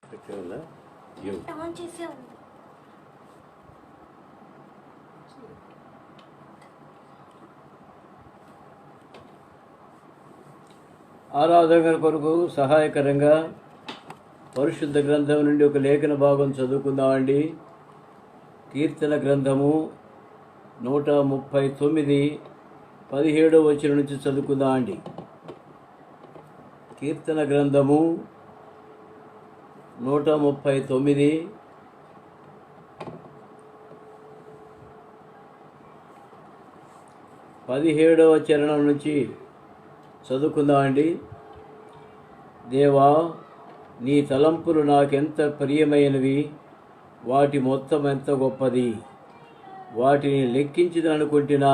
On చేసే ఉంది. ఆరాధన కొరకు సహాయకరంగా పరిశుద్ధ గ్రంథం నుండి ఒక లేఖన భాగం చదువుకుందామండి. కీర్తన గ్రంథము 139 17వ వచనం నుంచి చదువుకుందామండి. కీర్తన గ్రంథము 139 17వ చరణం నుంచి చదువుకుందామండి. దేవా, నీ తలంపులు నాకెంత ప్రియమైనవి, వాటి మొత్తం ఎంత గొప్పది. వాటిని లెక్కించదనుకుంటున్నా,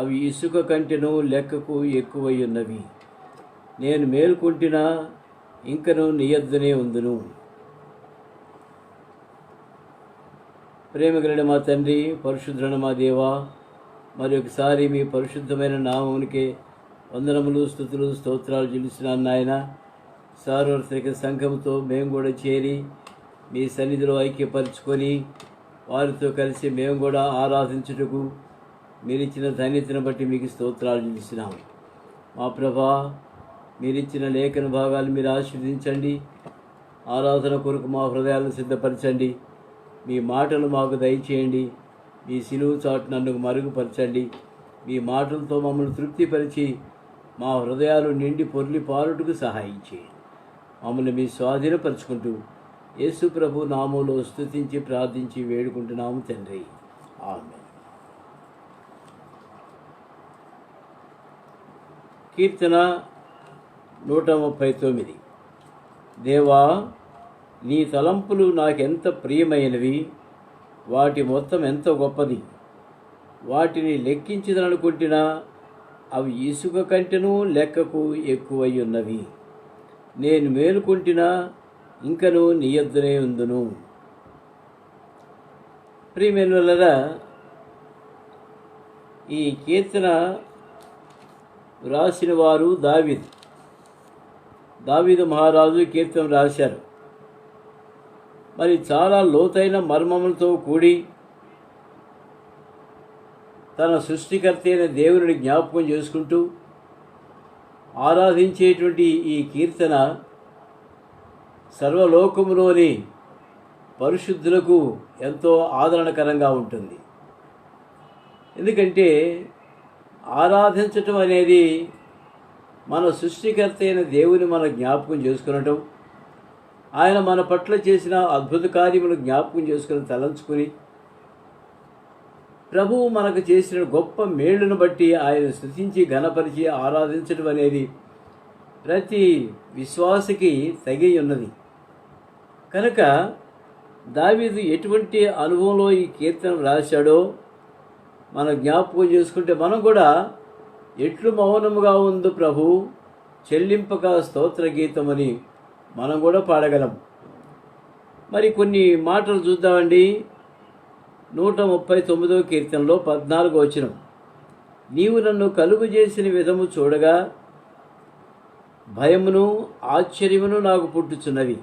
అవి ఇసుక కంటెను లెక్కకు ఎక్కువై ఉన్నవి. నేను మేల్కొంటినా, ఇంకను నీ యొద్దనే ఉందును. ప్రేమగలిగిన మా తండ్రి, పరిశుద్ధుడైన మా దేవా, మరి ఒకసారి మీ పరిశుద్ధమైన నామమునికే వందనములు, స్తుతులు, స్తోత్రాలు చెల్లిస్తున్నాను నాయన. సార్వత్రిక సంఘంతో మేము కూడా చేరి మీ సన్నిధిలో ఐక్యపరుచుకొని వారితో కలిసి మేము కూడా ఆరాధించుటకు మీరిచ్చిన ధన్యతను బట్టి మీకు స్తోత్రాలు చెల్లిస్తున్నాము. మా ప్రభా, మీరిచ్చిన లేఖన భాగాలు మీరు ఆశీర్వదించండి. ఆరాధన కొరకు మా హృదయాలను సిద్ధపరచండి. మీ మాటలు మాకు దయచేయండి. మీ సిలువు చాటు నన్ను మరుగుపరచండి. మీ మాటలతో మమ్మల్ని తృప్తిపరిచి మా హృదయాలు నిండి పొర్లి పారుటకు సహాయం చేయండి. మమ్మల్ని మీ స్వాధీనపరుచుకుంటూ యేసు ప్రభు నామంలో స్తుతించి ప్రార్థించి వేడుకుంటున్నాము తండ్రి, ఆమేన్. కీర్తన 139. దేవా, నీ తలంపులు నాకెంత ప్రియమైనవి, వాటి మొత్తం ఎంత గొప్పది. వాటిని లెక్కించదనుకుంటున్నా, అవి ఇసుక కంటెను లెక్కకు ఎక్కువై ఉన్నవి. నేను మేలుకుంటున్నా, ఇంకను నీ యొద్దనే ఉందును. ప్రియమైనవారా, ఈ కీర్తన వ్రాసిన వారు దావీదు మహారాజు కీర్తన రాశారు. మరి చాలా లోతైన మర్మములతో కూడి తన సృష్టికర్త అయిన దేవుని జ్ఞాపకం చేసుకుంటూ ఆరాధించేటువంటి ఈ కీర్తన సర్వలోకములోని పరిశుద్ధులకు ఎంతో ఆదరణకరంగా ఉంటుంది. ఎందుకంటే ఆరాధించటం అనేది మన సృష్టికర్త అయిన దేవుని మన జ్ఞాపకం చేసుకునటం, ఆయన మన పట్ల చేసిన అద్భుత కార్యములు జ్ఞాపకం చేసుకుని తలంచుకుని ప్రభువు మనకు చేసిన గొప్ప మేలును బట్టి ఆయన స్తుతించి ఘనపరిచి ఆరాధించడం అనేది ప్రతి విశ్వాసకి తగి ఉన్నది. కనుక దావీదు ఎటువంటి అనుభవంలో ఈ కీర్తన రాశాడో మనం జ్ఞాపకం చేసుకుంటే మనం కూడా ఎట్లు మౌనముగా ఉందో ప్రభు చెల్లింపక స్తోత్ర గీతమని మనం కూడా పాడగలం. మరి కొన్ని మాటలు చూద్దామండి. 139వ కీర్తనలో 14వ వచనం, నీవు నన్ను కలుగు చేసిన విధము చూడగా భయమును ఆశ్చర్యమును నాకు పుట్టుచున్నవి.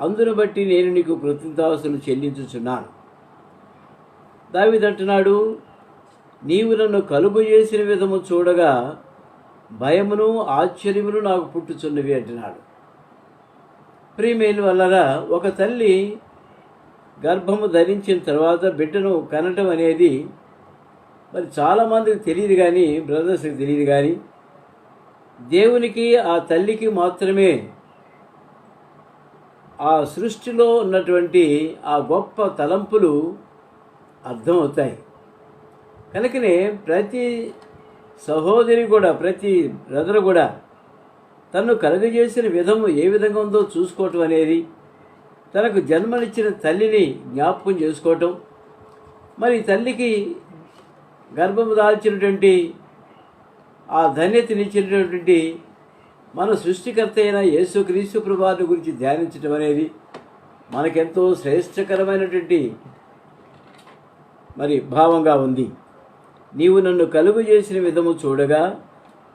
అందును బట్టి నేను నీకు కృతజ్ఞతాస్తులు చెల్లించుచున్నాను. దావీదు అంటున్నాడు, నీవు నన్ను కలుగు చేసిన విధము చూడగా భయమును ఆశ్చర్యమును నాకు పుట్టుచున్నవి అంటున్నాడు. ప్రియమైన వల్లరా, ఒక తల్లి గర్భము ధరించిన తర్వాత బిడ్డను కనటం అనేది మరి చాలామందికి తెలియదు, కానీ బ్రదర్స్కి తెలియదు. కానీ దేవునికి, ఆ తల్లికి మాత్రమే ఆ సృష్టిలో ఉన్నటువంటి ఆ గొప్ప తలంపులు అర్థమవుతాయి. కనుకనే ప్రతి సహోదరి కూడా, ప్రతి బ్రదర్ కూడా తను కలుగజేసిన విధము ఏ విధంగా ఉందో చూసుకోవటం అనేది, తనకు జన్మనిచ్చిన తల్లిని జ్ఞాపకం చేసుకోవటం, మరి తల్లికి గర్భము దాల్చినటువంటి ఆ ధన్యతనిచ్చినటువంటి మన సృష్టికర్త అయిన యేసుక్రీస్తు ప్రభువుని గురించి ధ్యానించడం అనేది మనకెంతో శ్రేష్టకరమైనటువంటి మరి భావంగా ఉంది. నీవు నన్ను కలుగు చేసిన విధము చూడగా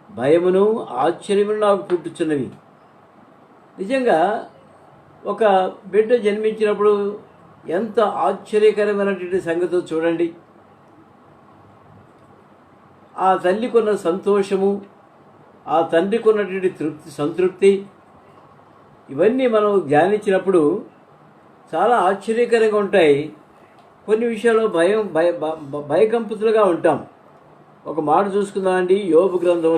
భయమును ఆశ్చర్యమును నాకు పుట్టుచున్నవి. నిజంగా ఒక బిడ్డ జన్మించినప్పుడు ఎంత ఆశ్చర్యకరమైనటువంటి సంగతో చూడండి. ఆ తల్లికున్న సంతోషము, ఆ తండ్రికి ఉన్నటువంటి సంతృప్తి, ఇవన్నీ మనం ధ్యానించినప్పుడు చాలా ఆశ్చర్యకరంగా ఉంటాయి. కొన్ని విషయాల్లో భయకంపితులుగా ఉంటాం. ఒక మాట చూసుకుందామండి. యోబు గ్రంథము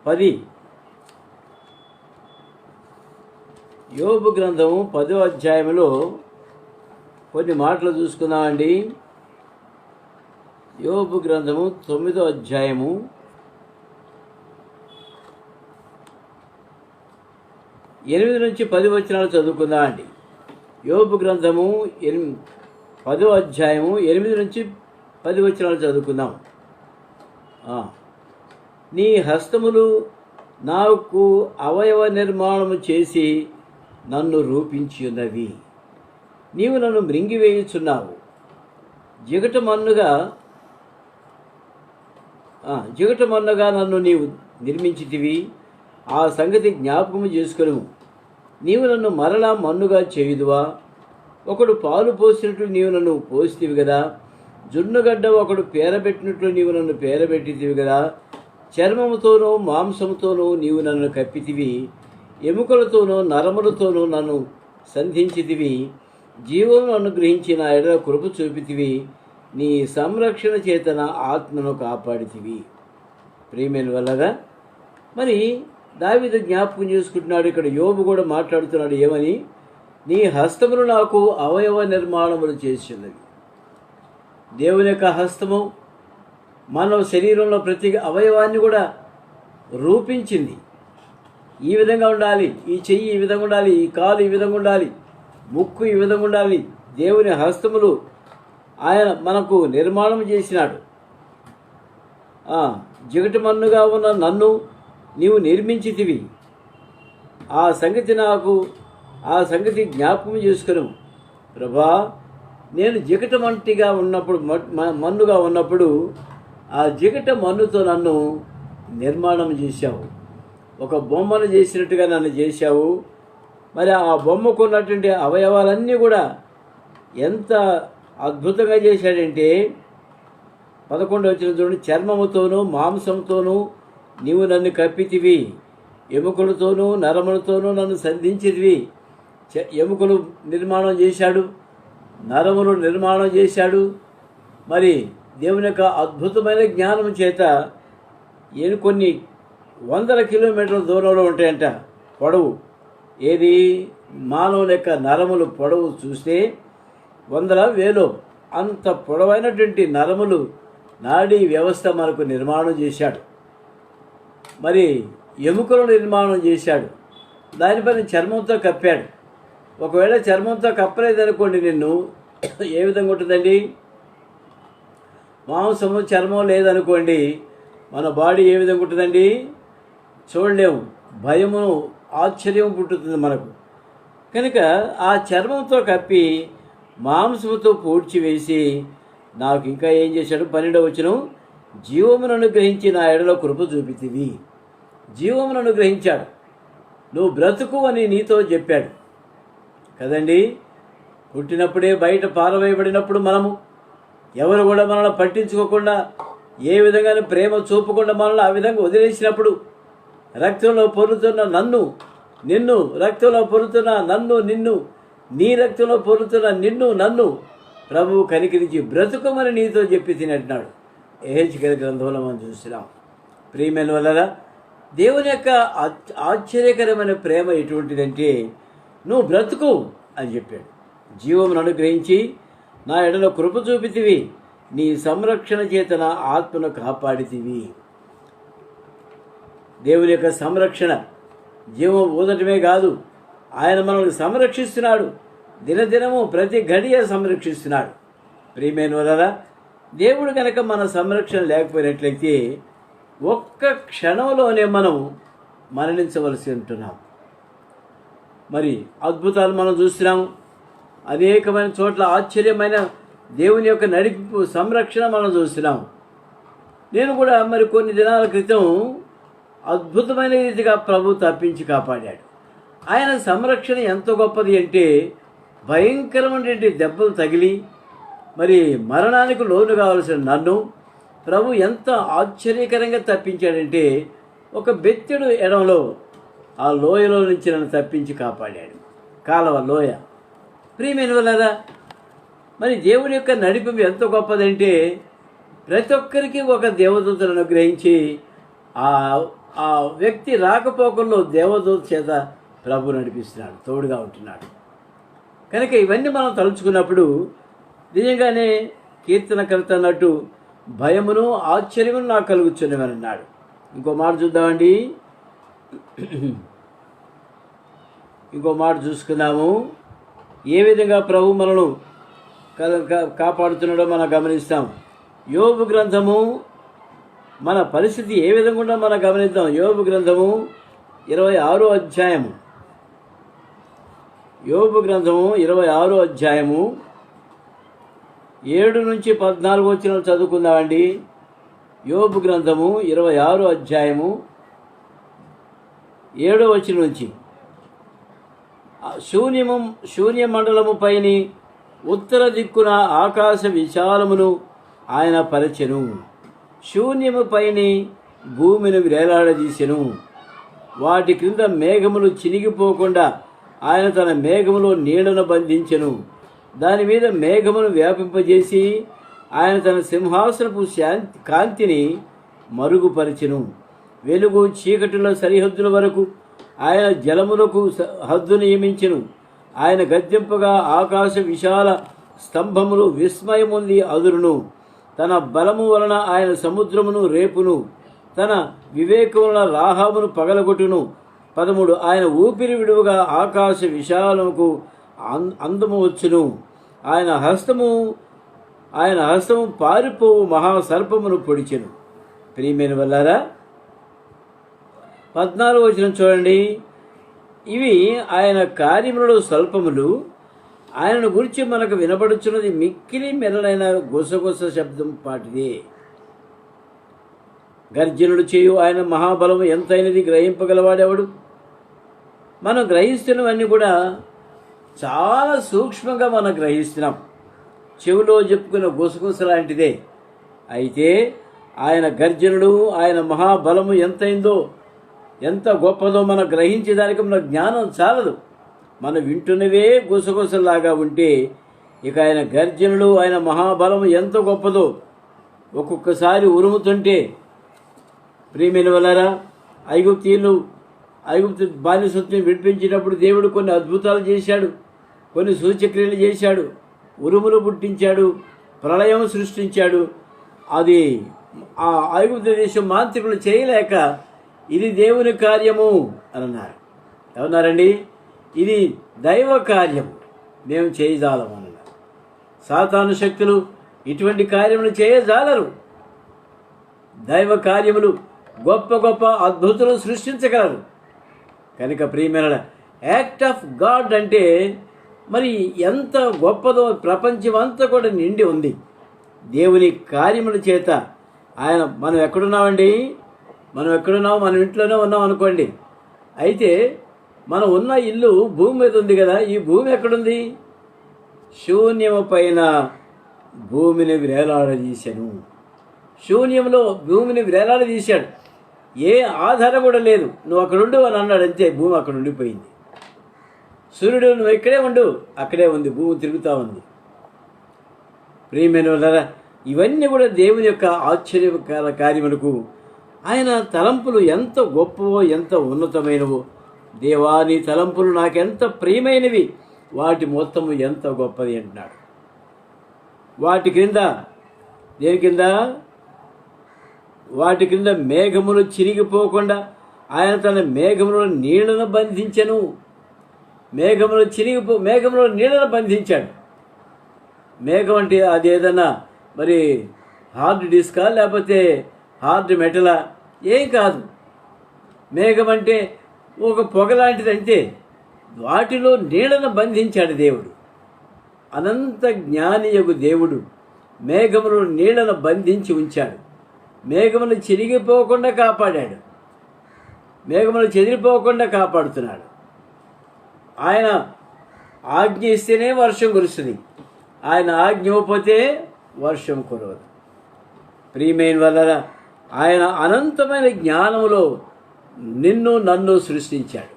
10, యోబు గ్రంథము 10వ అధ్యాయంలో కొన్ని మాటలు చూసుకుందామండి. యోబు గ్రంథము 9వ అధ్యాయము 8 నుంచి 10 వచనాలు చదువుకుందామండి. యోబు గ్రంథము 10వ అధ్యాయము 8 నుంచి 10 వచనాలు చదువుకుందాం. నీ హస్తములు నాకు అవయవ నిర్మాణము చేసి నన్ను రూపించి ఉన్నవి. నీవు నన్ను మృంగివేయుచున్నావు. జిగటమన్నుగా నన్ను నీవు నిర్మించితివి. ఆ సంగతి జ్ఞాపకము చేసుకొనుము. నీవు నన్ను మరలా మన్నుగా చేయుదువా? ఒకడు పాలు పోసినట్లు నీవు నన్ను పోసితివి కదా. జున్నుగడ్డ ఒకడు పేరబెట్టినట్లు నీవు నన్ను పేరబెట్టితివి కదా. చర్మముతోనూ మాంసముతోనూ నీవు నన్ను కప్పితివి. ఎముకలతోనూ నరములతోనూ నన్ను సంధించితివి. జీవమును అనుగ్రహించి నా ఎడల కృప చూపితివి. నీ సంరక్షణ చేత నా ఆత్మను కాపాడితివి. ప్రియమైన వల్లగా మరి దావీదు జ్ఞాపకం చేసుకుంటున్నాడు. ఇక్కడ యోబు కూడా మాట్లాడుతున్నాడు. ఏమని? నీ హస్తములు నాకు అవయవ నిర్మాణములు చేసినవి. దేవుని యొక్క హస్తము మానవ శరీరంలో ప్రతి అవయవాన్ని కూడా రూపించింది. ఈ విధంగా ఉండాలి, ఈ చెయ్యి ఈ విధంగా ఉండాలి, ఈ కాలు ఈ విధంగా ఉండాలి, ముక్కు ఈ విధంగా ఉండాలి. దేవుని హస్తములు ఆయన మనకు నిర్మాణం చేసినాడు. జిగటమన్నుగా ఉన్న నన్ను నీవు నిర్మించితివి. ఆ సంగతి జ్ఞాపకం చేసుకును. ప్రభా, నేను జిగటమంటిగా ఉన్నప్పుడు, మన్నుగా ఉన్నప్పుడు ఆ జిగట మన్నుతో నన్ను నిర్మాణం చేశావు. ఒక బొమ్మను చేసినట్టుగా నన్ను చేశావు. మరి ఆ బొమ్మకు ఉన్నటువంటి అవయవాలన్నీ కూడా ఎంత అద్భుతంగా చేశాడంటే 11వ వచనం చూడండి. చర్మముతోనూ మాంసంతోనూ నీవు నన్ను కప్పితివి. ఎముకలతోనూ నరములతోనూ నన్ను సంధించితివి. ఎముకలు నిర్మాణం చేశాడు, నరములు నిర్మాణం చేశాడు. మరి దేవుని యొక్క అద్భుతమైన జ్ఞానం చేత కొన్ని 100 కిలోమీటర్ల దూరంలో ఉంటాయంట పొడవు. ఏది? మానవుని యొక్క నరములు పొడవు చూస్తే 100,000 అంత పొడవైనటువంటి నరములు, నాడీ వ్యవస్థ మనకు నిర్మాణం చేశాడు. మరి ఎముకలు నిర్మాణం చేశాడు. దానిపైన చర్మంతో కప్పాడు. ఒకవేళ చర్మంతో కప్పలేదనుకోండి, నిన్ను ఏ విధంగా ఉంటుందండి? మాంసము చర్మం లేదనుకోండి, మన బాడీ ఏ విధంగా ఉంటుందండి? చూడలేము. భయమును, ఆశ్చర్యం పుట్టుతుంది మనకు. కనుక ఆ చర్మంతో కప్పి మాంసముతో పూడ్చివేసి నాకు ఇంకా ఏం చేశాడు? 12వ వచనం. జీవమును అనుగ్రహించి నా ఎడలో కృప చూపితివి. జీవమును అనుగ్రహించాడు. నువ్వు బ్రతుకు అని నీతో చెప్పాడు కదండి. పుట్టినప్పుడే బయట పారవేయబడినప్పుడు ఎవరు కూడా మనల్ని పట్టించుకోకుండా, ఏ విధంగా ప్రేమ చూపకుండా మనల్ని ఆ విధంగా వదిలేసినప్పుడు, రక్తంలో పొరుతున్న రక్తంలో పొరుతున్న నిన్ను, నీ రక్తంలో పొరుతున్న నన్ను ప్రభువు కనికరించి బ్రతుకమని నీతో చెప్పి తినట్టున్నాడు. ఎహెజ్కేలు గ్రంథంలో మనం చూస్తున్నాం. ప్రియమైన వల్ల దేవుని యొక్క ఆశ్చర్యకరమైన ప్రేమ ఎటువంటిదంటే, నువ్వు బ్రతుకు అని చెప్పాడు. జీవమును అనుగ్రహించి నా ఎడలో కృప చూపితివి. నీ సంరక్షణ చేత నా ఆత్మను కాపాడితివి. దేవుని యొక్క సంరక్షణ, జీవం ఊదటమే కాదు, ఆయన మనల్ని సంరక్షిస్తున్నాడు. దినదినము ప్రతి గడియ సంరక్షిస్తున్నాడు. ప్రియమైన వలరా, దేవుడు కనుక మన సంరక్షణ లేకపోయినట్లయితే ఒక్క క్షణంలోనే మనం మరణించవలసి ఉంటున్నాం. మరి అద్భుతాలు మనం చూస్తున్నాము. అనేకమైన చోట్ల ఆశ్చర్యమైన దేవుని యొక్క నడిపింపు, సంరక్షణ మనం చూస్తున్నాము. నేను కూడా మరి కొన్ని దినాల క్రితం అద్భుతమైన రీతిగా ప్రభు తప్పించి కాపాడాడు. ఆయన సంరక్షణ ఎంత గొప్పది అంటే భయంకరమైన దెబ్బలు తగిలి మరి మరణానికి లోను కావలసిన నన్ను ప్రభు ఎంత ఆశ్చర్యకరంగా తప్పించాడంటే ఒక బెత్తెడు ఎడంలో ఆ లోయలో నుంచి నన్ను తప్పించి కాపాడాడు. కాలవ లోయ. ప్రియమైన వాళ్ళారా, మరి దేవుని యొక్క నడిపింపు ఎంత గొప్పదంటే ప్రతి ఒక్కరికి ఒక దేవదూతను అనుగ్రహించి ఆ వ్యక్తి రాకపోకల్లో దేవదూత చేత ప్రభు నడిపిస్తున్నాడు, తోడుగా ఉంటున్నాడు. కనుక ఇవన్నీ మనం తలుచుకున్నప్పుడు నిజంగానే కీర్తనకర్త అన్నట్టు భయమును ఆశ్చర్యమును నాకు కలుగుతున్నవని అన్నాడు. ఇంకో మాట చూద్దామండి. ఇంకో మాట చూసుకుందాము. ఏ విధంగా ప్రభు మనను కాపాడుతున్నాడో మనం గమనిస్తాం. యోబు గ్రంథము మన పరిస్థితి ఏ విధంగా ఉందో మనం గమనిద్దాం. యోబు గ్రంథము 26వ అధ్యాయము. యోబు గ్రంథము 26వ అధ్యాయము 7 నుంచి 14 వచనాలు చదువుకుందామండి. యోబు గ్రంథము 26వ అధ్యాయము 7వ వచనం నుంచి. శూన్య మండలము పైని ఉత్తర దిక్కున ఆకాశ విశాలమును ఆయన పరచెను. శూన్యము పైని భూమిని వేలాడదీసెను. వాటి క్రింద మేఘములు చినిగిపోకుండా ఆయన తన మేఘములో నీడను బంధించెను. దాని మీద మేఘమును వ్యాపింపజేసి ఆయన తన సింహాసనపు కాంతిని మరుగుపరిచెను. వెలుగు చీకటిలో సరిహద్దుల వరకు ఆయన జలములకు హద్దు నియమించెను. ఆయన గద్దెంపగా ఆకాశ విశాల స్తంభములు విస్మయముంది అదురును. తన బలము వలన ఆయన సముద్రమును రేపును. తన వివేకం వలన రాహాబును పగలగొట్టును. 13 ఆయన ఊపిరి విడువగా ఆకాశ విశాలముకు అందము వచ్చును. ఆయన హస్తము పారిపోవు మహాసర్పమును పొడిచెను. ప్రియమైన వల్లారా, 14వ వచనం చూడండి. ఇవి ఆయన కార్యములలో స్వల్పములు. ఆయనను గురించి మనకు వినబడుచున్నది మిక్కిలి మెల్లైన గుసగుస శబ్దం పాటిదే. గర్జనుడు చేయు ఆయన మహాబలము ఎంతైనది గ్రహింపగలవాడెవడు? మనం గ్రహిస్తున్నవన్నీ కూడా చాలా సూక్ష్మంగా మనం గ్రహిస్తున్నాం. చెవిలో చెప్పుకున్న గుసగుస లాంటిదే. అయితే ఆయన గర్జనుడు, ఆయన మహాబలము ఎంతైందో, ఎంత గొప్పదో మనం గ్రహించేదానికి మన జ్ఞానం చాలదు. మనం వింటున్నవే గుసగుసలాగా ఉంటే ఇక ఆయన గర్జనుడు, ఆయన మహాబలము ఎంత గొప్పదో ఒక్కొక్కసారి ఉరుముతుంటే. ప్రియమైన వల్లారా, ఐగుప్తు బానిసత్వం విడిపించినప్పుడు దేవుడు కొన్ని అద్భుతాలు చేశాడు, కొన్ని సూచక్రియలు చేశాడు, ఉరుములు పుట్టించాడు, ప్రళయం సృష్టించాడు. అది ఆ ఐగుప్తు దేశం మాంత్రికులు చేయలేక ఇది దేవుని కార్యము అని అన్నారు. ఏమన్నారండి? ఇది దైవ కార్యము, మేము చేయజాలము అన్నారు. సాతాను శక్తులు ఇటువంటి కార్యములు చేయజాలరు. దైవ కార్యములు గొప్ప గొప్ప అద్భుతాలు సృష్టించగలరు. కనుక ప్రియమైన యాక్ట్ ఆఫ్ గాడ్ అంటే మరి ఎంత గొప్పదో ప్రపంచం అంతా కూడా నిండి ఉంది దేవుని కార్యముల చేత. మనం ఎక్కడున్నామండి? మనం ఇంట్లోనే ఉన్నాం అనుకోండి. అయితే మనం ఉన్న ఇల్లు భూమి మీద ఉంది కదా. ఈ భూమి ఎక్కడుంది? శూన్యము పైన భూమిని వేలాడదీశాను. శూన్యంలో భూమిని వేలాడదీశాడు. ఏ ఆధారం కూడా లేదు. నువ్వు అక్కడుండు అని అన్నాడు, అంతే. భూమి అక్కడ ఉండిపోయింది. సూర్యుడు నువ్వు ఇక్కడే ఉండు, అక్కడే ఉంది, భూమి తిరుగుతూ ఉంది. ప్రియమైన వాళ్ళారా, ఇవన్నీ కూడా దేవుని యొక్క ఆశ్చర్యకర కార్యములకు ఆయన తలంపులు ఎంత గొప్పవో, ఎంత ఉన్నతమైనవో. దేవా, నీ తలంపులు నాకెంత ప్రియమైనవి, వాటి మొత్తము ఎంత గొప్పది అంటున్నాడు. వాటి క్రింద, దేని కింద? వాటి క్రింద మేఘములు చిరిగిపోకుండా ఆయన తన మేఘములో నీళ్లను బంధించెను. మేఘములో నీళ్లను బంధించాడు. మేఘం అంటే అది ఏదన్నా మరి హార్డ్ డిస్కా లేకపోతే హార్డ్ మెటలా? ఏం కాదు. మేఘం అంటే ఒక పొగ లాంటిది. అంతే. వాటిలో నీళ్లను బంధించాడు దేవుడు. అనంత జ్ఞానియగు దేవుడు మేఘములో నీళ్లను బంధించి ఉంచాడు. మేఘములు చిరిగిపోకుండా కాపాడాడు. మేఘములు చెదిరిపోకుండా కాపాడుతున్నాడు. ఆయన ఆజ్ఞ ఇస్తేనే వర్షం కురుస్తుంది, ఆయన ఆజ్ఞ ఇవ్వకపోతే వర్షం కురవదు. ప్రియమైన వల్ల ఆయన అనంతమైన జ్ఞానములో నిన్ను నన్ను సృష్టించాడు.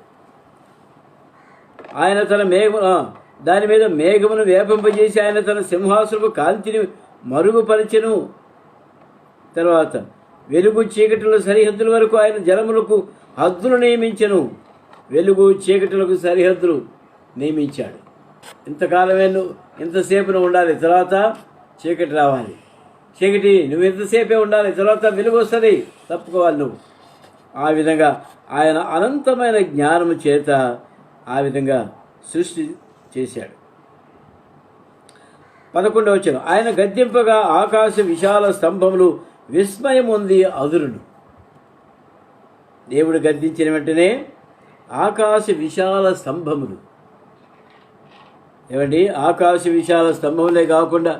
ఆయన తన దాని మీద మేఘమును వ్యాపింపజేసి ఆయన తన సింహాసనపు కాంతిని మరుగుపరిచెను. తర్వాత వెలుగు చీకటిల సరిహద్దుల వరకు ఆయన జలములకు హద్దులు నియమించెను. వెలుగు చీకటిలకు సరిహద్దులు నియమించాడు. ఇంతకాలమే నువ్వు ఇంతసేపు ఉండాలి, తర్వాత చీకటి రావాలి. చీకటి నువ్వు ఎంతసేపే ఉండాలి, తర్వాత వెలుగు వస్తుంది, తప్పుకోవాలి నువ్వు. ఆ విధంగా ఆయన అనంతమైన జ్ఞానము చేత ఆ విధంగా సృష్టి చేశాడు. 11వ వచనం, ఆయన గద్దింపగా ఆకాశ విశాల స్తంభములు విస్మయం ఉంది అదురును. దేవుడు గద్దించిన వెంటనే ఆకాశ విశాల స్తంభములు, ఏమండి, ఆకాశ విశాల స్తంభములే కాకుండా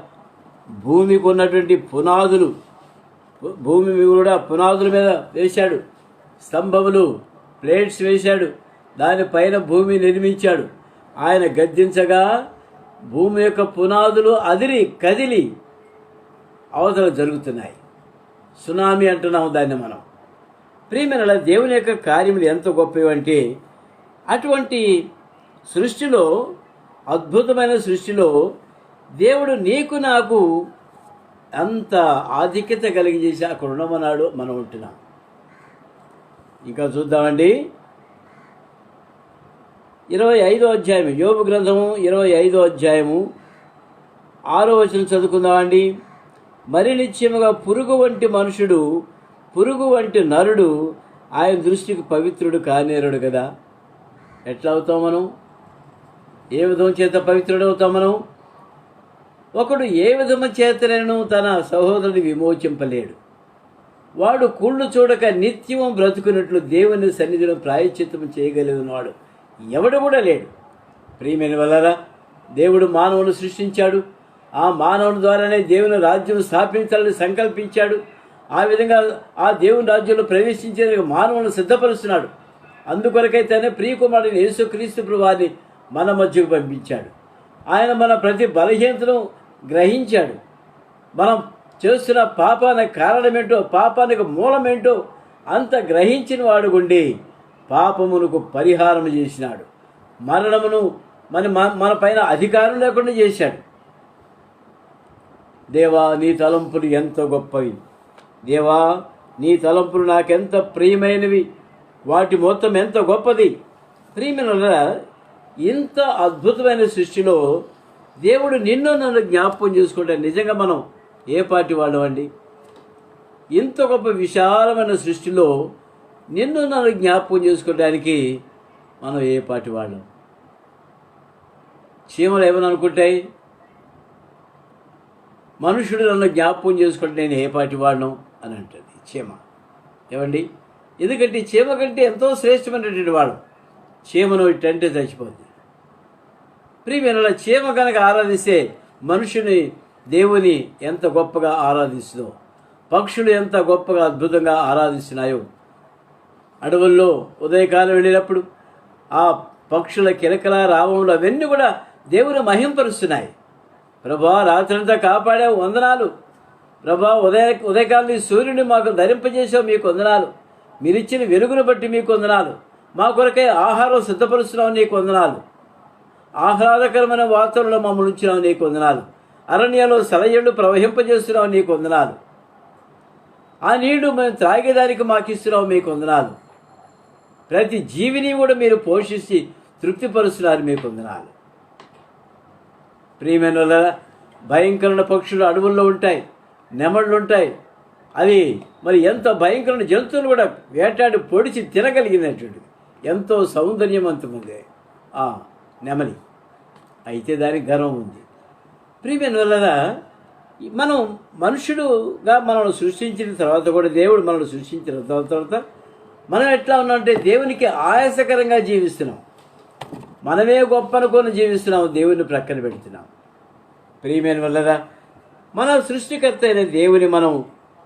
భూమికి ఉన్నటువంటి పునాదులు, భూమి కూడా పునాదుల మీద వేశాడు. స్తంభములు, ప్లేట్స్ వేశాడు, దానిపైన భూమి నిర్మించాడు. ఆయన గద్దించగా భూమి యొక్క పునాదులు అదిరి కదిలి అవతల జరుగుతున్నాయి. సునామీ అంటున్నాము దాన్ని మనం. ప్రియమైన దేవుని యొక్క కార్యములు ఎంత గొప్పవంటే, అటువంటి సృష్టిలో, అద్భుతమైన సృష్టిలో దేవుడు నీకు నాకు అంత ఆధిక్యత కలిగజేసి అక్కడ ఉండమన్నాడు. మనం ఉంటున్నాం. ఇంకా చూద్దామండి, 25వ అధ్యాయము, యోబు గ్రంథము 25వ అధ్యాయము 6వ వచనం చదువుకుందామండి. మరి నిశ్చయముగా పురుగు వంటి మనుషుడు, పురుగు వంటి నరుడు ఆయన దృష్టికి పవిత్రుడు కానేరుడు కదా. ఎట్లా అవుతాం మనం? ఏ విధం చేత పవిత్రుడు అవుతాం మనం? ఒకడు ఏ విధము చేతనైనా తన సహోదరుని విమోచింపలేడు. వాడు కుళ్ళు చూడక నిత్యము బ్రతుకున్నట్లు దేవుని సన్నిధిలో ప్రాయశ్చిత్తము చేయగలిగినవాడు ఎవడు కూడా లేడు. ప్రియమైన వల్లరా, దేవుడు మానవుని సృష్టించాడు. ఆ మానవుని ద్వారానే దేవుని రాజ్యం స్థాపించాలని సంకల్పించాడు. ఆ విధంగా ఆ దేవుని రాజ్యంలో ప్రవేశించేందుకు మానవుని సిద్ధపరుస్తున్నాడు. అందుకొరకైతేనే ప్రియకుమారుని యేసుక్రీస్తు ప్రభువారిని మన మధ్యకు పంపించాడు. ఆయన మన ప్రతి బలహీనతను గ్రహించాడు. మనం చేస్తున్న పాపానికి కారణమేంటో, పాపానికి మూలమేంటో అంత గ్రహించిన వాడు గుండి పాపమునకు పరిహారం చేసినాడు. మరణమును మన పైన అధికారం లేకుండా చేశాడు. దేవా, నీ తలంపులు ఎంతో గొప్పవి. దేవా, నీ తలంపులు నాకెంత ప్రియమైనవి. వాటి మొత్తం ఎంత గొప్పది. ప్రియమైన ఇంత అద్భుతమైన సృష్టిలో దేవుడు నిన్ను నన్ను జ్ఞాపకం చేసుకుంటే నిజంగా మనం ఏ పార్టీ వాళ్ళం అండి? ఇంత గొప్ప విశాలమైన సృష్టిలో నిన్ను నన్ను జ్ఞాపకం చేసుకోవడానికి మనం ఏ పార్టీ వాళ్ళం? చీమలు ఏమని అనుకుంటాయి? మనుషుడు నన్ను జ్ఞాపకం చేసుకుంటే నేను ఏ పార్టీ వాడను అని అంటుంది చీమ. ఏమండి, ఎందుకంటే చీమ కంటే ఎంతో శ్రేష్టమైనటువంటి వాడు. చీమను ఇట్టంటే చచ్చిపోద్ది. ప్రియమైన చీమ కనుక ఆరాధిస్తే మనుషుని, దేవుని ఎంత గొప్పగా ఆరాధిస్తుందో, పక్షులు ఎంత గొప్పగా అద్భుతంగా ఆరాధిస్తున్నాయో. అడవుల్లో ఉదయకాలం వెళ్ళినప్పుడు ఆ పక్షుల కిలకల రావములు అవన్నీ కూడా దేవుని మహింపరుస్తున్నాయి. ప్రభా, రాత్రంతా కాపాడావు, వందనాలు. ప్రభా, ఉదయకాలం సూర్యుని మాకు ధరింపజేసావు, మీకు వందనాలు. మీరిచ్చిన వెలుగును బట్టి మీకు వందనాలు. మా కొరకై ఆహారం సిద్ధపరుస్తున్నావు, నీకు వందనాలు. ఆహ్లాదకరమైన వాతావరణంలో మమ్మల్ని ఉంచినావు, నీకు వందనాలు. అరణ్యంలో సలయేళ్లు ప్రవహింపజేస్తున్నావు, నీకు వందనాలు. ఆ నీళ్లు మేము త్రాగేదానికి మాకు ఇస్తున్నావు, మీకు వందనాలు. ప్రతి జీవిని కూడా మీరు పోషించి తృప్తిపరుస్తున్నారు, మీకు వందనాలు. ప్రియమైన భయంకరమైన పక్షులు అడవుల్లో ఉంటాయి, నెమళ్ళు ఉంటాయి. అది మరి ఎంత భయంకరమైన జంతువులు కూడా వేటాడి పొడిచి తినగలిగినటువంటి ఎంతో సౌందర్యవంతముంది ఆ నెమలి. అయితే దానికి గర్వం ఉంది. ప్రియమైన వల్ల మనం మనుషుడుగా మనల్ని సృష్టించిన తర్వాత కూడా, దేవుడు మనల్ని సృష్టించిన తర్వాత మనం ఎట్లా ఉన్నామంటే దేవునికి ఆయాసకరంగా జీవిస్తున్నాం. మనమే గొప్ప అనుకొని జీవిస్తున్నాం, దేవుని ప్రక్కన పెడుతున్నాం. ప్రియమైన వల్లరా, మన సృష్టికర్త అయిన దేవుని మనం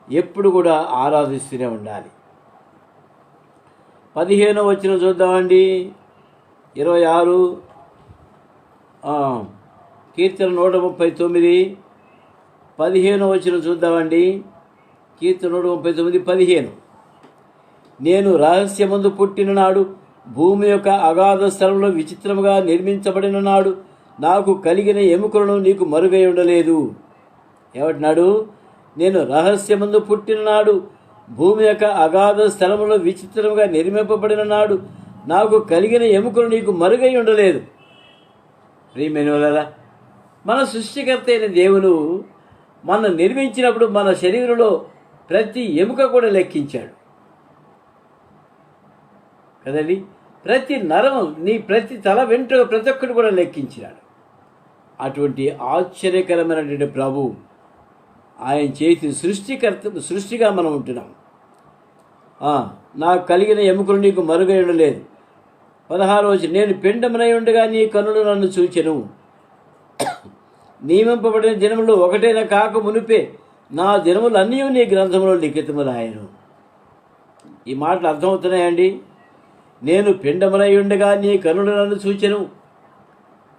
ఎప్పుడు కూడా ఆరాధిస్తూనే ఉండాలి. 15వ వచనం చూద్దామండి. 26 కీర్తన 139 15వ వచనం చూద్దామండి. కీర్తన 139 15. నేను రహస్యమందు పుట్టిన నాడు, భూమి యొక్క అగాధ స్థలంలో విచిత్రముగా నిర్మించబడిన నాడు, నాకు కలిగిన ఎముకలను నీకు మరుగై ఉండలేదు. ఏమంటున్నాడు? నేను రహస్యమందు పుట్టిన నాడు, భూమి యొక్క అగాధ స్థలంలో విచిత్రముగా నిర్మింపబడిన నాడు, నాకు కలిగిన ఎముకలు నీకు మరుగై ఉండలేదు. ప్రియమైనవారా, మన సృష్టికర్త అయిన దేవుడు మనం నిర్మించినప్పుడు మన శరీరంలో ప్రతి ఎముక కూడా లెక్కించాడు కదండి. ప్రతి నరం, నీ ప్రతి తల వెంట్రుక ప్రతి ఒక్కటి కూడా లెక్కించినాడు. అటువంటి ఆశ్చర్యకరమైనటువంటి ప్రభు, ఆయన చేతి సృష్టిగా మనం ఉంటున్నాం. నాకు కలిగిన ఎముకలు నీకు మరుగై ఉండలేదు. 16వ వచనం, నేను పిండమునై ఉండగా నీ కన్నులు నన్ను చూచెను. నియమింపబడిన దినములు ఒకటైనా కాక మునిపే నా దినములు అన్నీ నీ గ్రంథంలో లిఖితములాయను. ఈ మాటలు అర్థమవుతున్నాయండి. నేను పిండమునై ఉండగా నీ కన్నులు నన్ను చూచెను.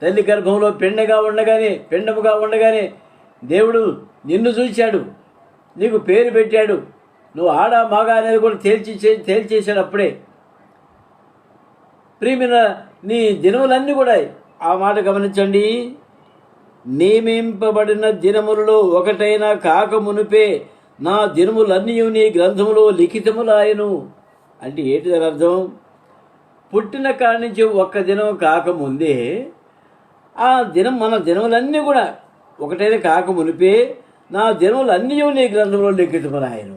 తల్లి గర్భంలో పిండముగా ఉండగానే దేవుడు నిన్ను చూశాడు, నీకు పేరు పెట్టాడు. నువ్వు ఆడ మగ అనేది కూడా తేల్చేశాడు అప్పుడే. ప్రియమైన నీ దినములన్నీ కూడా, ఆ మాట గమనించండి, నియమింపబడిన దినములలో ఒకటైనా కాక మునిపే నా దినములన్నీ నీ గ్రంథములో లిఖితములాయను. అంటే ఏంటి దాని అర్థం? పుట్టిన కాడి నుంచి ఒక్క దినం కాకముందే ఆ దినం, మన దినములన్నీ కూడా ఒకటైనా కాక మునిపే నా దినములన్నీ నీ గ్రంథంలో లిఖితములాయను.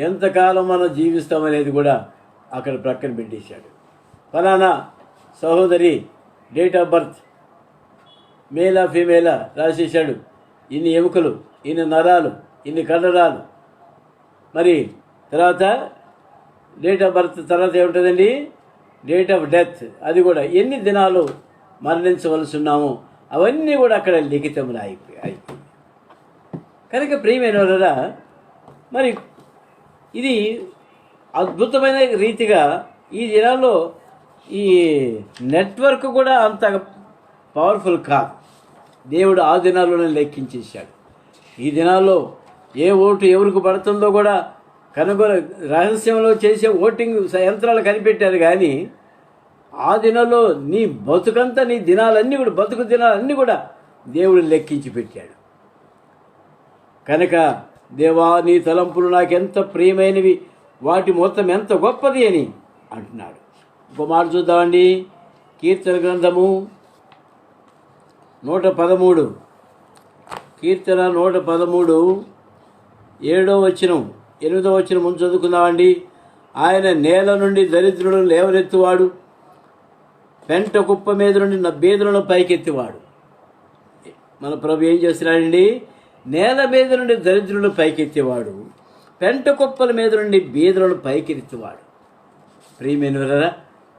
ఎంతకాలం మనం జీవిస్తామనేది కూడా అక్కడ ప్రక్కన పెట్టేశాడు. ఫలానా సహోదరి డేట్ ఆఫ్ బర్త్ మేలా ఫీమేలా రాసేశాడు. ఇన్ని ఎముకలు, ఇన్ని నరాలు, ఇన్ని కండరాలు. మరి తర్వాత డేట్ ఆఫ్ బర్త్ తర్వాత ఏముంటుందండి? Date of death. అది కూడా ఎన్ని దినాలు మరణించవలసి ఉన్నామో అవన్నీ కూడా అక్కడ లిఖితములు అయిపోయాయి. కనుక ప్రియమైన వాళ్ళరా, మరి ఇది అద్భుతమైన రీతిగా ఈ దినాల్లో ఈ నెట్వర్క్ కూడా అంత పవర్ఫుల్ కాదు. దేవుడు ఆ దినాల్లోనే లెక్కించేశాడు. ఈ దినాల్లో ఏ ఓటు ఎవరికి పడుతుందో కూడా రహస్యంలో చేసే ఓటింగ్ యంత్రాలు కనిపెట్టారు. కానీ ఆ దినాల్లో నీ బతుకంతా, నీ దినాలన్నీ కూడా, బతుకు దినాలన్నీ కూడా దేవుడు లెక్కించి పెట్టాడు. కనుక దేవా, నీ తలంపులు నాకెంత ప్రియమైనవి, వాటి మొత్తం ఎంత గొప్పది అని అంటున్నాడు. ఇంకో మాట చూద్దామండి. కీర్తన గ్రంథము 113, కీర్తన 113 7వ వచనం 8వ వచనం ముందు చదువుకుందామండి. ఆయన నేల నుండి దరిద్రులను లేవనెత్తువాడు, పెంట కుప్ప మీద నుండి బేదలను పైకెత్తివాడు. మన ప్రభు ఏం చేస్తున్నాడండి? నేల మీద నుండి దరిద్రులను పైకెత్తేవాడు, పెంట కుప్పల మీద నుండి బీదలను పైకెత్తివాడు. ప్రియమైనవారా,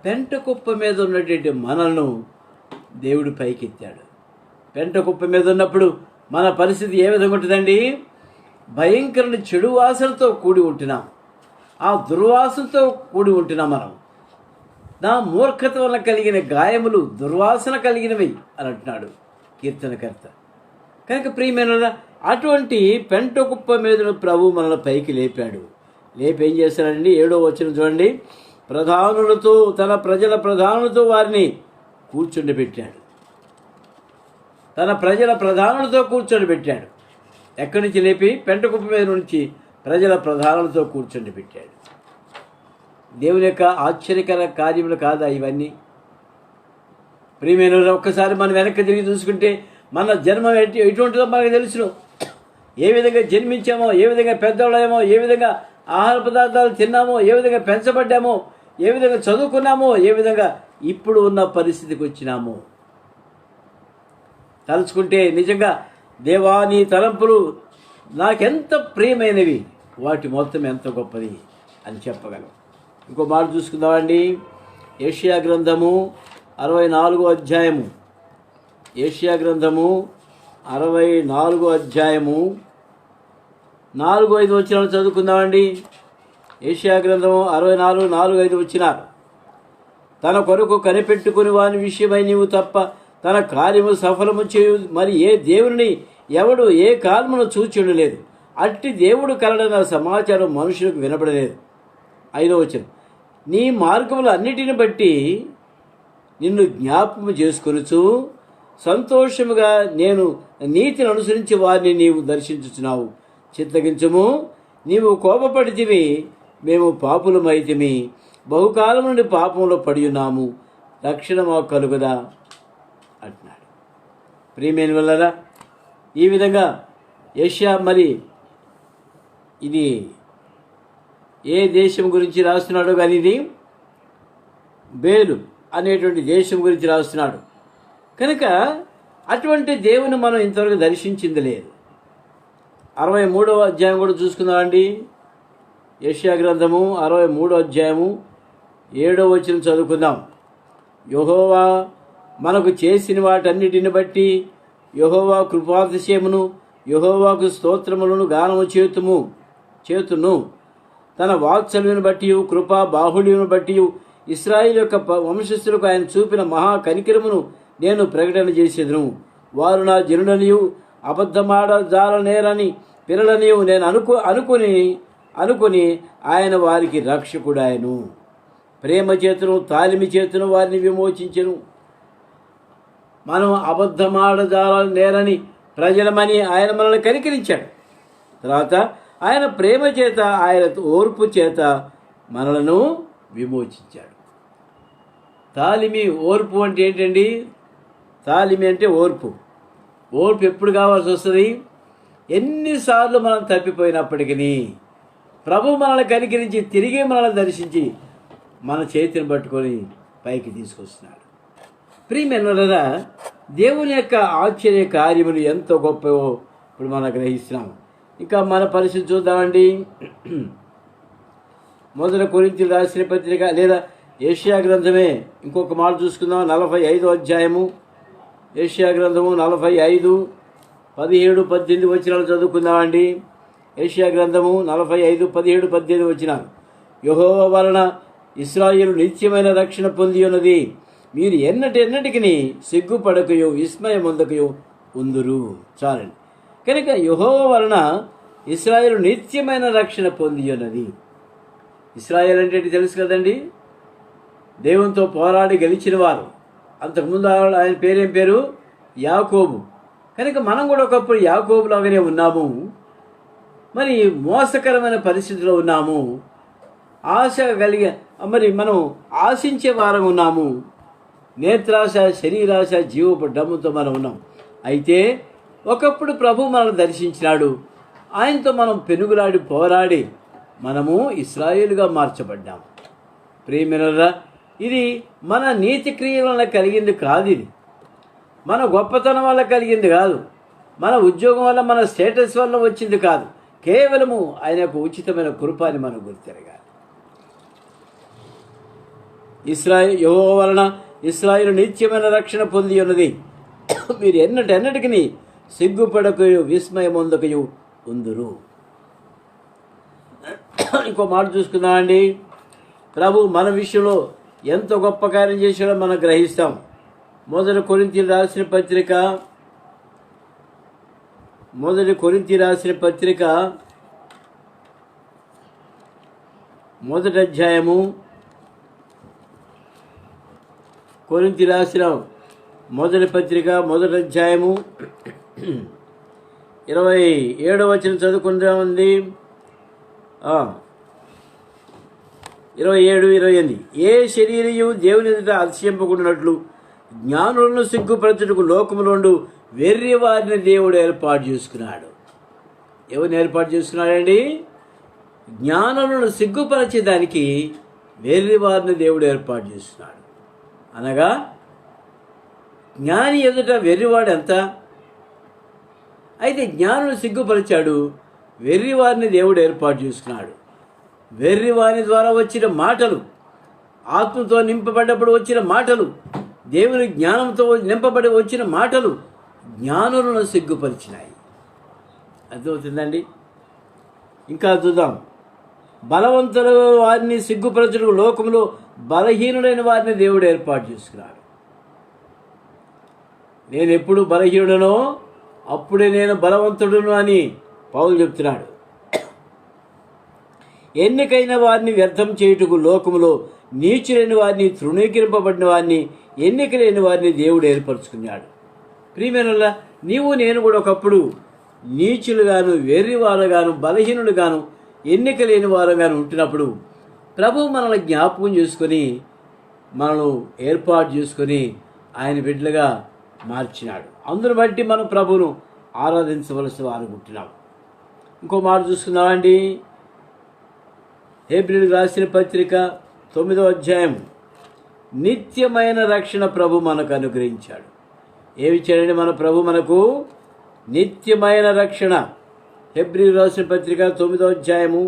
పెంట కుప్ప మీద ఉన్నటువంటి మనల్ని దేవుడు పైకెత్తాడు. పెంట కుప్ప మీద ఉన్నప్పుడు మన పరిస్థితి ఏ విధంగా ఉంటుందండి? భయంకరమైన చెడు వాసనతో కూడి ఉంటున్నాం. ఆ దుర్వాసనతో కూడి ఉంటున్నాం మనం. నా మూర్ఖత వల్ల కలిగిన గాయములు దుర్వాసన కలిగినవి అని అంటున్నాడు కీర్తనకర్త. కనుక ప్రియమైన అటువంటి పెంట కుప్ప మీద ప్రభు మనల్ని పైకి లేపాడు. లేపి ఏం చేస్తాడండి? 7వ వచనం చూడండి. తన ప్రజల ప్రధానులతో వారిని కూర్చుండబెట్టాడు. తన ప్రజల ప్రధానులతో కూర్చొని. ఎక్కడి నుంచి లేపి? పెంట కుప్ప మీద నుంచి ప్రజల ప్రధానులతో కూర్చొని. దేవుని యొక్క ఆశ్చర్యకర కార్యములు కాదా ఇవన్నీ? ప్రియమైన ఒక్కసారి మనం వెనక్కి తిరిగి చూసుకుంటే మన జన్మ ఎటువంటిదో మనకు తెలుసును. ఏ విధంగా జన్మించామో, ఏ విధంగా పెద్దవాళ్ళమో, ఏ విధంగా ఆహార పదార్థాలు తిన్నామో, ఏ విధంగా పెంచబడ్డామో, ఏ విధంగా చదువుకున్నామో, ఏ విధంగా ఇప్పుడు ఉన్న పరిస్థితికి వచ్చినామో తలుచుకుంటే నిజంగా దేవా, నీ తలంపులు నాకెంత ప్రియమైనవి, వాటి మొత్తం ఎంత గొప్పది అని చెప్పగలం. ఇంకో మాట చూసుకుందామండి. యెషయా గ్రంథము 64వ అధ్యాయము. యెషయా గ్రంథము 64వ అధ్యాయము 4-5 వచనాలు చదువుకుందామండి. యెషయా గ్రంథము 64:4-5 వచ్చినారు. తన కొరకు కనిపెట్టుకుని వాని విషయమై నీవు తప్ప తన కార్యము సఫలము చేయు మరి ఏ దేవుని ఎవడు ఏ కాలమును చూచుండలేదు. అట్టి దేవుడు కలడన్న సమాచారం మనుషులకు వినబడలేదు. 5వ వచనం, నీ మార్గములు అన్నిటిని బట్టి నిన్ను జ్ఞాపకము చేసుకొనుచు సంతోషముగా నేను నీతిని అనుసరించి వారిని నీవు దర్శించుచున్నావు. చిత్తగించుము, నీవు కోపపడితివి, మేము పాపులమైతిమి, బహుకాలం నుండి పాపంలో పడి ఉన్నాము, రక్షణ మాకు కలుగుదా అంటున్నాడు. ప్రియమైన వల్లరా, ఈ విధంగా యెషయా మరి ఇది ఏ దేశం గురించి రాస్తున్నాడో కానీ ఇది బేలు అనేటువంటి దేశం గురించి రాస్తున్నాడు. కనుక అటువంటి దేవుని మనం ఇంతవరకు దర్శించింది లేదు. 63వ అధ్యాయం కూడా చూసుకుందామండి. యెషయా గ్రంథము 63వ అధ్యాయము 7వ వచనం చదువుకుందాం. యెహోవా మనకు చేసిన వాటన్నిటిని బట్టి యెహోవా కృపాతిశయమును యెహోవాకు స్తోత్రములను గానము చేతును. తన వాత్సల్యమును బట్టి కృపా బాహుళ్యమును బట్టి ఇశ్రాయేలు యొక్క వంశస్థులకు ఆయన చూపిన మహా కనికరమును నేను ప్రకటన చేసేదను. వారు నా జనుడనియు అబద్ధమాడ జాలనేరని పిల్లలనియు నేను అనుకుని ఆయన వారికి రక్షకుడాయను. ప్రేమ చేతును తాలిమి చేతును వారిని విమోచించెను. మనం అబద్ధమాడ జాలనేరని ప్రజలమని ఆయన మనల్ని కనికరించాడు. తర్వాత ఆయన ప్రేమ చేత ఆయన ఓర్పు చేత మనలను విమోచించాడు. తాలిమి ఓర్పు అంటే ఏంటండి? తాలిమి అంటే ఓర్పు. ఓర్పు ఎప్పుడు కావాల్సి వస్తుంది? ఎన్నిసార్లు మనం తప్పిపోయినప్పటికీ ప్రభు మనల్ని కనికరించి తిరిగి మనల్ని దర్శించి మన చేతిని పట్టుకొని పైకి తీసుకొస్తున్నాడు. ప్రియమైనవారా, దేవుని యొక్క ఆశ్చర్య కార్యములు ఎంతో గొప్పవో ఇప్పుడు మనం గ్రహిస్తున్నాం. ఇంకా మన పరిస్థితి చూద్దామండి. 1 కొరింథీయులకు రాసిన పత్రిక లేదా యెషయా గ్రంథమే ఇంకొక మాట చూసుకుందాం. 45వ అధ్యాయము యెషయా గ్రంథము 45, 17, 18 వచనాలు చదువుకుందామండి. యెషయా గ్రంథము 45, 17, 18 వచనాలు. యెహోవా వలన ఇశ్రాయేలు నిత్యమైన రక్షణ పొంది ఉన్నది. మీరు ఎన్నటికి సిగ్గుపడకయో విస్మయమొందకయో ఉందురు. చాలండి. కనుక యెహోవా వలన ఇశ్రాయేలు నిత్యమైన రక్షణ పొంది ఉన్నది. ఇశ్రాయేల్ అంటే తెలుసు కదండి, దేవునితో పోరాడి గెలిచిన వారు. అంతకుముందు ఆయన పేరేం పేరు? యాకోబు. కనుక మనం కూడా ఒకప్పుడు యాకోబులాగానే ఉన్నాము. మరి మోసకరమైన పరిస్థితిలో ఉన్నాము. ఆశ కలిగే మరి మనం ఆశించే వారం ఉన్నాము. నేత్రాశ, శరీరాశ, జీవపు డమ్ముతో మనం ఉన్నాం. అయితే ఒకప్పుడు ప్రభు మనల్ని దర్శించినాడు. ఆయనతో మనం పెనుగులాడి పోరాడి మనము ఇశ్రాయేలుగా మార్చబడ్డాము. ప్రియమైనవారా, ఇది మన నీతి క్రియల వల్ల కలిగింది కాదు. ఇది మన గొప్పతనం వల్ల కలిగింది కాదు. మన ఉద్యోగం వల్ల, మన స్టేటస్ వల్ల వచ్చింది కాదు. కేవలము ఆయన యొక్క ఉచితమైన కృప అని మనం గుర్తెరగాలి. యెహోవా వలన ఇశ్రాయేలు నిత్యమైన రక్షణ పొంది ఉన్నది. మీరు ఎన్నటికి సిగ్గుపడకయు విస్మయమొందకయు ఉందురు. ఇంకో మాట చూసుకుందామండి. ప్రభు మన విషయంలో ఎంత గొప్ప కార్యం చేశాడో మనం గ్రహిస్తాం. 1 కొరింథీయులకు రాసిన పత్రిక 1 అధ్యాయము కొరింథీయులకు రాసిన మొదటి పత్రిక 1వ అధ్యాయము 27వ వచనం చదువుకుందామండి. 27, 28. ఏ శరీరయు దేవుని ఎదుట అతిశయింపకుండానట్లు జ్ఞానులను సిగ్గుపరచుటకు లోకములోండు వెర్రి వారిని దేవుడు ఏర్పాటు చేసుకున్నాడు. ఎవరిని ఏర్పాటు చేసుకున్నాడండి? జ్ఞానులను సిగ్గుపరచేదానికి వెర్రి వారిని దేవుడు ఏర్పాటు చేస్తున్నాడు. అనగా జ్ఞాని ఎదుట వెర్రివాడు ఎంత? అయితే జ్ఞానులను సిగ్గుపరిచాడు. వెర్రివారిని దేవుడు ఏర్పాటు చేసుకున్నాడు. వెర్రివారి ద్వారా వచ్చిన మాటలు, ఆత్మతో నింపబడ్డప్పుడు వచ్చిన మాటలు, దేవుని జ్ఞానంతో నింపబడి వచ్చిన మాటలు జ్ఞానులను సిగ్గుపరిచినాయి. అర్థమవుతుందండి? ఇంకా చూద్దాం. బలవంతుల వారిని సిగ్గుపరచుటకు లోకంలో బలహీనుడైన వారిని దేవుడు ఏర్పాటు చేసుకున్నాడు. నేను ఎప్పుడు బలహీనుడనో అప్పుడే నేను బలవంతుడును అని పౌలు చెప్తున్నాడు. ఎన్నికైన వారిని వ్యర్థం చేయుటకు లోకములో నీచులైన వారిని, తృణీకరింపబడిన వారిని, ఎన్నిక లేని వారిని దేవుడు ఏర్పరచుకున్నాడు. ప్రియమైన నీవు నేను కూడా ఒకప్పుడు నీచులుగాను, వెర్రివారుగాను, బలహీనులుగాను, ఎన్నిక లేని వారుగాను ఉంటున్నప్పుడు ప్రభు మనల్ని జ్ఞాపకం చేసుకొని మనల్ని ఏర్పాటు చేసుకొని ఆయన బిడ్డలుగా మార్చినాడు. అందును బట్టి మనం ప్రభువును ఆరాధించవలసి అనుకుంటున్నాం. ఇంకో మాట చూసుకుందామండి. హెబ్రీయులకు రాసిన పత్రిక 9వ అధ్యాయం. నిత్యమైన రక్షణ ప్రభు మనకు అనుగ్రహించాడు. ఏమి చేయండి? మన ప్రభు మనకు నిత్యమైన రక్షణ. హెబ్రీయులకు రాసిన పత్రిక 9వ అధ్యాయము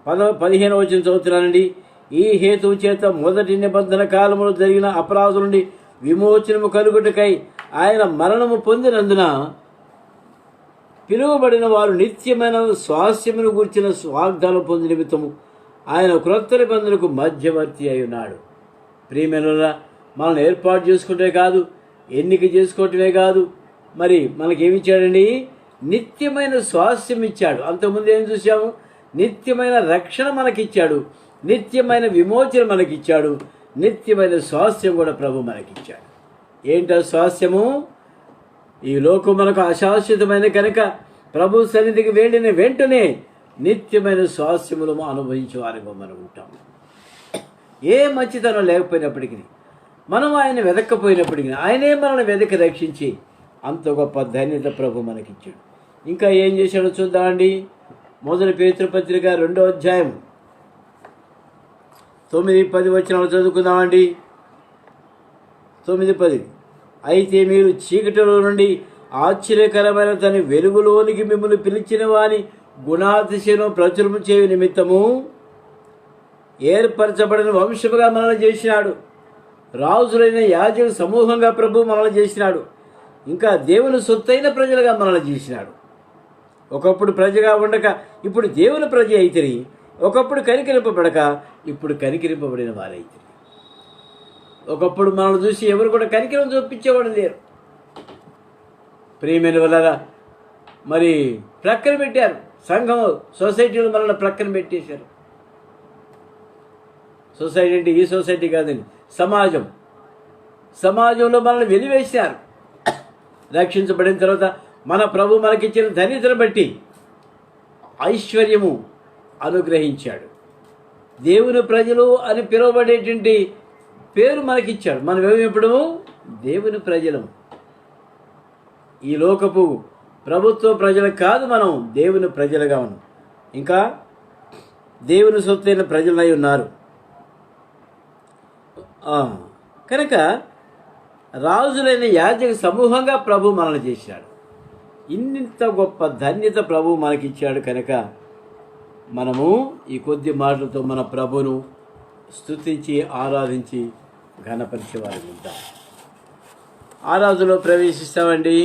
15వ వచనం చదువుతున్నానండి. ఈ హేతువు చేత మొదటి నిబంధన కాలంలో జరిగిన అపరాధుల నుండి విమోచనము కలుగుటకై ఆయన మరణము పొందినందున పిలువబడిన వారు నిత్యమైన స్వాస్థ్యమును గూర్చిన వాగ్దానం పొంది నిమిత్తము ఆయన క్రొత్త నిబంధనకు మధ్యవర్తి అయి ఉన్నాడు. ప్రియమైన మనల్ని ఏర్పాటు చేసుకుంటే కాదు, ఎన్నిక చేసుకోవటమే కాదు, మరి మనకేమిచ్చాడండి? నిత్యమైన స్వాస్థ్యం ఇచ్చాడు. అంతకుముందు ఏం చూసాము? నిత్యమైన రక్షణ మనకిచ్చాడు, నిత్యమైన విమోచన మనకిచ్చాడు, నిత్యమైన స్వాస్థ్యం కూడా ప్రభు మనకిచ్చాడు. ఏంటో స్వాస్థ్యము? ఈ లోకం మనకు అశాశ్వతమైన కనుక ప్రభు సన్నిధికి వెళ్ళిన వెంటనే నిత్యమైన స్వాస్థ్యములు అనుభవించే వారిగా మనం ఉంటాం. ఏ మంచితనం లేకపోయినప్పటికీ, మనం ఆయన వెదక్కపోయినప్పటికీ ఆయనే మనల్ని వెదకి రక్షించి అంత గొప్ప ధన్యత ప్రభు మనకిచ్చాడు. ఇంకా ఏం చేశాడో చూద్దామండి. మొదటి పేతురు పత్రిక 2వ అధ్యాయం 9-10 వచనాలు చదువుకుందామండి. 9-10. అయితే మీరు చీకటిలో నుండి ఆశ్చర్యకరమైన తన వెలుగులోనికి మిమ్మల్ని పిలిచిన వాని గుణాతిశయను ప్రచురము చేయు నిమిత్తము ఏర్పరచబడిన వంశముగా మనల్ని చేసినాడు. రాజులైన యాజక సమూహంగా ప్రభు మనల్ని చేసినాడు. ఇంకా దేవుని సొత్తైన ప్రజలుగా మనల్ని చేసినాడు. ఒకప్పుడు ప్రజగా ఉండక ఇప్పుడు దేవుని ప్రజ అయితిరి, ఒకప్పుడు కనికరింపబడక ఇప్పుడు కనికరింపబడిన వారైతే. ఒకప్పుడు మనల్ని చూసి ఎవరు కూడా కనికరం చూపించేవాడు లేరు. ప్రియమైన వల్ల మరి ప్రక్కన పెట్టారు. సంఘం, సొసైటీలో మనల్ని ప్రక్కన పెట్టేశారు. సొసైటీ అంటే ఈ సొసైటీ కాదండి, సమాజంలో మనల్ని వెలివేశారు. రక్షించబడిన తర్వాత మన ప్రభు మనకిచ్చిన ధన్యతను బట్టి ఐశ్వర్యము అనుగ్రహించాడు. దేవుని ప్రజలు అని పిలువబడేటువంటి పేరు మనకిచ్చాడు. మనం ఏమిప్పుడు దేవుని ప్రజలం. ఈ లోకపు ప్రభుత్వ ప్రజలు కాదు, మనం దేవుని ప్రజలుగా ఉన్నాం. ఇంకా దేవుని సొత్తైన ప్రజలై ఉన్నారు. కనుక రాజులైన యాజక సమూహంగా ప్రభు మనల్ని చేశాడు. ఇంత గొప్ప ధన్యత ప్రభు మనకిచ్చాడు. కనుక మనము ఈ కొద్ది మాటలతో మన ప్రభును స్తుతించి ఆరాధించి ఘనపరిచేవారు ఉంటాం. ఆరాధనలో ప్రవేశిస్తామండి.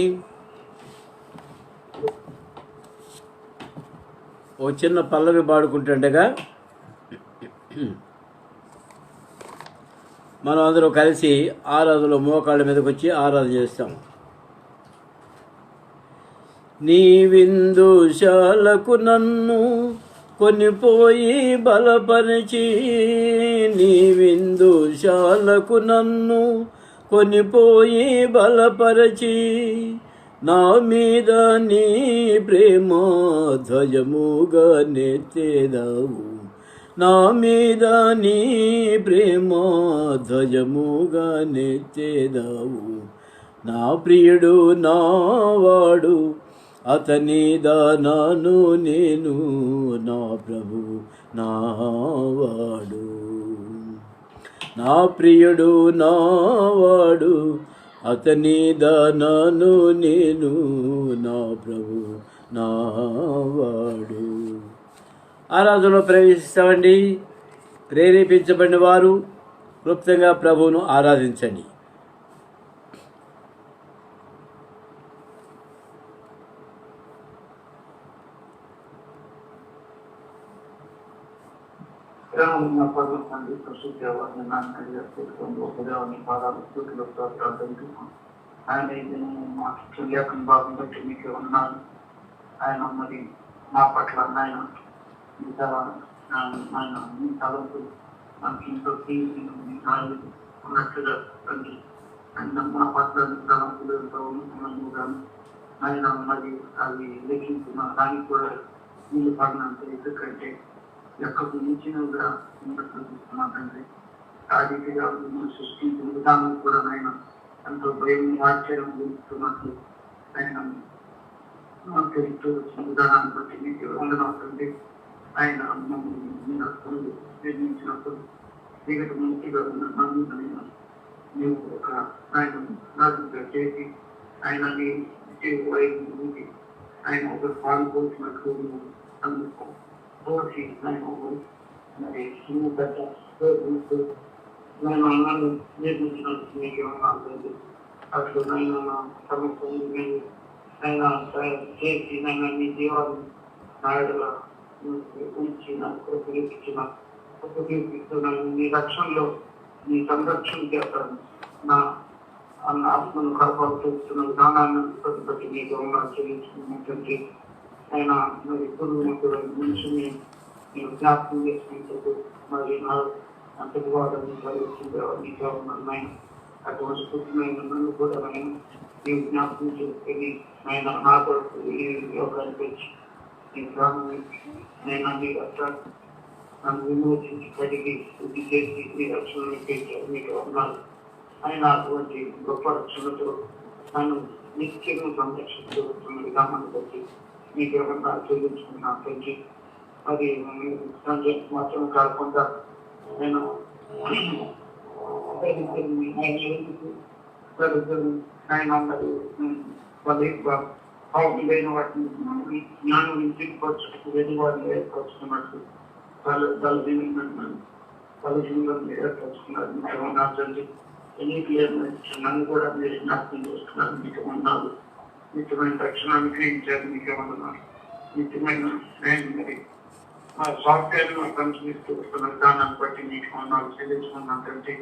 ఓ చిన్న పల్లవి పాడుకుంటుండగా మనం అందరూ కలిసి ఆరాధనలో మోకాళ్ళ మీదకి వచ్చి ఆరాధన చేస్తాం. నీ విందుశాలకు నన్ను కొనిపోయి బలపరిచి, నీ విందుశాలకు నన్ను కొనిపోయి బలపరచి, నా మీద నీ ప్రేమ ధ్వజముగా నెత్తేదావు, నా మీద నీ ప్రేమ ధ్వజముగా నెత్తేదావు. నా ప్రియుడు నావాడు, అతని దానాను నేను, నా ప్రభు నావాడు. నా ప్రియుడు నావాడు, అతని దానాను నేను, నా ప్రభు నావాడు. ఆరాధనలో ప్రవేశిస్తామండి. ప్రేరేపించబడిన వారు క్లుప్తంగా ప్రభువును ఆరాధించండి. ప్రేమ పడుతుంది ప్రసిద్ధి నాన్న పెట్టుకొని ఉపదేవాన్ని పాదాలు స్థూతులు ఆయన ఇది మాకు లేఖన భాగం బట్టి మీకు ఉన్నాను. ఆయన మరి మా పట్ల ఆయన ఆయన మీ తలంపు నాకు ఇంట్లో ఉన్నట్టుగా తండ్రి ఆయన మా పట్ల తలంపులు ఎంతో ఉన్నతున్నాము కానీ ఆయన మరి అవి లెక్కించిన దానికి కూడా నీళ్ళు పడినంత ఎందుకంటే ఎక్కడికి మించినగా ఉన్నట్లు చూస్తున్నా తండ్రి. ఆ రీతిగా సృష్టించిన విధానం కూడా ఆయన ఎంతో భయం ఆశ్చర్యం గురిస్తున్నట్లు ఆయన తెలుస్తూ వచ్చిన విధానాన్ని బట్టి మీకు వందనవుతుంది. ఆయన నిర్మించినప్పుడు మిగతా మంచిగా ఉన్న నమ్ముదైనా ನೀವು ఆయన నాలుగుగా చేసి ఆయనని వైపు ఆయన ఒక పాల్గొంటున్నట్లు అందుకు కోసి ఆయన మరి నేను అన్నాను నిర్మించినట్టు మీకు ఏమన్నా అసలు నేను సమస్య ఆయన చేసి నేను మీ జీవాన్ని నాయుడుగా ఉంచి నాకు ఉపయోగించిన ఉపయోగిస్తున్నాను. మీ రక్షణలో మీ సంరక్షణ చేస్తాను. నా ఆత్మను కాపాడుతున్న విధానాన్ని బట్టి మీకు చెల్లించుకున్నటువంటి ఆయన మరి గురువు మనిషిని నేను జ్ఞాపకం చేసుకుంటూ మరి నా అంతర్వాదాన్ని కలిగించింది ఉన్నాను. అటువంటి పుట్టిన నన్ను కూడా నేను నీవు జ్ఞాపకం చేసుకొని ఆయన నా కొరకు ఈ యోగానికి వచ్చి ఈ ప్రాణాన్ని నేను అన్ని రక్షాలు నన్ను విమోచించి కడిగి శుద్ధి చేసి ఈ రక్షణను పెంచారు మీకు ఉన్నారు. ఆయన అటువంటి గొప్ప రక్షణతో నన్ను నిత్యంగా సంరక్షిస్తున్న విధానాన్ని బట్టి మీకు ఏమన్నా చెల్లించుకున్నాను పెంచి అది మాత్రం కాకుండా నేను ఆయన మరి వాళ్ళ లేని వాటిని జ్ఞానం నుంచి లేని వారిని ఏర్పరచుకున్నట్టు బలహీనలను ఏర్పరచుకున్నారు. ఎన్నిక నన్ను కూడా మీరు జ్ఞాపకం చేస్తున్నారు. మీకు ఉన్నారు నిత్యమైన రక్షణ అనుగ్రహించారు. మీకు ఏమన్నారు నిత్యమైన నేను మరి మా సాఫ్ట్వేర్ కంపెనీస్తూ వస్తున్న విధానాన్ని బట్టి మీకు ఉన్నారు చెల్లించుకున్నానంటే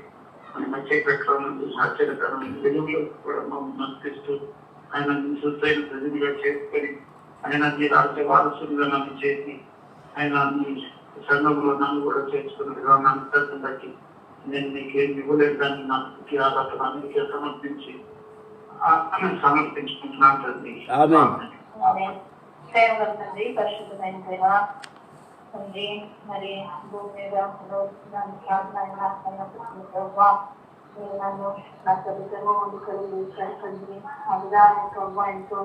మంచి పెట్టడం ఆశ్చర్యకరం వెలుగులో కూడా మమ్మల్ని నడిపిస్తూ ఆయన శుద్ధైన ప్రజలుగా చేసుకొని ఆయన మీ రాజ్య వారసులుగా నన్ను చేసి ఆయన మీ సంఘంలో నన్ను కూడా చేసుకున్న విధానాన్ని బట్టి నేను మీకేం ఇవ్వలేదు కానీ నాకు ఆరాధనానికి సమర్పించి సమర్పించుకుంటున్నాను తండ్రి. తండ్రి మరి భూమి మీద మీరు నన్ను నా తల్లిదండ్రులు ముందు కలిగించారు తండ్రి. ఆ విధానం ప్రభావ ఎంతో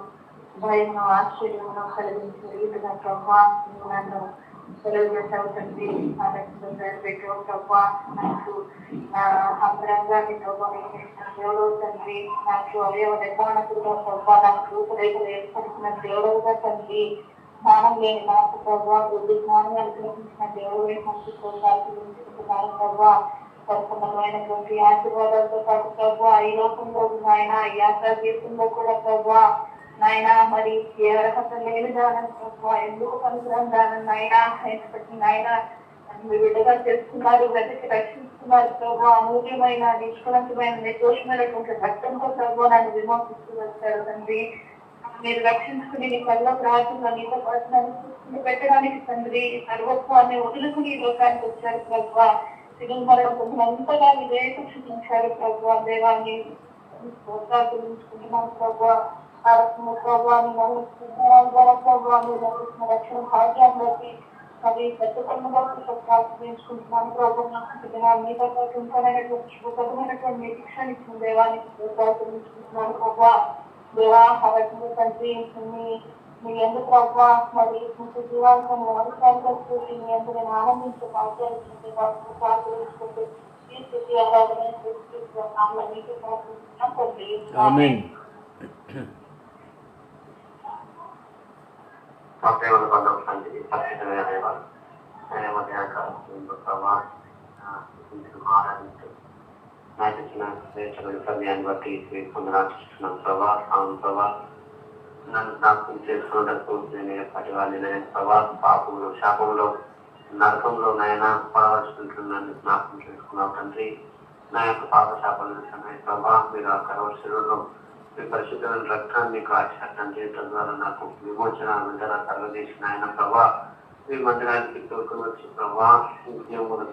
భయము ఆశ్చర్యమును కలిగించిన రీతిగా ప్రభావ నన్ను తెలియజేశావు తండ్రి. ఆ రక్షణ పెట్టావు ప్రభావ నాకు నా అంతరంగాన్ని ప్రభావ దేవుడు తండ్రి. నాకు అవయవ నిర్మాణకుడుగా ప్రభావ నాకు రూపురేఖలు ఏర్పరిచిన దేవుడుగా తండ్రి. జ్ఞానం లేని నాకు ప్రభావ బుద్ధి జ్ఞానం అనుగ్రహించిన దేవుడే మంచి ప్రోత్సాహించుకుంటున్నారు ప్రభావ. పరిపూర్ణమైనటువంటి ఆశీర్వాదాలతో పాటు ప్రభావ ఈ లోకంలో నాయన యాత్రా జీవితంలో కూడా ప్రభావ నాయన మరి ఏ అర్హత లేని దానని ప్రభావ ఎందుకు పనికిరాని దానని నాయన నాయన విడుదల చేస్తున్నారు, వెతికి రక్షిస్తున్నారు ప్రభావ. అమూల్యమైన నిష్కలంకమైన నిర్దోషమైనటువంటి రక్తంతో ప్రభావ నన్ను విమోచిస్తూ వచ్చారు తండ్రి. మీరు రక్షించుకుని నీ కళ్ళ ప్రార్థన నీతో పాటు పెట్టడానికి తండ్రి సర్వత్వాన్ని వదులుకుని ఈ లోకానికి వచ్చారు ప్రభావ. సిలువ మరణం పొందినంతగా విధేయత చూపించారు ప్రభావ. దేవాన్ని ప్రోత్సాహించుకుంటున్నాను ప్రభావ. ప్రభావాన్ని ప్రభావాన్ని రక్షణ భాగ్యాన్ని బట్టి అది పెద్ద పనులుగా ప్రోత్సహించుకుంటున్నాను ప్రభావ. మీతో పాటు ఉంటానైనటువంటి శుభకరమైనటువంటి నిరీక్షణ ఇచ్చిన దేవాన్ని ప్రోత్సహించుకుంటున్నాను ప్రభావ. దేవా అవన్నీ తండ్రి మీ ఎందుకు ప్రభావ మరి ఇంటి జీవాలను మరోసారిగా చూసి మీ ఎందుకు నేను ఆనందించే భాగ్యాన్ని ప్రార్థించుకుంటూ ఈ స్థితి ఆరాధన నీకు ప్రార్థిస్తున్నాం తండ్రి. నాకు ఇచ్చిన సమయాన్ని బట్టి పొందనాస్తున్నాం ప్రభా. అవును ప్రభా, నన్ను జ్ఞాపకం చేసుకున్నట్టు నేను ఎప్పటి వాళ్ళని ప్రభా పాపంలో శాపంలో నరకంలోనైనా పడవలసింటుందని జ్ఞాపకం చేసుకున్నావు తండ్రి. నా యొక్క పాపశాపల విషయమై ప్రభా మీరు ఆ కలవశిలో మీ పరిశుద్ధమైన రక్తాన్ని కాచారు తండ్రి. తద్వారా నాకు విమోచన విడుదల కలగజేసిన ఆయన ప్రభా మీ మందిరానికి తోడుకుని వచ్చి ప్రభా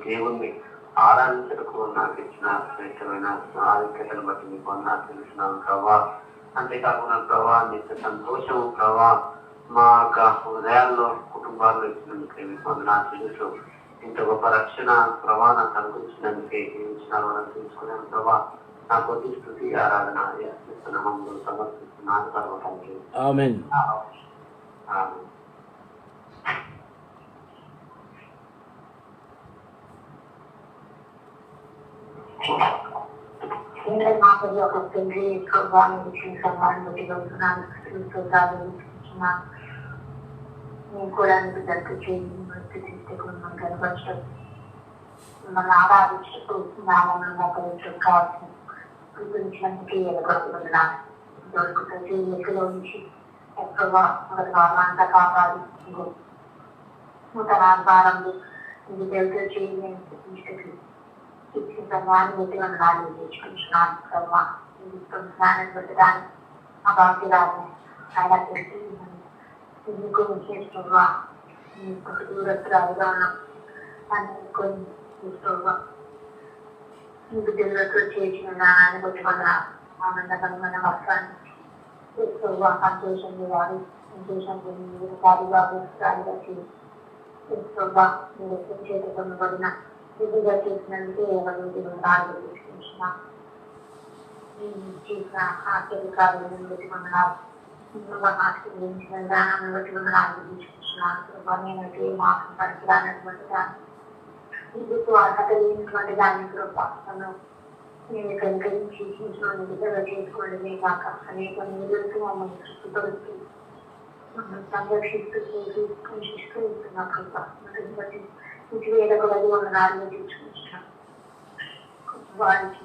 దేవుణ్ణి ఆరాధించడానికి నాకు ఇచ్చిన శ్రేష్టమైన ఆధిక్యతను బట్టి మీకు నాకు తెలుస్తున్నాను ప్రభా. అంతేకాకుండా ప్రభా నిత్య సంతోషము ప్రభా మా యొక్క హృదయాల్లో కుటుంబాల్లో ఇచ్చినందుకే మీకు నాకు తెలుసు. ఇంత గొప్ప రక్షణ ప్రభా నాకు అనుకరించినందుకే ఇచ్చినారు మనం తెలుసుకున్నాను ప్రభా. నా కొద్ది స్థుతి ఆరాధన సమర్పిస్తున్నాను పర్వతానికి. ఆమేన్. మాకు ఒక తండ్రి ప్రభావం ఇచ్చిన సమానం బట్టి వెళ్తున్నాను. నేను కూడా మీకు దత్తు చేయండి భక్తి తీసుకుని కనపరచడం మిమ్మల్ని ఆరాధించుతూ నామం కావాల్సిన గురించినందుకు ఎలగొట్టుకున్నాను. దొరుకుతుంది ఎక్కలో నుంచి అంతా కాపాడు నూతన ఆధారంలో ఇది తెలుగు చేయండి ఇచ్చిన సమయాన్ని బట్టి మనం నాలుగు తెచ్చుకుంటున్నాను ప్రభావ. జ్ఞానం పెట్టడానికి ఆ భాగ్యరాజు ఆయన తెలిసి ఎందుకు చేస్తున్నా దూరస్తురాలుగా ఉన్నాం అనుకొని చూస్తున్నా ఇంటి దేవులతో చేసిన నాణాన్ని బట్టి మన ఆనందకరమైన వస్త్రాన్ని చేస్తున్నా. సంతోషంగా వారి సంతోషం కాదుగా చేస్తున్నా. మీరు చేత పొందబడిన విధిగా చేసినందుకు ఎవరు తీసుకుంటున్నా చేసిన ఆశ్చర్యకారులను బట్టి మన ఆశ్చర్యించిన దానాన్ని బట్టి మన తీసుకుంటున్నాను. నేనైతే మాకు పరచడానటువంటి దాన్ని ఇందుకు అర్హత లేనటువంటి దాన్ని కృపను నేను కనుకరించి విధంగా చేసుకోవడమే కాక అనేక నిధులతో మమ్మల్ని తృప్తిపరుస్తూ మమ్మల్ని సంరక్షిస్తూ పోషిస్తూ ఉంటున్నా కృప. బట్టి ఇది వేలకు వెళ్ళి మన నాలుగు తీసుకుంటున్నాను. వారికి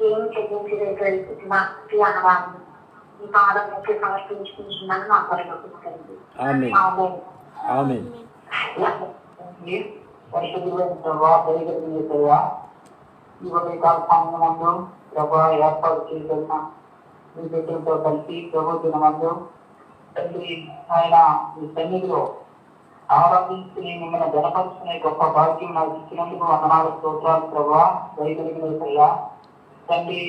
ఏమి చెల్లించలేదు మా అనవాన్ని ఈ పాదం ముఖ్య సమర్పించుకుంటున్నాను మా పరిగెత్తుకుంటుంది. ఈ ఉదయకాల సమయమందు ప్రభా ఏర్పాటు చేయగలిగిన మీ బిడ్డలతో కలిసి ప్రభు దినమందు తండ్రి ఆయన మీ సన్నిధిలో ఆరాధించుకుని మిమ్మల్ని గణపరుచుకునే గొప్ప భాగ్యం నాకు ఇచ్చినందుకు వందనాలు స్తోత్రాలు ప్రభా. దయగలిగిన తండ్రి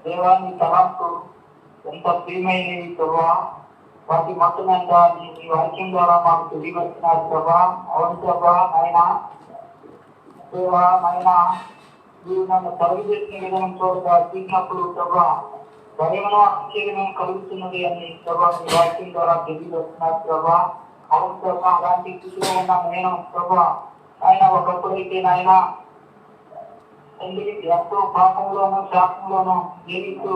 దేవాన్ని తలంపు ఎంత ప్రియమైనవి ప్రభా. వాటి మొత్తమంతా మీ వాక్యం ద్వారా మాకు తెలియవచ్చినారు ప్రభా. అవును ప్రభా ఆయన దేవా ఆయన మీరు నన్ను కలుగు చేసిన విధానం చూడగా చూసినప్పుడు ప్రభా భయమును ఆశ్చర్యము కలుగుతున్నది అని ప్రభా మీ వాక్యం ద్వారా తెలియవస్తున్నారు ప్రభా. అవును ప్రభా అలాంటి స్థితిలో ఉన్న నేను ప్రభా ఆయన ఒకప్పుడైతే నాయన తండ్రి ఎంతో పాపంలోనూ శాపంలోనూ జీవిస్తూ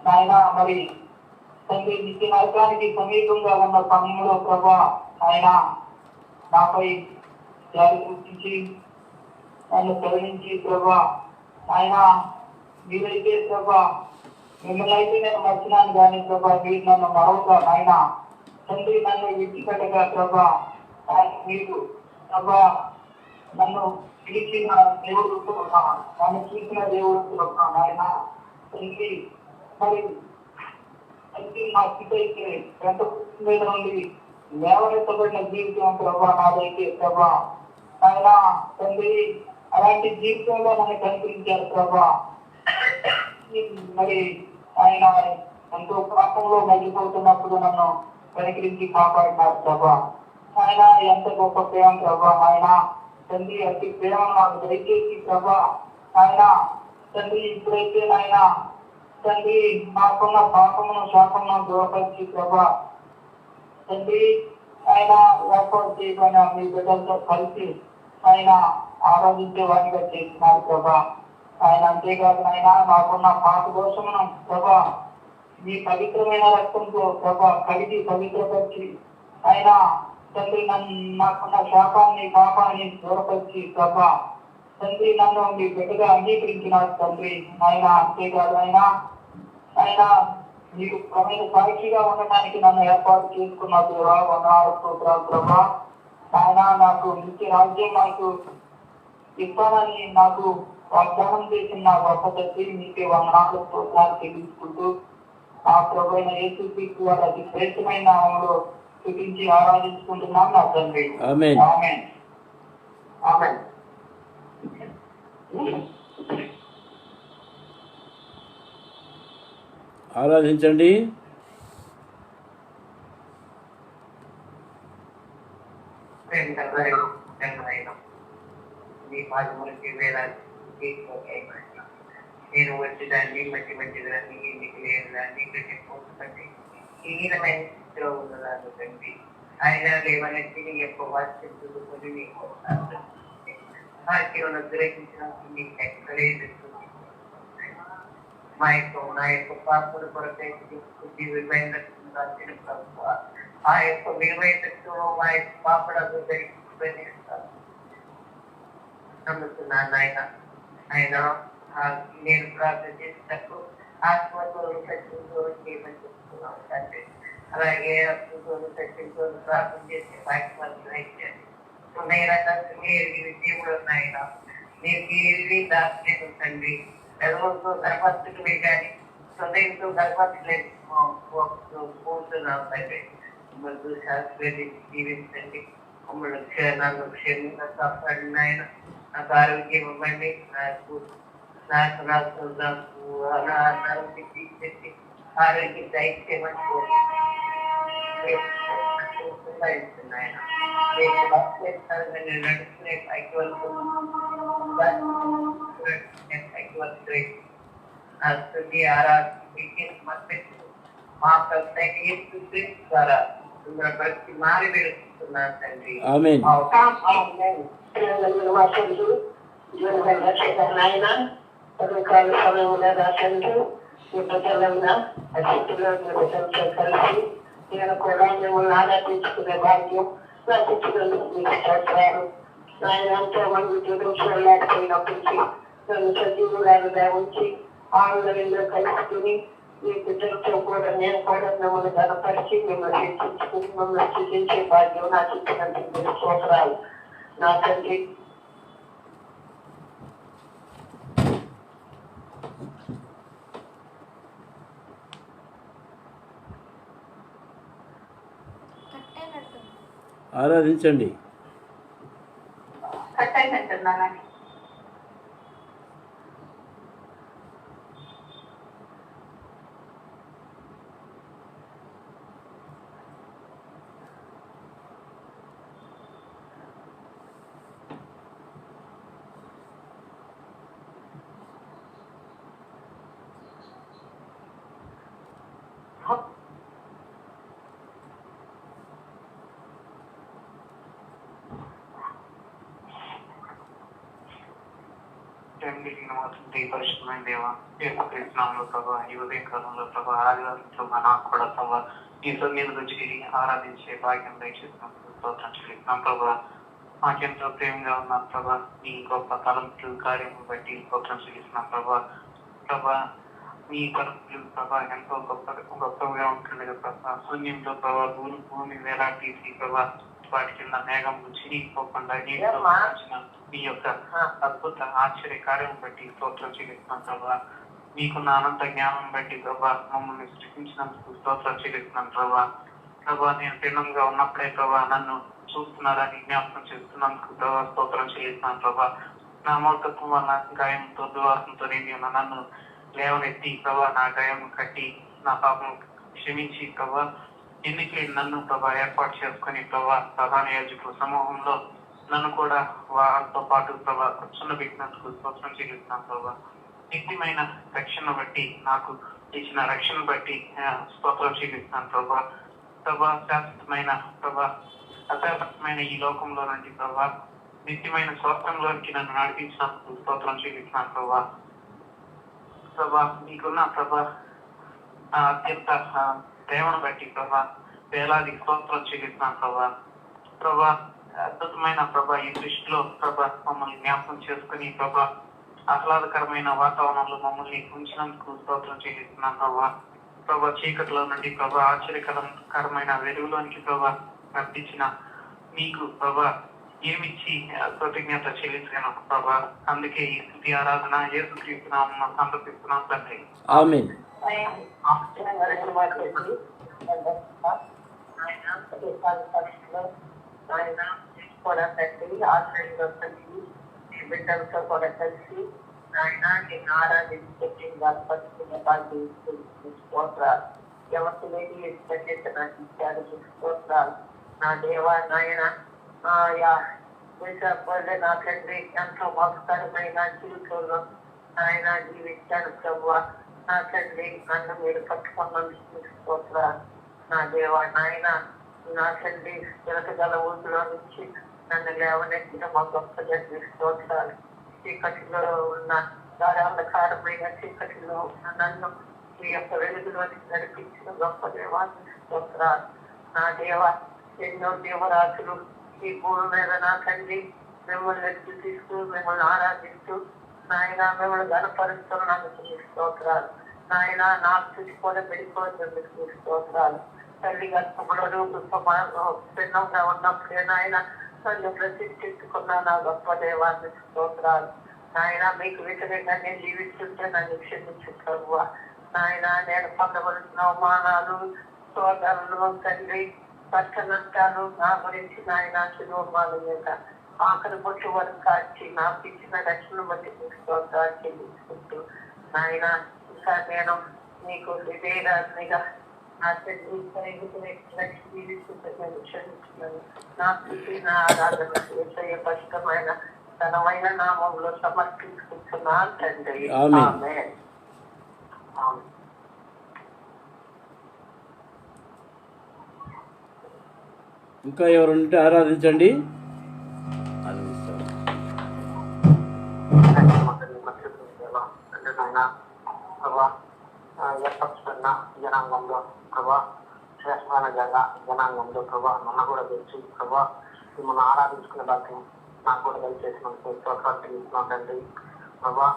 నాయన మరి తండ్రి నిత్య నరకానికి సమీపంగా ఉన్న సమయంలో ప్రభా ఆయన నాపై జారి చూపించి నన్ను తొలగించి ప్రభా ఆయన మీరైతే ప్రభా మిమ్మల్ని అయితే నేను మర్చినాను కానీ ప్రభా మీరు నన్ను మరొక ఆయన తండ్రి నన్ను విడిచిపెట్టగా ప్రభా మీరు ప్రభా నన్ను పిలిచిన దేవుడు నన్ను చూసిన దేవుడు ఆయన తండ్రి మరి తండ్రి నా స్థితి అయితే ఎంత మీద నుండి లేవనెత్తబడిన జీవితం ప్రభా నాదైతే ప్రభా ఆయన తండ్రి అలాంటి జీవితంలో నన్ను కనిపించారు ప్రభా. మరి ఆయన ఎంతో పాపంలో మళ్ళీపోతున్నప్పుడు నన్ను కనికరించి కాపాడినారు ప్రభా. ఆయన ఎంత గొప్ప ప్రేమ ప్రభా. ఆయన తండ్రి అతి ప్రేమను నాకు దయచేసి ప్రభా ఆయన తండ్రి ఇప్పుడైతే ఆయన తండ్రి నాకున్న పాపమును శాపమును దూరపరిచి ప్రభా తండ్రి ఆయన ఏర్పాటు చేయబడిన మీ బిడ్డలతో కలిసి ఆయన ఆరాధించే వాడిగా చేస్తున్నారు ప్రభా. ఆయన అంతేకాదు ఆయన నాకున్న పాప దోషమును ప్రభా మీ పవిత్రమైన రక్తంతో ప్రభా కలిగి పవిత్రపరిచి ఆయన తండ్రి నాకున్న శాపాన్ని పాపాన్ని దూరపరిచి ప్రభా తండ్రి నన్ను మీ బిడ్డగా అంగీకరించినారు తండ్రి ఆయన. అంతేకాదు ఆయన మీకు ప్రమైన సాక్షిగా ఉండడానికి నన్ను ఏర్పాటు చేసుకున్న దేవా వందనాలు స్తోత్రాలు ప్రభా. ఆయన నాకు నిత్య రాజ్యం నాకు ఇస్తానని నాకు వాగ్దానం చేసిన నా గొప్ప తండ్రి మీకే వందనాలు స్తోత్రాలు చెల్లించుకుంటూ ఆ ప్రభు అయిన యేసుక్రీస్తు వారి అతి శ్రేష్టమైన నామంలో స్తుతించి ఆరాధించుకుంటున్నాను నా తండ్రి. ఆమేన్. ఆమేన్. ఆమేన్. ఆరాధించండి. మీ పాదములకి వేలాది నేను వచ్చేదాన్ని మంచిదాన్ని మీకు లేనిదాన్ని పోతుందండి హీనమైన స్థితిలో ఉన్నదాన్ని తండ్రి. ఆయన లేవనెత్తి నీ యొక్క వాక్యం నీకు వాక్యం గ్రహించిన నీకు ఎక్కలేదు నా యొక్క పాపల కొరకై విలువైన రాసిన ప్రభుత్వ ఆ యొక్క విలువైనతో మా యొక్క పాపలకు నమ్ముతున్నాను ఆయన. ఆయన నేను ప్రార్థన చేసినప్పుడు ఆత్మతో సత్యంతో చేయమని చెప్తున్నాను తండ్రి. అలాగే ఆత్మతో సత్యంతో ప్రార్థన చేసే వాక్యాలను ఇచ్చాను. నేను దేవుడు ఆయన నీకు ఏది దాచలేదు తండ్రి. పెదవులతో గర్భస్తులే కానీ హృదయంతో గర్భస్తులేదు పోతున్నాం తండ్రి. మమ్మల్ని శాస్త్రాన్ని జీవించండి. మమ్మల్ని నన్ను క్షేమంగా కాపాడిన ఆయన. నాకు ఆరోగ్యం ఇవ్వండి. నాకు తీసేసి ఆరోగ్యం దయచేయమని ఆయన నడుచుకునే పైకి వస్తుంది మా ద్వారా భక్తి మారి వెలుస్తున్నాను తండ్రి. ఆమేన్. నాయన పదకాల సమయంలో రాసండి మీ ప్రజలైనా అతిథుల్లో కలిసి నేను కూడా మిమ్మల్ని ఆరాధించుకునే భాగ్యం నాకు ఇచ్చినందుకు మీకు స్తోత్రాలు. నాయన ఎంతో మంది జీవితం చూడలేకపోయినప్పటికీ నన్ను సజీవులాగా ఉంచి ఆందోళనలో కలుసుకుని మీ బిడ్డలతో కూడా నేను కూడా మిమ్మల్ని గణపరిచి మిమ్మల్ని హెచ్చించుకుని మిమ్మల్ని స్థితించే భాగ్యం నాకు ఇచ్చినందుకు మీకు స్తోత్రాలు నా తండ్రి. ఆరాధించండి. కట్టంటున్నానని పరిశుభ్రమైన దేవ యేసుక్రీస్తునామములో ప్రభా ఈ ఉదయం కాలంలో ప్రభా ఆదివారంతో నాకు కూడా ప్రభా ఈ సన్నిధిలో చేరి ఆరాధించే భాగ్యం దయచేసినందుకు స్తోత్రం చెల్లిస్తున్నాం ప్రభా. మాకెంతో ప్రేమగా ఉన్నాం ప్రభా. మీ గొప్ప తలంపులు కార్యము బట్టి స్తోత్రం చెల్లిస్తున్నాం ప్రభా. ప్రభా మీ తలంపులు ప్రభా ఎంతో గొప్పగా ఉంటుండగా ప్రభా శూన్యంలో ప్రభా భూమి వేలాడదీసి ప్రభా వాటి కింద మేఘం చిరిగిపోకుండా నీటితో మీ యొక్క అద్భుత ఆశ్చర్య కార్యం బట్టి స్తోత్రం చెల్లిస్తున్నాం ప్రభా. మీకున్న అనంత జ్ఞానం బట్టి ప్రభా మమ్మల్ని సృష్టించినందుకు స్తోత్రం చెల్లిస్తున్నాను ప్రభా. ప్రభా నేను భిన్నంగా ఉన్నప్పుడే ప్రభా నన్ను చూస్తున్నారని జ్ఞాపకం చేస్తున్నందుకు ప్రభా స్తోత్రం చెల్లిస్తున్నాను ప్రభా. నా మూర్ఖత్వం వల్ల గాయంతో దువాసంతో నేను నన్ను లేవనెత్తి ప్రభా నా గాయం కట్టి నా పాపం క్షమించి ప్రభా ఎన్నికలు నన్ను ప్రభా ఏర్పాటు చేసుకుని ప్రభా ప్రధాన యాజకుల సమూహంలో నన్ను కూడా వారితో పాటు ప్రభా రక్షణ పెట్టినందుకు స్తోత్రం చెల్లిస్తున్నాను ప్రభా. నిత్యమైన రక్షణ బట్టి నాకు ఇచ్చిన రక్షణ బట్టి స్తోత్రం చెల్లిస్తున్నాను ప్రభా. ప్రభా శాశ్వతమైన ప్రభా అశాశ్వతమైన ఈ లోకంలో నుండి ప్రభా నిత్యమైన స్వర్గంలోనికి నన్ను నడిపించినందుకు స్తోత్రం చెల్లిస్తున్నాను ప్రభా. ప్రభా మీకున్న ప్రభా అత్యంత ప్రేమను బట్టి ప్రభా వేలాది స్తోత్రం చెల్లిస్తున్నాను ప్రభా. ప్రభా అద్భుతమైన ప్రభా ఈ దృష్టిలో ప్రభా మమ్మల్ని జ్ఞాపకం చేసుకుని ప్రభా ఆహ్లాదకరమైన వాతావరణంలో మమ్మల్ని ఉంచినందుకు స్తోత్రం చెల్లిస్తున్నాను ప్రభా. ప్రభా చీకటిలో నుండి ప్రభా ఆశ్చర్యకరమైన వెలుగులోనికి ప్రభా నడిపించిన మీకు ప్రభా ఏమిచ్చి కృతజ్ఞత చెల్లించగలను ప్రభా. అందుకే ఈ స్తుతి ఆరాధన యేసుక్రీస్తు నామమున సమర్పిస్తున్నాం తండ్రి. ఆమేన్. బిడ్డలతో కూడా కలిసి ఆయన నేను ఆరాధించి స్తోత్రాలు ఎవరికి లేని నాకు ఇచ్చారు స్తోత్రాలు. నా దేవా నాయన నా తండ్రి ఎంతో మోసకరమైన జీవితంలో ఆయన జీవించాను ప్రభు. నా తండ్రి నన్ను మీరు పట్టుకున్నందుకు స్తోత్రాలు. నా దేవా నాయన నా తండ్రి తిరగగల ఊరిలో నుంచి నన్ను లేవనెత్తిన మా గొప్ప జడ్జి స్తోత్రాలు. చీకటిలో ఉన్న ధారాళకారమైన చీకటిలో ఉన్న నన్ను మీ యొక్క వెలుగులోని నడిపించిన గొప్ప దేవాన్ని స్తోత్రాలు. నా దేవ ఎన్నో దేవరాజులు ఈ భూమి మీద నా తండ్రి మిమ్మల్ని ఎత్తుతూ మిమ్మల్ని ఆరాధిస్తూ నాయన మిమ్మల్ని గణపరుస్తున్నందుకు మీ స్తోత్రాలు. నాయన నా స్థితి కూడా వెళ్ళిపోతున్నందుకు మీ స్తోత్రాలు. తల్లి గర్భంలో భిన్నంగా ఉన్నప్పుడే నాయన నన్ను ప్రతిష్ఠించుకున్న నా గొప్ప దేవాన్ని స్తోత్రాలు. నాయన మీకు వ్యతిరేకంగా నేను జీవిస్తుంటే నన్ను క్షమించు ప్రభువ. నాయన నేను పొందవలసిన అవమానాలు సోదరులు తండ్రి కష్ట నష్టాలు నా గురించి నాయన శిరోమాలు మీద ఆఖరి బొట్టు వరకు కాచి నాకు ఇచ్చిన రక్షణ బట్టి స్తోత్రాలు చెల్లించుకుంటూ నాయన ఇంకా నేను నీకు విజయరాజునిగా నా తండ్రి క్షమించున్నాను. నా స్థితి నా ఆరాధన కష్టమైన ఘనమైన నామంలో సమర్పించుకుంటున్నాను తండ్రి. ఆమేన్. ఇంకా ఎవరుంటే ఆరాధించండి. జనాంగంలో ప్రభా శ్రేష్టమైన జనాంగంలో ప్రభా నన్ను కూడా తెలిసి ప్రభా మిమ్మల్ని ఆరాధించుకునే బాధ్యత నాకు కూడా దయచేసినందుకు తండ్రి. ప్రభా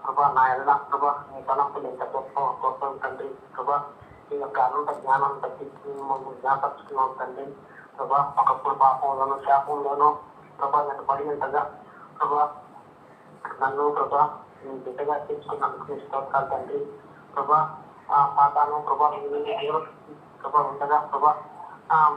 ప్రభా నా ఎల్ల ప్రభా మీ తలంపులు ఇంత గొప్ప తండ్రి. ప్రభా మీ యొక్క అనంత జ్ఞానాన్ని బట్టి మమ్మల్ని జ్ఞాపరుచుకున్నాం తండ్రి. ప్రభా ఒకప్పుడు పాపంలోనూ శాపంలోనూ ప్రభా నన్ను పడినంతగా ప్రభా నన్ను ప్రభా మీ బిడ్డగా తెచ్చుకున్నందుకు మీ స్తోత్రాలు తండ్రి. ప్రభా పాతాను ప్రభా ప్రభా ఉండగా ప్రభా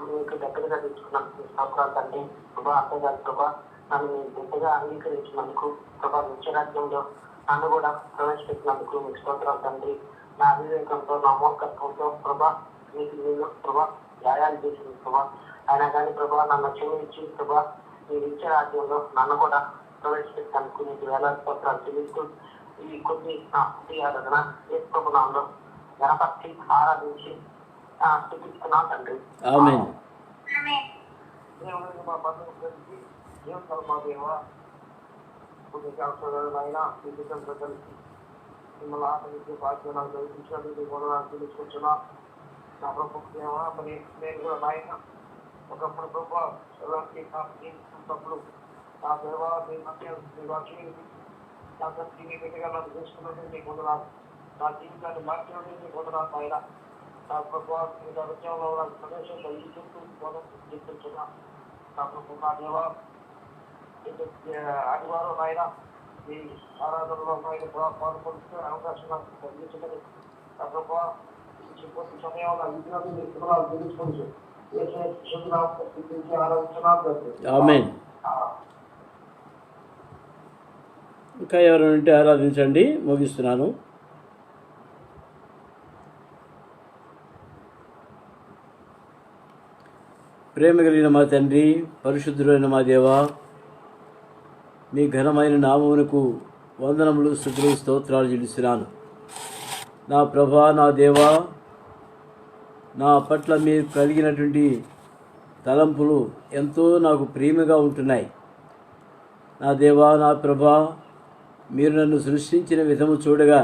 మీకు దగ్గరగా తెచ్చుకున్నందుకు మీ స్తోత్రాలు తండ్రి. ప్రభా అంతేగాదు ప్రభా నన్ను మీ బిడ్డగా అంగీకరించినందుకు ప్రభా నిత్యరాజ్యంలో నన్ను కూడా ప్రవేశపెట్టినందుకు మీకు స్తోత్రాలు తండ్రి. నా అవివేకంతో నా మూర్ఖత్వంతో ప్రభా మీకు నేను ప్రభా గాయాలు చేసింది ప్రభా. అయినా కానీ ప్రభా నన్ను క్షమించి ప్రభా మీ నిత్యరాజ్యంలో నన్ను కూడా ప్రవేశపెట్టినందుకు మీకు వేలాది స్తోత్రాలు చెల్లిస్తూ ఈ కొద్ది నా స్థితి ఆరాధన ఏ ప్రభుత్వంలో గణపతి ఆరాధించి స్థితిస్తున్నాను తండ్రి. ఆమేన్. దేవుని మా బంధువు కలిసి దేవుడు మా దేవ పుణ్యకాలైనా స్థితితో కలిసి మిమ్మల్ని ఆశ్రయించే బాధ్యతలు కలిగించినందుకు మొదలు తెలుసుకుంటున్నా. నా ప్రభుత్వ దేవ మరి నేను కూడా నాయన ఒకప్పుడు ప్రభుత్వప్పుడు నా దేవ మీ మధ్య నా తండ్రి బిడ్డగా నన్ను చేసుకున్నది మీకు వందనాలు. నా జీవితాన్ని మార్చినది మీకు వందనాలు ఆయన. నా ప్రభుత్వ విషయంలో నాకు ప్రదేశం కలిగించుకుంటూ చెప్తున్నా. నా ప్రభుత్వ నా దేవ ఆదివారం ఆయన ఈ ఆరాధనలో ఆయన పాల్గొంటూ అవకాశం నాకు కలిగించలేదు. నా ప్రభుత్వ కొద్ది సమయంలో విధులను మీ కులాలు తెలుసుకోవచ్చు. ఆమేన్. ఇంకా ఎవరైనా ఉంటే ఆరాధించండి. ముగిస్తున్నాను. ప్రేమ కలిగిన మా తండ్రి, పరిశుద్ధులైన మా దేవా, మీ ఘనమైన నామమునకు వందనములు, స్తుతులు, స్తోత్రాలు చెల్లిస్తున్నాను. నా ప్రభా, నా దేవా, నా పట్ల మీరు కలిగినటువంటి తలంపులు ఎంతో నాకు ప్రియముగా ఉంటున్నాయి. నా దేవా, నా ప్రభా, మీరు నన్ను సృష్టించిన విధము చూడగా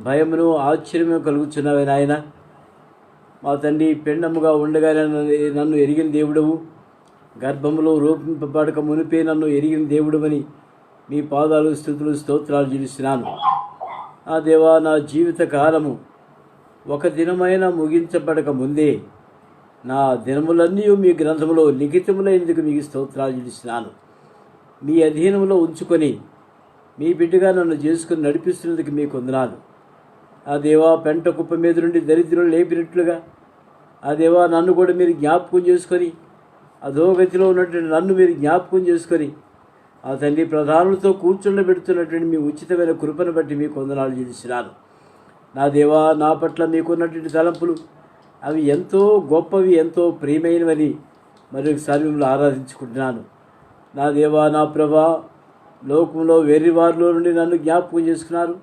భయమును ఆశ్చర్యము కలుగుచున్నావే నాయన. మా తండ్రి, పెండముగా ఉండగానే నన్ను ఎరిగిన దేవుడవు, గర్భములో రూపింపబడక మునిపే నన్ను ఎరిగిన దేవుడవని మీ పాదాలు స్తుతులు స్తోత్రాలు చెల్లిస్తున్నాను. ఆ దేవా, నా జీవిత కాలము ఒక దినమైన ముగించబడక ముందే నా దినములన్నీ మీ గ్రంథములో లిఖితములైనందుకు మీకు స్తోత్రాలు చెల్లిస్తున్నాను. మీ అధీనంలో ఉంచుకొని మీ బిడ్డగా నన్ను చేసుకుని నడిపిస్తున్నందుకు మీకు వందనాలు. ఆ దేవా, పెంట కుప్ప మీద నుండి దరిద్రులు లేపినట్లుగా ఆ దేవా, నన్ను కూడా మీరు జ్ఞాపకం చేసుకొని, అధోగతిలో ఉన్నటువంటి నన్ను మీరు జ్ఞాపకం చేసుకొని ఆ తండ్రి ప్రధానులతో కూర్చుండబెడుతున్నటువంటి మీ ఉచితమైన కృపను బట్టి మీకు వందనాలు చెల్లిస్తున్నాను. నా దేవా, నా పట్ల మీకున్నటువంటి తలంపులు అవి ఎంతో గొప్పవి, ఎంతో ప్రియమైనవని మరొకసారి మిమ్మల్ని ఆరాధించుకుంటున్నాను. నా దేవా, నా ప్రభా, లోకంలో వెర్రి వారిలో నుండి నన్ను జ్ఞాపకం చేసుకున్నారు.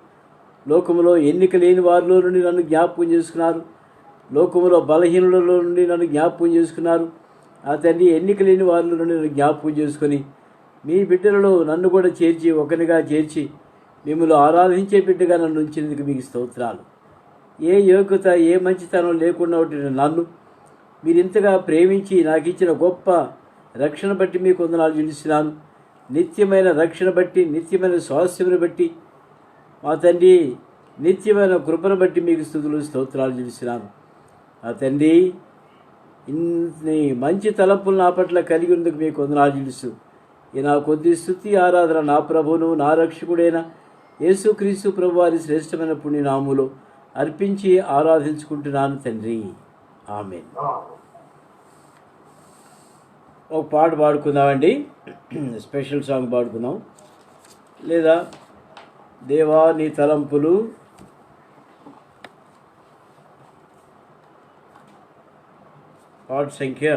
లోకములో ఎన్నిక లేని వారిలో నుండి నన్ను జ్ఞాపకం చేసుకున్నారు. లోకములో బలహీనులలో నుండి నన్ను జ్ఞాపకం చేసుకున్నారు. ఆ తండ్రి, ఎన్నిక లేని వారిలో నుండి నన్ను జ్ఞాపకం చేసుకొని మీ బిడ్డలలో నన్ను కూడా చేర్చి, ఒకరిగా చేర్చి మిమ్మల్ని ఆరాధించే బిడ్డగా నన్ను ఉంచినందుకు మీకు స్తోత్రాలు. ఏ యోగ్యత, ఏ మంచితనం లేకుండా ఉంటున్న నన్ను మీరు ఇంతగా ప్రేమించి నాకు ఇచ్చిన గొప్ప రక్షణ బట్టి మీకు వందనాలు చెల్లిస్తున్నాను. నిత్యమైన రక్షణ బట్టి, నిత్యమైన స్వాస్థ్యమును బట్టి, మా తండ్రి నిత్యమైన కృపను బట్టి మీకు స్తుతులు స్తోత్రాలు చెల్లిస్తున్నాను. ఆ తండ్రి, ఇన్ని మంచి తలంపులు నా పట్ల కలిగి ఉన్నందుకు మీకు వందనాలు చెల్లిస్తూ ఈ నా కొద్ది స్తుతి ఆరాధన నా ప్రభువును నా రక్షకుడైన యేసుక్రీస్తు ప్రభు వారి శ్రేష్టమైన పుణ్యనామములో అర్పించి ఆరాధించుకుంటున్నాను తండ్రి. ఆమేన్. ఒక పాట పాడుకుందామండి, స్పెషల్ సాంగ్ పాడుకుందాం. లేదా దేవా నీ తలంపులు, పాట సంఖ్య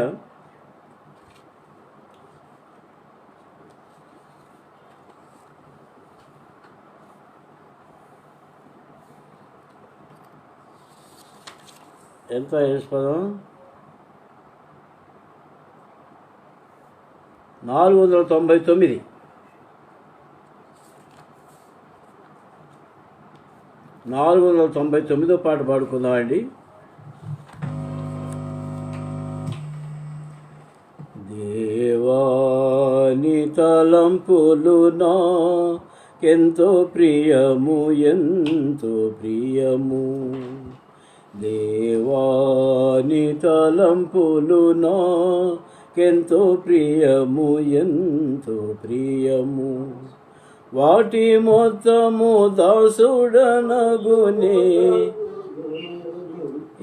499. పాట పాడుకుందామండి. దేవాని తలంపులు నాకెంతో ప్రియము, ఎంతో ప్రియము. దేవాని తలంపులు నాకెంతో ప్రియము, ఎంతో ప్రియము. వాటి మొత్తము దాసుడనగునే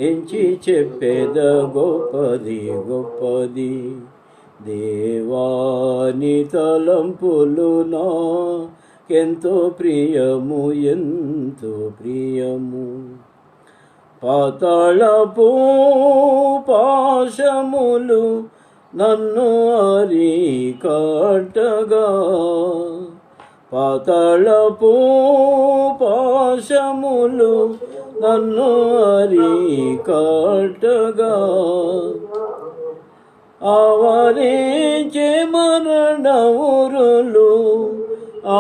ఎంచి చెప్పేద గొప్పది గొప్పది. దేవాని తలంపులు నాకెంతో ప్రియము, ఎంతో ప్రియము. పాతాళపు పాశములు నన్ను అరికట్టగా, పాతాళపు పాశములు నన్ను అరికట్టగా, ఆవరించే మరణ ఊరులు,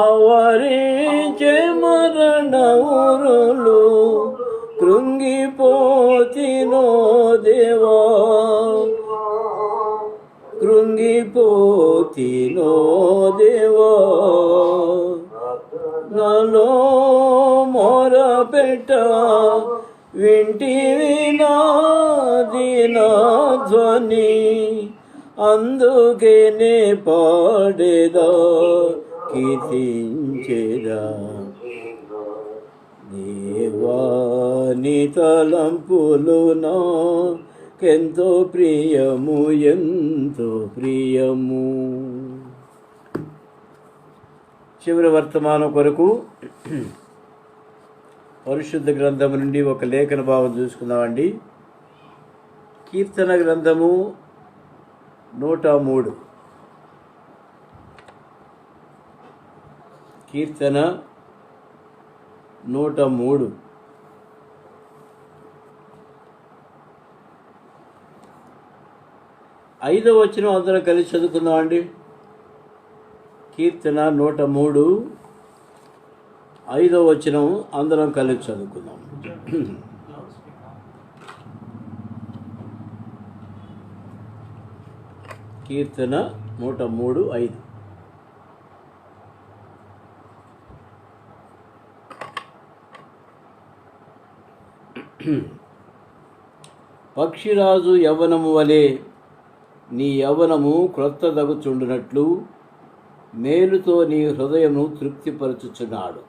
ఆవరించే మరణ ఊరులు. కృంగిపోతినో దేవా, కృంగిపోతినో దేవా. నాలో మొరపెట్ట వింటివి నా దీన ధ్వని, అందుకే నే పాడేదా కీర్తించేదా. దేవాని తలంపులు నాకెంతో ప్రియము, ఎంతో ప్రియము. చివరి వర్తమానం కొరకు పరిశుద్ధ గ్రంథము నుండి ఒక లేఖన భావం చూసుకుందామండి. కీర్తన గ్రంథము 103. కీర్తన 103. 5వ వచనం అందరం కలిసి చదువుకుందామండి. కీర్తన 103 5వ వచనం అందరం కలిసి చదువుకుందాం. కీర్తన 103:5. పక్షిరాజు యవ్వనము వలె నీ యవ్వనము క్రొత్తదగుచుండునట్లు మేలుతో నీ హృదయమును తృప్తిపరచుచున్నాడు.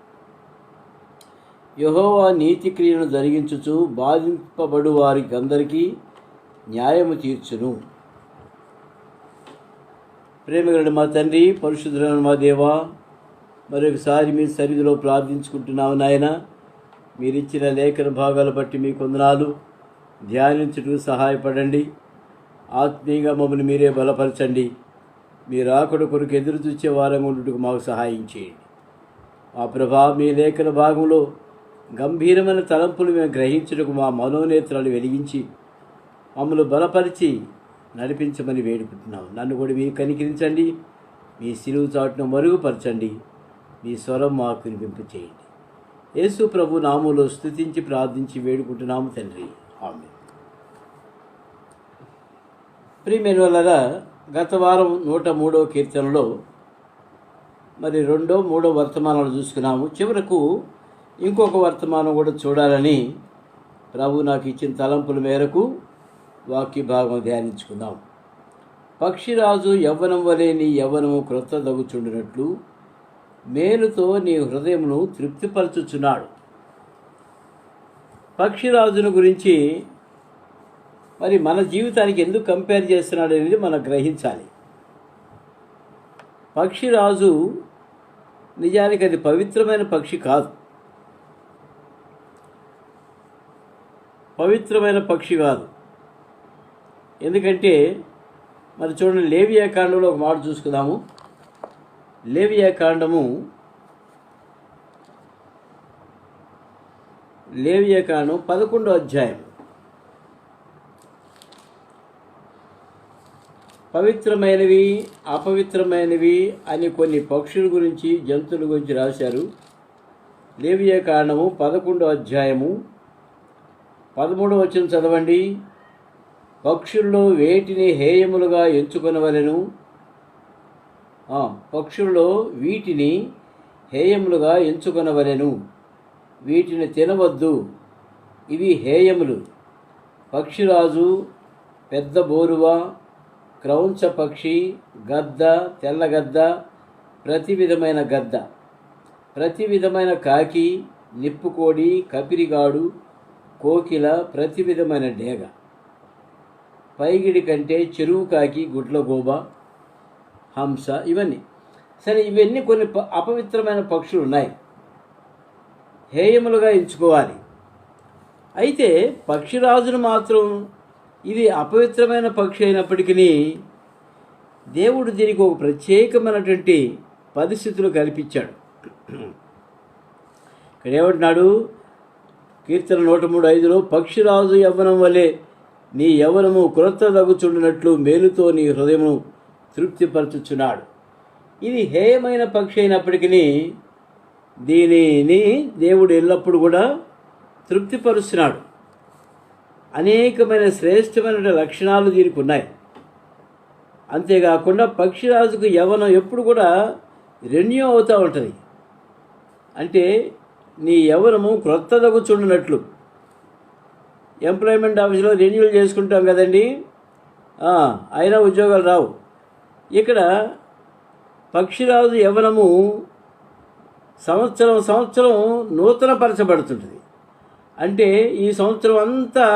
యెహోవా నీతి క్రియను జరిగించుచు బాధింపబడు వారికి అందరికీ న్యాయము తీర్చును. ప్రేమగల మా తండ్రి, పరిశుద్ధులైన మా దేవా, మరొకసారి మీ సన్నిధిలో ప్రార్థించుకుంటున్నాము నాయన. మీరిచ్చిన లేఖన భాగాలు బట్టి మీకు వందనాలు. ధ్యానించుటకు సహాయపడండి. ఆత్మీయంగా మమ్మల్ని మీరే బలపరచండి. మీ రాకడ కొరకు ఎదురు చూసే వారంగా ఉండుటకు మాకు సహాయం చేయండి. మా ప్రభా, మీ లేఖన భాగంలో గంభీరమైన తలంపులు మేము గ్రహించుటకు మా మనోనేత్రాలు వెలిగించి మమ్మల్ని బలపరిచి నడిపించమని వేడుకుంటున్నాం. నన్ను కూడా మీరు కనికరించండి. మీ సిలువు చాటును మరుగుపరచండి. మీ స్వరం మాకు వినిపింపు చేయండి. యేసు ప్రభు నామములో స్తుతించి ప్రార్థించి వేడుకుంటున్నాము తండ్రి, ఆమేన్. ప్రియమైన వాళ్ళరా, గత వారం 103వ కీర్తనలో మరి 2, 3 వర్తమానాలు చూసుకున్నాము. చివరకు ఇంకొక వర్తమానం కూడా చూడాలని ప్రభు నాకు ఇచ్చిన తలంపుల మేరకు వాక్య భాగం ధ్యానించుకుందాం. పక్షిరాజు యవ్వనం వలె నీ యవ్వనము క్రొత్తదగుచుండినట్లు మేలుతో నీ హృదయమును తృప్తిపరచుచున్నాడు. పక్షిరాజును గురించి మరి మన జీవితానికి ఎందుకు కంపేర్ చేస్తున్నాడు అనేది మనం గ్రహించాలి. పక్షిరాజు నిజానికి అది పవిత్రమైన పక్షి కాదు. పవిత్రమైన పక్షి కాదు. ఎందుకంటే మరి చూడండి, లేవియా కాండంలో ఒక మాట చూసుకుందాము. లేవియా కాండం 11వ అధ్యాయం. పవిత్రమైనవి, అపవిత్రమైనవి అని కొన్ని పక్షుల గురించి, జంతువుల గురించి రాశారు. లేవియా కాండము 11వ అధ్యాయము 13వ వచనం చదవండి. పక్షుల్లో వేటిని హేయములుగా ఎంచుకొనవలెను. పక్షుల్లో వీటిని హేయములుగా ఎంచుకొనవలెను. వీటిని తినవద్దు, ఇవి హేయములు. పక్షిరాజు, పెద్ద బోరువ, క్రౌంచ పక్షి, గద్ద, తెల్లగద్ద, ప్రతి విధమైన గద్ద, ప్రతి విధమైన కాకి, నిప్పుకోడి, కపిరిగాడు, కోకిల, ప్రతి విధమైన డేగ, పైగిడి కంటే చెరువు కాకి, గుడ్లగోబ, హంస, ఇవన్నీ. సరే, ఇవన్నీ కొన్ని అపవిత్రమైన పక్షులు ఉన్నాయి, హేయములుగా ఎంచుకోవాలి. అయితే పక్షిరాజును మాత్రం ఇది అపవిత్రమైన పక్షి అయినప్పటికీ దేవుడు దీనికి ఒక ప్రత్యేకమైనటువంటి పరిస్థితులు కల్పించాడు. ఇక్కడ ఏమంటున్నాడు? కీర్తన 103:5లో పక్షిరాజు యవ్వనం వలె నీ యవ్వనము క్రొత్తదగుచుండినట్లు మేలుతో నీ హృదయమును తృప్తిపరచుచున్నాడు. ఇది హేయమైన పక్షి అయినప్పటికీ దీనిని దేవుడు ఎల్లప్పుడూ కూడా తృప్తిపరుస్తున్నాడు. అనేకమైన శ్రేష్టమైన లక్షణాలు దీనికి ఉన్నాయి. అంతేకాకుండా పక్షిరాజుకు యవ్వనం ఎప్పుడు కూడా రెన్యూ అవుతూ ఉంటుంది. అంటే నీ యవ్వనము క్రొత్తదగుచుండినట్లు. ఎంప్లాయ్మెంట్ ఆఫీసులో రెన్యూల్ చేసుకుంటాం కదండి, అయినా ఉద్యోగాలు రావు. ఇక్కడ పక్షిరాజు యవ్వనము సంవత్సరం నూతనపరచబడుతుంటుంది. అంటే ఈ సంవత్సరం అంతా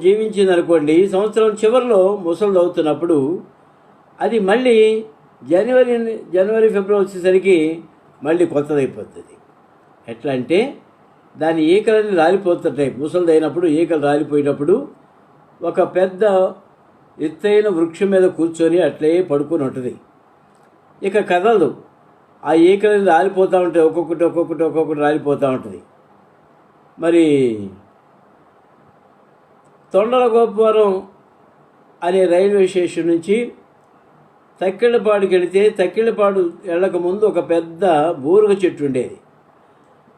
జీవించింది అనుకోండి, సంవత్సరం చివరిలో ముసలిది అవుతున్నప్పుడు అది మళ్ళీ జనవరి ఫిబ్రవరి వచ్చేసరికి మళ్ళీ కొత్తదైపోతుంది. ఎట్లా అంటే దాని ఈకలన్నీ రాలిపోతుంటాయి. ముసలిది అయినప్పుడు ఈకలు రాలిపోయినప్పుడు ఒక పెద్ద ఎత్తైన వృక్షం మీద కూర్చొని అట్లే పడుకొని ఉంటుంది, ఇక కదలదు. ఆ ఈకలన్నీ రాలిపోతూ ఉంటాయి, ఒక్కొక్కటి రాలిపోతూ ఉంటుంది. మరి తొండలగోపురం అనే రైల్వే స్టేషన్ నుంచి తక్కిళ్ళపాడుకి వెళితే తక్కిళ్ళపాడు వెళ్ళక ముందు ఒక పెద్ద బూరుగ చెట్టు ఉండేది.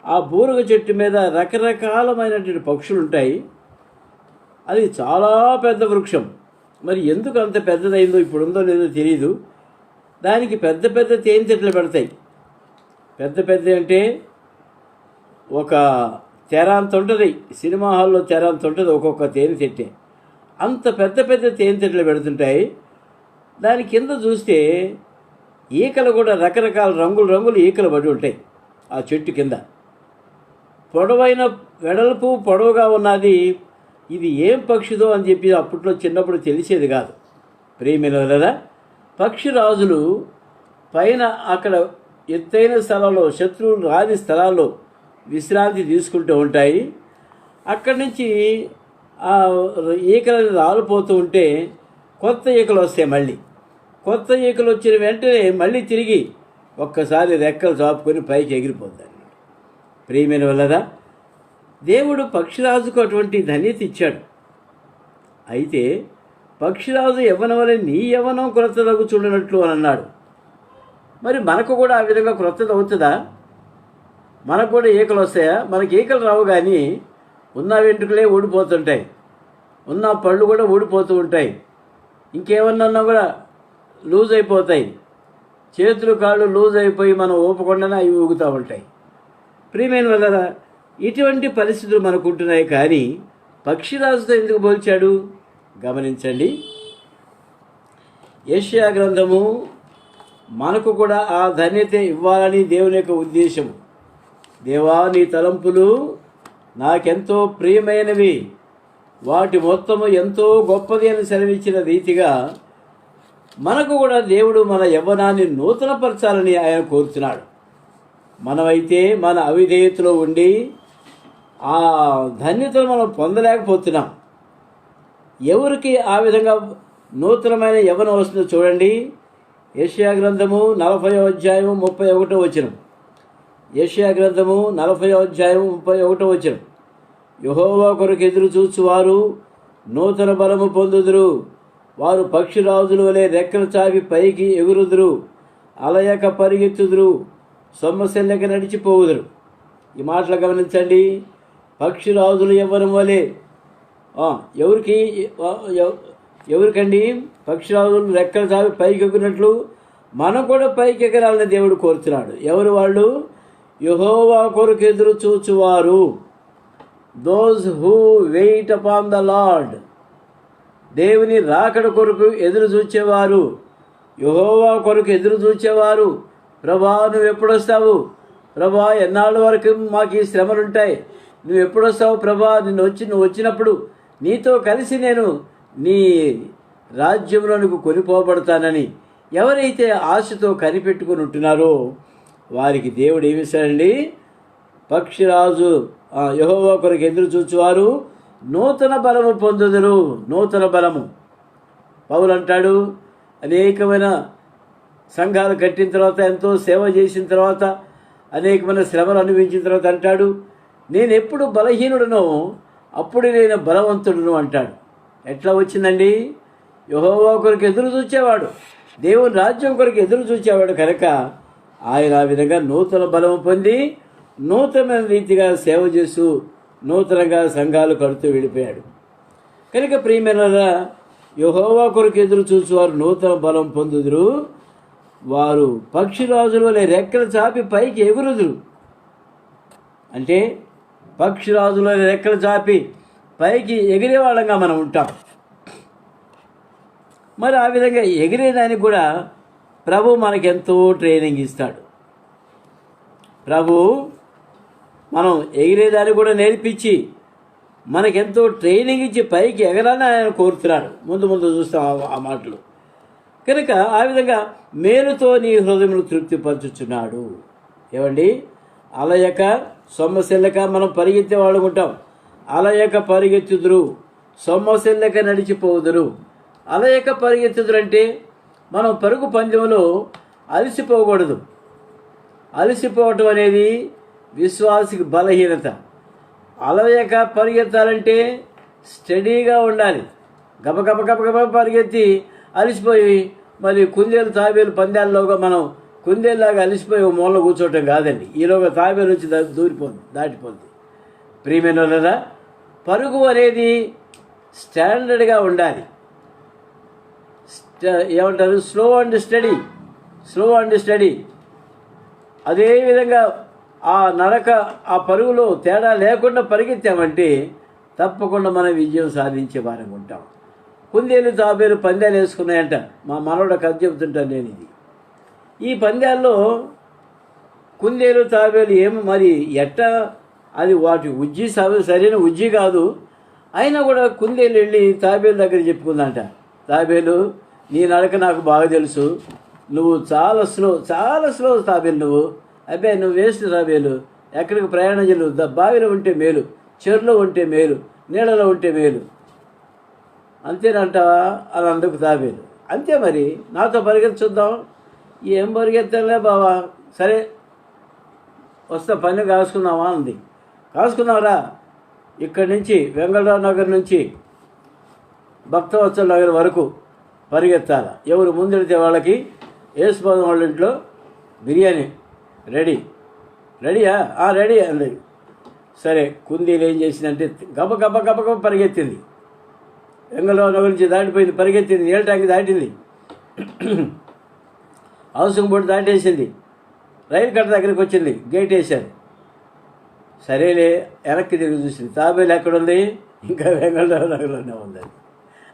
ఆ బూరుగ చెట్టు మీద రకరకాలమైనటువంటి పక్షులు ఉంటాయి. అది చాలా పెద్ద వృక్షం. మరి ఎందుకు అంత పెద్దదైందో ఇప్పుడు ఉందో లేదో తెలియదు. దానికి పెద్ద పెద్ద తేనె చెట్లు పెడతాయి. పెద్ద పెద్ద అంటే ఒక తెరంత ఉంటుంది, సినిమా హాల్లో తెరంత ఉంటుంది ఒక్కొక్క తేనె చెట్టే. అంత పెద్ద పెద్ద తేనె చెట్లు పెడుతుంటాయి. దాని కింద చూస్తే ఈకలు కూడా రకరకాల రంగులు ఈకలు పడి ఉంటాయి ఆ చెట్టు కింద. పొడవైన వెడల్పు పొడవుగా ఉన్నది. ఇది ఏం పక్షిదో అని చెప్పి అప్పట్లో చిన్నప్పుడు తెలిసేది కాదు. ప్రియమైనవారా, పక్షిరాజులు పైన అక్కడ ఎత్తైన స్థలాల్లో, శత్రువులు రాని స్థలాల్లో విశ్రాంతి తీసుకుంటూ ఉంటాయి. అక్కడి నుంచి ఆ ఈకలు రాలిపోతూ ఉంటే కొత్త ఈకలు వస్తాయి. మళ్ళీ కొత్త ఈకలు వచ్చిన వెంటనే మళ్ళీ తిరిగి ఒక్కసారి రెక్కలు చాపుకొని పైకి ఎగిరిపోతాయి. ప్రియమైన వల్లదా, దేవుడు పక్షిరాజుకు అటువంటి ధన్యత ఇచ్చాడు. అయితే పక్షిరాజు యవ్వనం వల్ల నీ యవ్వనం క్రొత్త తగ్గుచుండనట్లు అని అన్నాడు. మరి మనకు కూడా ఆ విధంగా క్రొత్తది అవుతుందా? మనకు కూడా ఈకలు వస్తాయా? మనకి ఈకలు రావు, కానీ ఉన్న వెంట్రుకలే ఊడిపోతుంటాయి, ఉన్న పళ్ళు కూడా ఊడిపోతూ ఉంటాయి, ఇంకేమన్నా కూడా లూజ్ అయిపోతాయి. చేతులు కాళ్ళు లూజ్ అయిపోయి మనం ఊపకుండానే అవి ఊగుతూ ఉంటాయి. ప్రియమైన వల్ల ఇటువంటి పరిస్థితులు మనకు ఉంటున్నాయి. కానీ పక్షిరాజుతో ఎందుకు పోల్చాడు గమనించండి. యెషయా గ్రంథము మనకు కూడా ఆ ధన్యత ఇవ్వాలని దేవుని యొక్క ఉద్దేశము. దేవా, నీ తలంపులు నాకెంతో ప్రియమైనవి, వాటి మొత్తము ఎంతో గొప్పది అని సెలవిచ్చిన రీతిగా మనకు కూడా దేవుడు మన యవ్వనాన్ని నూతనపరచాలని ఆయన కోరుతున్నాడు. మనమైతే మన అవిధేయతలో ఉండి ఆ ధన్యతను మనం పొందలేకపోతున్నాం. ఎవరికి ఆ విధంగా నూతనమైన యవ్వనం వస్తుందో చూడండి. యెషయా గ్రంథము 40వ అధ్యాయము 31వ వచనం. యెషయా గ్రంథము 40వ అధ్యాయము 31వ వచనం. యెహోవా కొరకు ఎదురు చూచువారు నూతన బలము పొందుదురు, వారు పక్షిరాజుల వలె రెక్కలు చాపి పైకి ఎగురుదురు, అలయక పరిగెత్తుదురు, సొమ్మసెల్లక నడిచిపోవుదురు. ఈ మాటలు గమనించండి. పక్షిరాజులు యవ్వనం వలె ఎవరికండి? పక్షిరాజులు రెక్కలు చాపి పైకి ఎగిరినట్లు మనం కూడా పైకి ఎగరాలని దేవుడు కోరుతున్నాడు. ఎవరు వాళ్ళు? యెహోవా కొరకు ఎదురు చూచువారు, those who wait upon the Lord. దేవుని రాకడ కొరకు ఎదురు చూచేవారు, యెహోవా కొరకు ఎదురు చూచేవారు. ప్రభా, నువ్వు ఎప్పుడొస్తావు? ప్రభా, ఎన్నాళ్ళ వరకు మాకు ఈ శ్రమలుంటాయి? నువ్వు ఎప్పుడొస్తావు ప్రభా? నువ్వు వచ్చినప్పుడు నీతో కలిసి నేను నీ రాజ్యంలోనికి కొనిపోబడతానని ఎవరైతే ఆశతో కనిపెట్టుకుని ఉంటున్నారో వారికి దేవుడు ఏమిస్తాడండి? పక్షిరాజు యెహోవా కొరకు ఎదురు చూచువారు నూతన బలము పొందుదురు. నూతన బలము. పౌలు అంటాడు, అనేకమైన సంఘాలు కట్టిన తర్వాత, ఎంతో సేవ చేసిన తర్వాత, అనేకమైన శ్రమలు అనుభవించిన తర్వాత అంటాడు, నేను ఎప్పుడు బలహీనుడునో అప్పుడు నేను బలవంతుడును అంటాడు. ఎట్లా వచ్చిందండి? యెహోవా కొరకు ఎదురు చూచేవాడు, దేవుని రాజ్యం కొరకు ఎదురు చూచేవాడు కనుక ఆయన ఆ విధంగా నూతన బలము పొంది నూతనమైన రీతిగా సేవ చేస్తూ నూతనంగా సంఘాలు కడుతూ వెళ్ళిపోయాడు. కనుక ప్రియమైన యెహోవా కొరకు ఎదురు చూసేవారు నూతన బలం పొందుదురు, వారు పక్షిరాజుల వలె రెక్కలు చాపి పైకి ఎగురుదురు. అంటే పక్షిరాజుల వలె రెక్కలు చాపి పైకి ఎగిరేవాళ్ళంగా మనం ఉంటాం. మరి ఆ విధంగా ఎగిరేదానికి కూడా ప్రభు మనకెంతో ట్రైనింగ్ ఇస్తాడు. ప్రభు మనం ఎగిరేదాన్ని కూడా నేర్పించి మనకెంతో ట్రైనింగ్ ఇచ్చి పైకి ఎగరాలని ఆయన కోరుతున్నాడు. ముందు చూస్తాం ఆ మాటలు. కనుక ఆ విధంగా మేలుతో నీ హృదయమును తృప్తిపరచుచున్నాడు. ఏమండి? అలయక సొమ్మసెల్లక మనం పరిగెత్తే వాళ్ళు ఉంటాం. అలయక పరిగెత్తుదురు, సొమ్మసెల్లక నడిచిపోదురు. అలయక పరిగెత్తుదురు అంటే మనం పరుగు పందెంలో అలసిపోకూడదు. అలసిపోవటం అనేది విశ్వాసికి బలహీనత. అలయక పరిగెత్తాలంటే స్టడీగా ఉండాలి. గబగబ పరిగెత్తి అలసిపోయి మరి కుందేలు తాబేలు పందాల్లోగా మనం కుందేలులాగా అలిసిపోయి ఓ మూలలో కూర్చోవటం కాదండి. ఈలోగా తాబేలు వచ్చి దాటిపోద్ది. ప్రియమైన వాళ్ళరా, పరుగు అనేది స్టాండర్డ్గా ఉండాలి. ఏమంటారు, స్లో అండ్ స్టడీ. అదేవిధంగా ఆ నడక, ఆ పరుగులో తేడా లేకుండా పరిగెత్తామంటే తప్పకుండా మనం విజయం సాధించే వారంగా ఉంటాం. కుందేలు తాబేలు పందాలు వేసుకున్నాయంట. మా మనోడు కథ చెబుతుంటాను నేను ఇది. ఈ పందాల్లో కుందేలు తాబేలు ఏమి మరి ఎట్టా, అది వాటి ఉజ్జి సరైన ఉజ్జి కాదు. అయినా కూడా కుందేలు వెళ్ళి తాబేలు దగ్గర చెప్పుకుందంట, తాబేలు నీ నడక నాకు బాగా తెలుసు, నువ్వు చాలా స్లో తాబేలు, నువ్వు అబ్బాయి నువ్వు వేస్ట్ తాబేలు, ఎక్కడికి ప్రయాణం చేయలేవు, బావిలో ఉంటే మేలు, చెరువులో ఉంటే మేలు, నీళ్ళలో ఉంటే మేలు, అంతేనంటావా అని అందుకు తాబేలు. అంతే మరి, నాతో పరిగెత్తుద్దాం. ఏం పరిగెత్తాలే బావా, సరే వస్తా, పని కాసుకుందామా అంది. కాసుకున్నావురా, ఇక్కడి నుంచి వెంగళరావు నగర్ నుంచి భక్తవత్సల నగర్ వరకు పరిగెత్తాల. ఎవరు ముందెడితే వాళ్ళకి యేసుపాదం వాళ్ళ ఇంట్లో బిర్యానీ రెడీయా? రెడీ అంది. సరే, కుందేలు ఏం చేసిందంటే గబ పరిగెత్తింది. వెంగళరావు నగర్ నుంచి దాటిపోయింది, పరిగెత్తింది, నీళ్ళ ట్యాంక్ దాటింది, హౌసింగ్ బోర్డు దాటేసింది, రైలు కట్ట దగ్గరికి వచ్చింది, గేట్ వేశారు. సరేలే, వెనక్కి తిరిగి చూసింది, తాబేలు ఎక్కడుంది? ఇంకా వెంగళరావు నగర్లోనే ఉంది.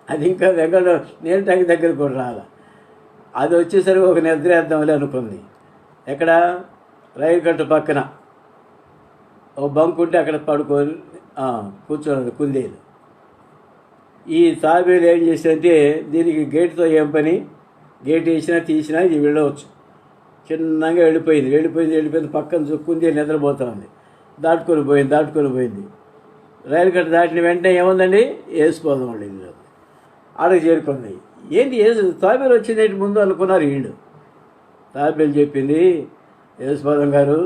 అది ఇంకా వెంగళరావు నీళ్ళ ట్యాంక్ దగ్గర కూడా రాల. అది వచ్చేసరికి ఒక నిద్ర వేద్దామని అనుకుంది. ఎక్కడ? రైలు కట్ట పక్కన ఓ బంక్ ఉంటే అక్కడ పడుకొని కూర్చోన్నది కుందేలు. ఈ తాబేలు ఏం చేసిందంటే, దీనికి గేటుతో ఏం పని, గేట్ వేసినా తీసినా ఇది వెళ్ళవచ్చు. చిన్నగా వెళ్ళిపోయింది. పక్కన కుందేలు నిద్రపోతా ఉంది. దాటుకొని పోయింది. రైలు కట్ట దాటిన వెంటనే ఏముందండి, యేసుపాదం వాళ్ళు ఇల్లు. ఆడకి చేరుకుంది. ఏంటి తాబేలు వచ్చింది ముందు అనుకున్నారు వీళ్ళు. తాబేలు చెప్పింది, యేసుపాదం గారు,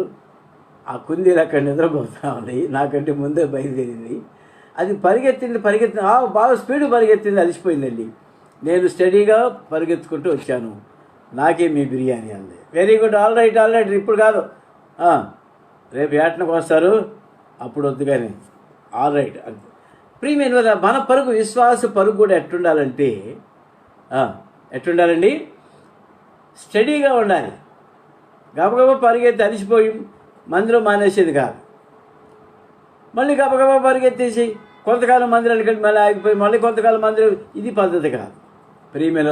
ఆ కుందేలు అక్కడ నిద్రపోతా ఉంది, నాకంటే ముందే బయలుదేరింది, అది పరిగెత్తింది బాగా స్పీడ్ పరిగెత్తింది, అలిసిపోయిందండి. నేను స్టడీగా పరిగెత్తుకుంటూ వచ్చాను, నాకే మీ బిర్యానీ అంది. వెరీ గుడ్, ఆల్ రైట్, ఇప్పుడు కాదు, రేపు ఏటనకు వస్తారు, అప్పుడు వద్దు కానీ, ఆల్ రైట్ అంతే. ప్రియమైన మన పరుగు, విశ్వాస పరుగు కూడా ఎట్టుండాలంటే ఎట్టుండాలండి, స్టడీగా ఉండాలి. గబగబా పరిగెత్తి అలిసిపోయి మందిరం మానేసేది కాదు. మళ్ళీ గబగబా పరిగెత్తేసి కొంతకాలం మందిరానికి వెళ్ళి మళ్ళీ ఆగిపోయి మళ్ళీ కొంతకాలం మందిరం, ఇది పద్ధతి కాదు. ప్రియమైన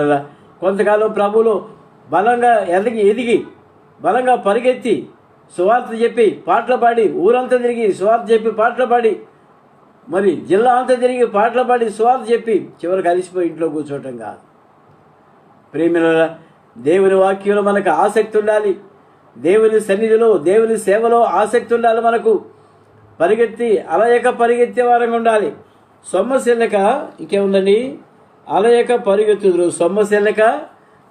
కొంతకాలం ప్రభువులో బలంగా ఎదిగి బలంగా పరిగెత్తి సువార్త చెప్పి పాటలు పాడి, ఊరంతా తిరిగి సువార్త చెప్పి పాటలు పాడి, మరి జిల్లా అంతా తిరిగి పాటలు పాడి సువార్త చెప్పి చివరికి అలిసిపోయి ఇంట్లో కూర్చోవటం కాదు. ప్రియమైన దేవుని వాక్యంలో మనకు ఆసక్తి ఉండాలి, దేవుని సన్నిధిలో దేవుని సేవలో ఆసక్తి ఉండాలి. మనకు పరిగెత్తే వారంగా ఉండాలి. సొమ్మశిల్లక ఇంకేముందండి, అలయక పరిగెత్తుదురు, సొమ్మశిల్లక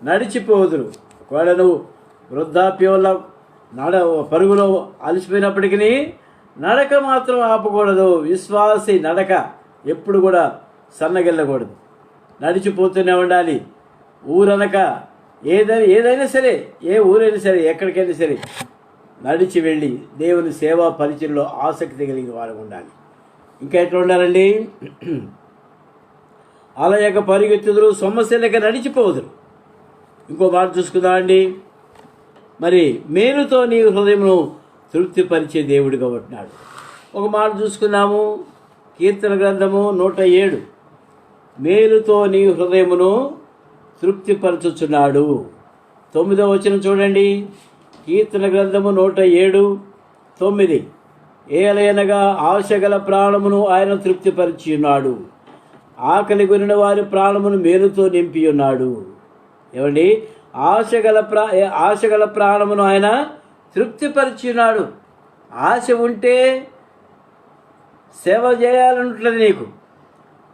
నడిచిపోదురు. ఒకవేళ నువ్వు వృద్ధాప్యంలో పరుగులో అలసిపోయినప్పటికీ నడక మాత్రం ఆపకూడదు. విశ్వాసి నడక ఎప్పుడు కూడా సన్నగిల్లకూడదు, నడిచిపోతూనే ఉండాలి. ఊరనక ఏదైనా సరే, ఏ ఊరైనా సరే, ఎక్కడికైనా సరే నడిచి వెళ్ళి దేవుని సేవా పరిచయంలో ఆసక్తి కలిగిన వారు ఉండాలి. ఇంకా ఎట్లా ఉండాలండి, అలయక పరిగెత్తుదురు, సొమ్మశిల్లక నడిచిపోదురు. ఇంకో మాట చూసుకుందామండి, మరి మేలుతో నీ హృదయమును తృప్తిపరిచే దేవుడిగా ఉంటున్నాడు. ఒక మాట చూసుకుందాము, కీర్తన గ్రంథము 107, మేలుతో నీ హృదయమును తృప్తిపరచుచున్నాడు. 9వ వచనం చూడండి, కీర్తన గ్రంథము 107:9, ఏలయనగా ఆశగల ప్రాణమును ఆయన తృప్తిపరిచి ఉన్నాడు, ఆకలి కొనిన వారి ప్రాణమును మేలుతో నింపి ఉన్నాడు. ఏమండి, ఆశగల ప్రాణమును ఆయన తృప్తిపరిచి ఉన్నాడు. ఆశ ఉంటే సేవ చేయాలంటున్నది నీకు,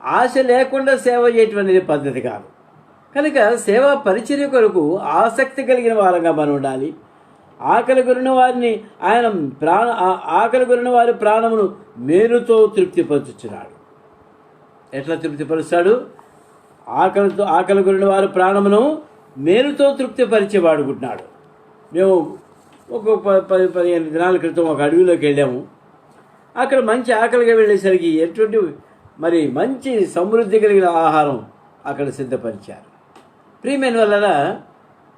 ఆశ లేకుండా సేవ చేయటం అనేది పద్ధతి కాదు. కనుక సేవా పరిచర్య కొరకు ఆసక్తి కలిగిన వారంగా మనం ఉండాలి. ఆకలి కొనిన వారి ప్రాణమును మేలుతో తృప్తిపరచుచున్నాడు. ఎట్లా తృప్తిపరుస్తాడు? ఆకలి కొనిన వారి ప్రాణమును మేలుతో తృప్తిపరిచేవాడుకుంటున్నాడు. మేము ఒక 15 దినాల క్రితం ఒక అడవిలోకి వెళ్ళాము. అక్కడ మంచి ఆకలిగా వెళ్ళేసరికి ఎటువంటి మరి మంచి సమృద్ధి కలిగిన ఆహారం అక్కడ సిద్ధపరిచారు. ప్రియమైన వల్ల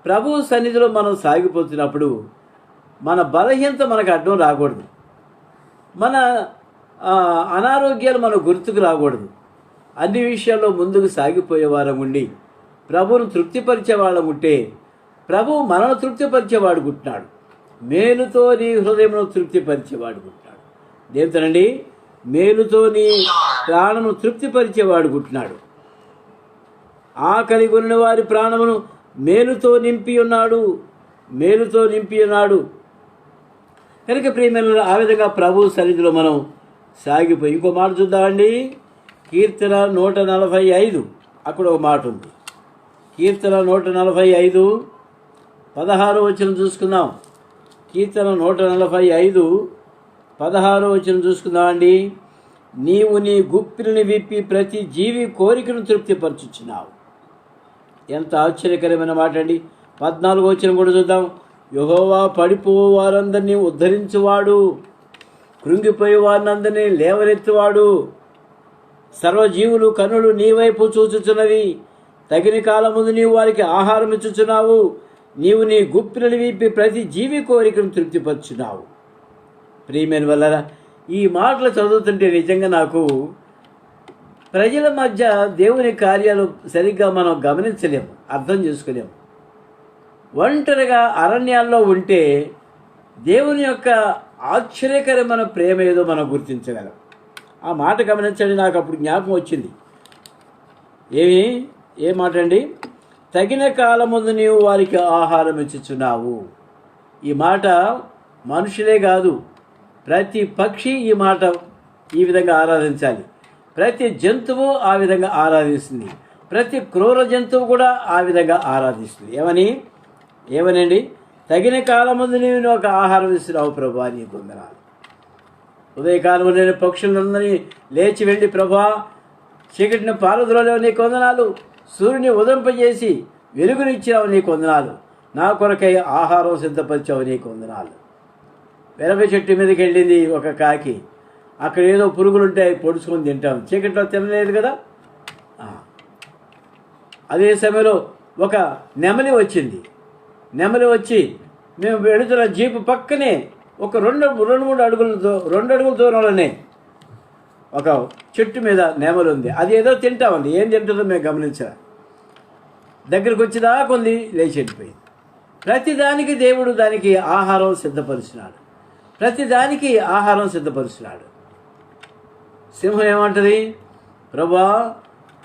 ప్రభు సన్నిధిలో మనం సాగిపోతున్నప్పుడు మన బలహీనత మనకు అడ్డం రాకూడదు, మన అనారోగ్యాలు మన గుర్తుకు రాకూడదు. అన్ని విషయాల్లో ముందుకు సాగిపోయే వారం ఉండి ప్రభువును తృప్తిపరిచే వాళ్ళం ఉంటే ప్రభువు మనను తృప్తిపరిచేవాడుకుంటున్నాడు. మేలుతో నీ హృదయమును తృప్తిపరిచేవాడుకుంటున్నాడు. దేంతోనండి? మేలుతో నీ ప్రాణమును తృప్తిపరిచేవాడుకుంటున్నాడు. ఆకలి కొనిన వారి ప్రాణమును మేలుతో నింపి ఉన్నాడు, మేలుతో నింపి ఉన్నాడు. కనుక ప్రియమైన ఆ విధంగా ప్రభు సన్నిధిలో మనం సాగిపోయి ఇంకో మాట చూద్దామండి. కీర్తన 145 అక్కడ ఒక మాట ఉంది. కీర్తన 145 16వ వచనం చూసుకుందాం. కీర్తన 145 16వ వచనం చూసుకుందామండి. నీవు నీ గుప్పిలిని విప్పి ప్రతి జీవి కోరికను తృప్తిపరచుచున్నావు. ఎంత ఆశ్చర్యకరమైన మాట అండి. 14వ వచనం కూడా చూద్దాం. యెహోవా పడిపోవు వారందరినీ ఉద్ధరించువాడు, కృంగిపోయే వారినందరినీ లేవనెత్తువాడు. సర్వజీవులు కన్నులు నీ వైపు చూచుచున్నవి. తగిన కాలముందు నీవు వారికి ఆహారం ఇచ్చుచున్నావు. నీవు నీ గుప్పిలను విప్పి ప్రతి జీవి కోరికను తృప్తిపరచున్నావు. ప్రియమైన వల్ల ఈ మాటలు చదువుతుంటే నిజంగా నాకు ప్రజల మధ్య దేవుని కార్యాలు సరిగ్గా మనం గమనించలేము, అర్థం చేసుకోలేము. ఒంటరిగా అరణ్యాల్లో ఉంటే దేవుని యొక్క ఆశ్చర్యకరమైన ప్రేమ ఏదో మనం గుర్తించగలం. ఆ మాట గమనించండి. నాకు అప్పుడు జ్ఞాపకం వచ్చింది. ఏ మాట అండి? తగిన కాలముందు నీవు వారికి ఆహారం ఇచ్చుచున్నావు. ఈ మాట మనుషులే కాదు, ప్రతి పక్షి ఈ మాట ఈ విధంగా ఆరాధించాలి. ప్రతి జంతువు ఆ విధంగా ఆరాధిస్తుంది. ప్రతి క్రూర జంతువు కూడా ఆ విధంగా ఆరాధిస్తుంది. ఏమనండి? తగిన కాలముందు నీవు ఒక ఆహారం ఇస్తున్నావు ప్రభా, నీ వందనాలు. ఉదయకాలము నేను పక్షులందరినీ లేచి వెళ్ళి ప్రభా చీకటిని పారద్రోలేవు నీకు వందనాలు. సూర్యుని ఉదంపజేసి వెలుగునిచ్చావు నీకు వందనాలు. నా కొరకై ఆహారం సిద్ధపరిచావు నీకు వందనాలు. వెరగ చెట్టు మీదకి వెళ్ళింది ఒక కాకి. అక్కడ ఏదో పురుగులుంటాయి, పొడుచుకొని తింటాం. చీకట్లో తినలేదు కదా. అదే సమయంలో ఒక నెమలి వచ్చింది. నెమలి వచ్చి మేము వెళుతున్న జీపు పక్కనే ఒక 2-3 అడుగుల దూరంలోనే ఒక చెట్టు మీద నెమలి ఉంది. అది ఏదో తింటా ఉంది. ఏం తింటుందో మేము గమనించాలి. దగ్గరికి వచ్చేదాకా ఉంది, లేచి వెళ్ళిపోయింది. ప్రతిదానికి దేవుడు దానికి ఆహారం సిద్ధపరుస్తున్నాడు. ప్రతిదానికి ఆహారం సిద్ధపరుస్తున్నాడు. సింహం ఏమంటది? ప్రభా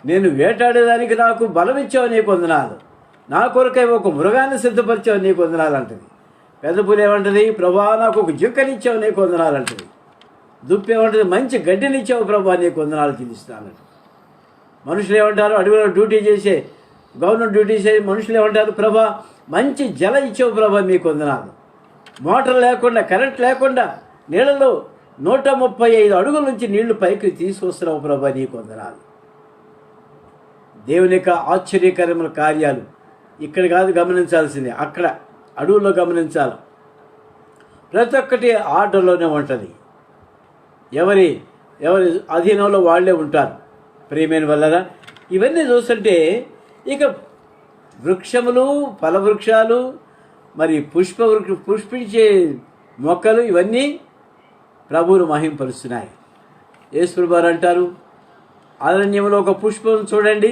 నేను వేటాడేదానికి నాకు బలం ఇచ్చావు నీకు వందనాలు. నా కొరకై ఒక మృగాన్ని సిద్ధపరిచావు నీకు వందనాలు అంటది. పెద్దపులి ఏమంటది? ప్రభా నాకు ఒక జింకనిచ్చావు నీకు వందనాలు అంటది. దుప్పి ఏమంటది? మంచి గడ్డినిచ్చావు ప్రభా నీకు వందనాలు చెల్లిస్తున్నాను. మనుషులు ఏమంటారు? అడవిలో డ్యూటీ చేసే గవర్నమెంట్ డ్యూటీ చేసే మనుషులు ఏమంటారు? ప్రభా మంచి జల ఇచ్చావు ప్రభా మీకు వందనాలు. మోటార్ లేకుండా, కరెంట్ లేకుండా నీళ్ళలో 135 అడుగుల నుంచి నీళ్లు పైకి తీసుకొస్తున్నావు ప్రభా నీకు వందనాలు. దేవుని యొక్క ఆశ్చర్యకరమైన కార్యాలు ఇక్కడ కాదు గమనించాల్సిందే, అక్కడ అడవుల్లో గమనించాలి. ప్రతి ఒక్కటి ఆర్డర్లోనే ఉంటుంది. ఎవరి అధీనంలో వాళ్ళే ఉంటారు. ప్రియమైన వల్లరా ఇవన్నీ చూస్తుంటే ఇక వృక్షములు, ఫలవృక్షాలు, మరి పుష్పించే మొక్కలు ఇవన్నీ ప్రభువును మహింపరుస్తున్నాయి. యేసు వారు అంటారు, అరణ్యంలో ఒక పుష్పం చూడండి,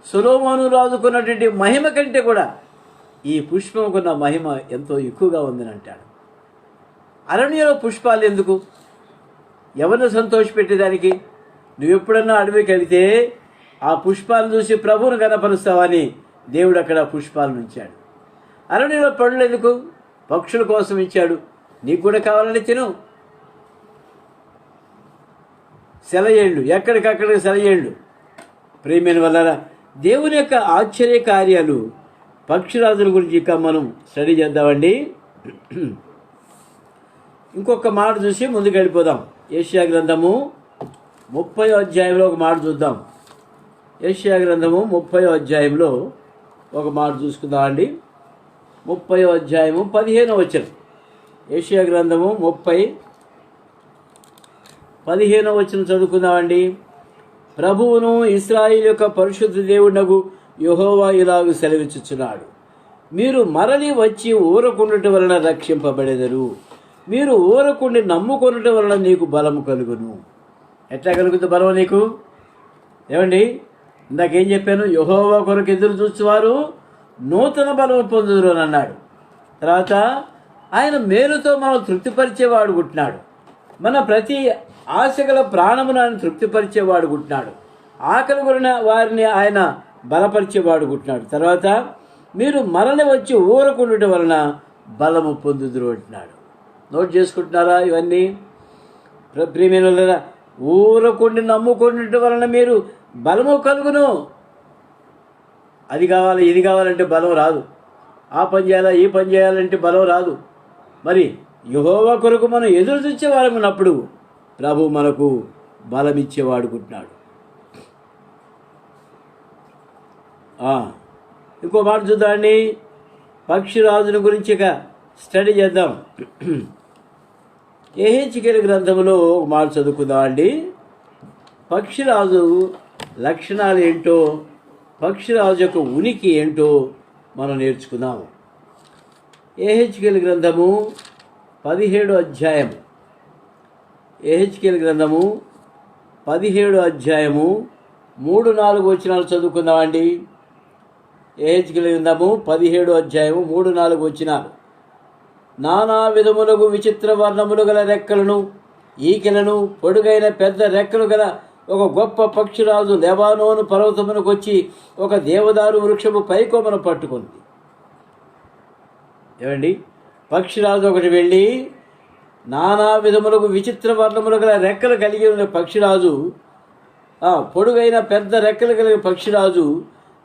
సొలొమోను రాజుకున్నటువంటి మహిమ కంటే కూడా ఈ పుష్పంకున్న మహిమ ఎంతో ఎక్కువగా ఉందని అంటాడు. అరణ్యంలో పుష్పాలు ఎందుకు? ఎవరిని సంతోషపెట్టేదానికి? నువ్వు ఎప్పుడన్నా అడవికి వెళితే ఆ పుష్పాలను చూసి ప్రభువును కనపరుస్తావని దేవుడు అక్కడ పుష్పాలను ఉంచాడు. అరణ్యంలో పళ్ళు ఎందుకు? పక్షుల కోసం ఇచ్చాడు. నీకు కూడా కావాలని తిను. సెలయేళ్ళు, ఎక్కడికక్కడికి సెలయేళ్ళు. ప్రియమైన వల్ల దేవుని యొక్క ఆశ్చర్య కార్యాలు పక్షిరాజుల గురించి ఇక మనం స్టడీ చేద్దామండి. ఇంకొక మాట చూసి ముందుకు వెళ్ళిపోదాం. యెషయా గ్రంథము 30వ అధ్యాయంలో ఒక మాట చూద్దాం. యెషయా గ్రంథము 30వ అధ్యాయంలో ఒక మాట చూసుకుందామండి. 30వ అధ్యాయము 15వ వచనం. యెషయా గ్రంథము 30:15వ వచనం చదువుకుందామండి. ప్రభువును ఇశ్రాయేలు యొక్క పరిశుద్ధ దేవుడగు యెహోవా ఇలాగ సెలవిచ్చుచున్నాడు, మీరు మరలి వచ్చి ఊరకుండుట వలన రక్షింపబడెదరు. మీరు ఊరకుండి నమ్ముకొనుట వలన నీకు బలము కలుగును. ఎట్లా కలుగుతుంది బలం నీకు? ఏమండి, ఇందాకేం చెప్పాను? యెహోవా కొరకు ఎదురు చూసేవారు నూతన బలం పొందుదురు అని అన్నాడు. తర్వాత ఆయన మేలుతో మనం తృప్తిపరిచేవాడు గుట్టినాడు. మన ప్రతి ఆశగల ప్రాణమును ఆయన తృప్తిపరిచేవాడు గుట్టినాడు. ఆకలి కొరిన వారిని ఆయన బలపరిచేవాడు గుట్టినాడు. తర్వాత మీరు మరలి వచ్చి ఊరకుండుట వలన బలము పొందుదురు అంటున్నాడు. నోట్ చేసుకుంటున్నారా ఇవన్నీ? ప్రియమైన ఊరకుండి నమ్ముకుండుట వలన మీరు బలము కలుగును. అది కావాలి ఇది కావాలంటే బలం రాదు. ఆ పని చేయాలా ఈ పని చేయాలంటే బలం రాదు. మరి యెహోవా కొరకు మనం ఎదురు చూసేవారు ఉన్నప్పుడు ప్రభు మనకు బలం ఇచ్చేవాడుకుంటున్నాడు. ఇంకో మాట చూద్దామండి. పక్షిరాజుని గురించి ఇక స్టడీ చేద్దాం. యెహెజ్కేలు గ్రంథంలో ఒక మాట చదువుకుందామండి. పక్షిరాజు లక్షణాలు ఏంటో, పక్షిరాజు యొక్క ఉనికి ఏంటో మనం నేర్చుకుందాం. యెహెజ్కేలు గ్రంథము 17వ అధ్యాయము. యెహెజ్కేలు గ్రంథము 17వ అధ్యాయము 3-4 వచనాలు చదువుకుందామండి. యెహెజ్కేలు గ్రంథము 17వ అధ్యాయము 3-4 వచనాలు. నానా విధములకు విచిత్ర వర్ణములు గల రెక్కలను, ఈకెలను, పొడుగైన పెద్ద రెక్కలు గల ఒక గొప్ప పక్షిరాజు లెబానోను పర్వతమునకు వచ్చి ఒక దేవదారు వృక్షము పైకొమ్మను పట్టుకుంది. ఏమండి, పక్షిరాజు ఒకటి వెళ్ళి నానా విధములకు విచిత్ర వర్ణములు గల రెక్కలు కలిగి ఉన్న పక్షిరాజు, పొడుగైన పెద్ద రెక్కలు కలిగిన పక్షిరాజు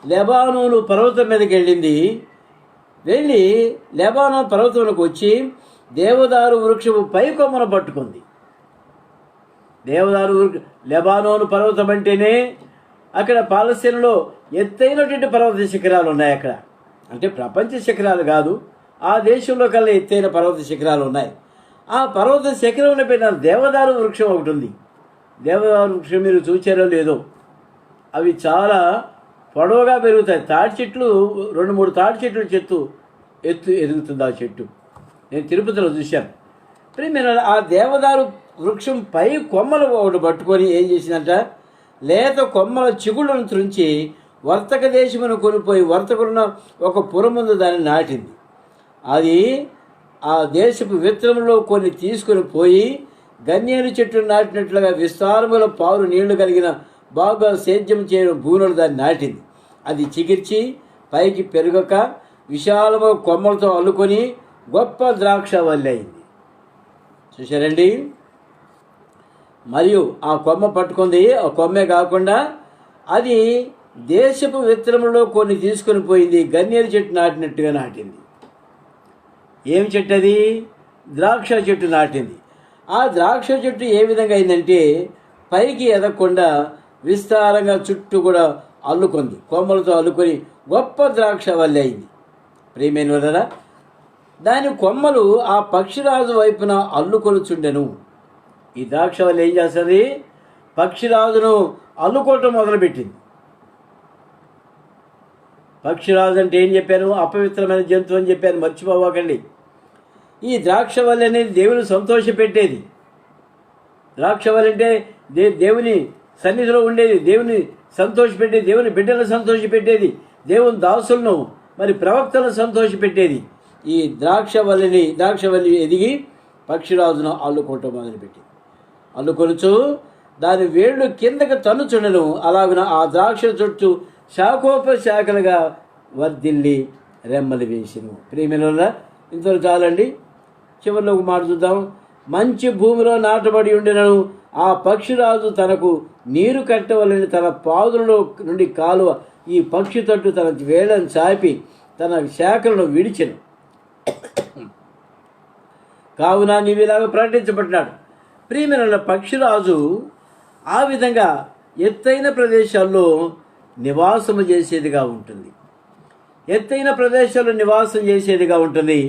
లెబానోను పర్వతం మీదకి వెళ్ళింది. వెళ్ళి లెబానోను పర్వతమునకు వచ్చి దేవదారు వృక్షము పైకొమ్మను పట్టుకుంది. లెబానోను పర్వతం అంటేనే అక్కడ పాలస్తీనాలో ఎత్తైనటువంటి పర్వత శిఖరాలు ఉన్నాయి. అక్కడ అంటే ప్రపంచ శిఖరాలు కాదు, ఆ దేశంలో కల్లా ఎత్తైన పర్వత శిఖరాలు ఉన్నాయి. ఆ పర్వత శిఖరం పైన దేవదారు వృక్షం ఒకటి ఉంది. దేవదారు వృక్షం మీరు చూచారో లేదో, అవి చాలా పొడవుగా పెరుగుతాయి. తాటి చెట్లు 2-3 తాటి చెట్లు ఎదుగుతుంది ఆ చెట్టు. నేను తిరుపతిలో చూశాను. మీరు ఆ దేవదారు వృక్షం పై కొమ్మలు ఒకటి పట్టుకొని ఏం చేసిందంట, లేత కొమ్మల చిగుళ్ళను త్రుంచి వర్తక దేశమును కొనిపోయి వర్తకున్న ఒక పురముందు దాన్ని నాటింది. అది ఆ దేశపు విత్తనములో కొన్ని తీసుకుని పోయి గన్నేరు చెట్టు నాటినట్లుగా విస్తారముల పారు నీళ్లు కలిగిన బాగా సేద్యం చేయడం భూములు దాన్ని నాటింది. అది చిగిర్చి పైకి పెరగక విశాలము కొమ్మలతో అల్లుకొని గొప్ప ద్రాక్ష వల్లి అయింది. చూశారండి? మరియు ఆ కొమ్మ పట్టుకుంది. ఆ కొమ్మే కాకుండా అది దేశపు విత్తనములో కొన్ని తీసుకొని పోయింది, గన్నేరు చెట్టు నాటినట్టుగా నాటింది. ఏం చెట్టు అది? ద్రాక్ష చెట్టు నాటింది. ఆ ద్రాక్ష చెట్టు ఏ విధంగా అయిందంటే పైకి ఎదగకుండా విస్తారంగా చుట్టూ కూడా అల్లుకుంది, కొమ్మలతో అల్లుకొని గొప్ప ద్రాక్ష వల్లి అయింది. ప్రియమైన వదరా, దాని కొమ్మలు ఆ పక్షిరాజు వైపున అల్లుకొలుచుండెను. ఈ ద్రాక్ష వల్లి ఏం చేస్తుంది? పక్షిరాజును అల్లుకోవటం మొదలుపెట్టింది. పక్షిరాజు అంటే ఏం చెప్పాను? అపవిత్రమైన జంతువు అని చెప్పాను, మర్చిపోవాకండి. ఈ ద్రాక్ష వల్లి అనేది దేవుని సంతోషపెట్టేది. ద్రాక్ష వల్లి అంటే దేవుని సన్నిధిలో ఉండేది, దేవుని సంతోషపెట్టేది, దేవుని బిడ్డలను సంతోషపెట్టేది, దేవుని దాసులను మరి ప్రవక్తలను సంతోషపెట్టేది. ఈ ద్రాక్ష వల్లి ఎదిగి పక్షిరాజును అల్లుకోవటం మొదలుపెట్టింది. అల్లుకొనుచు దాని వేళ్ళు కిందకి తన్నుచుండను. అలాగున ఆ ద్రాక్ష చుట్టూ శాఖోపశాఖలుగా వర్ధిల్లి రెమ్మలు వేసిను. ప్రియమైన ఇంతలో చాలండి. చివరిలో ఒక మాట చూద్దాం. మంచి భూమిలో నాటబడి ఉండినను ఆ పక్షిరాజు తనకు నీరు కట్టవలని తన పాదులలో నుండి కాలువ ఈ పక్షి తట్టు తన వేళ్ళను చాపి తన శాఖలను విడిచెను. కావున నీవిలాగా ప్రకటించబడినాడు. ప్రియమైన పక్షిరాజు ఆ విధంగా ఎత్తైన ప్రదేశాల్లో నివాసము చేసేదిగా ఉంటుంది. ఎత్తైన ప్రదేశాల్లో నివాసం చేసేదిగా ఉంటుంది.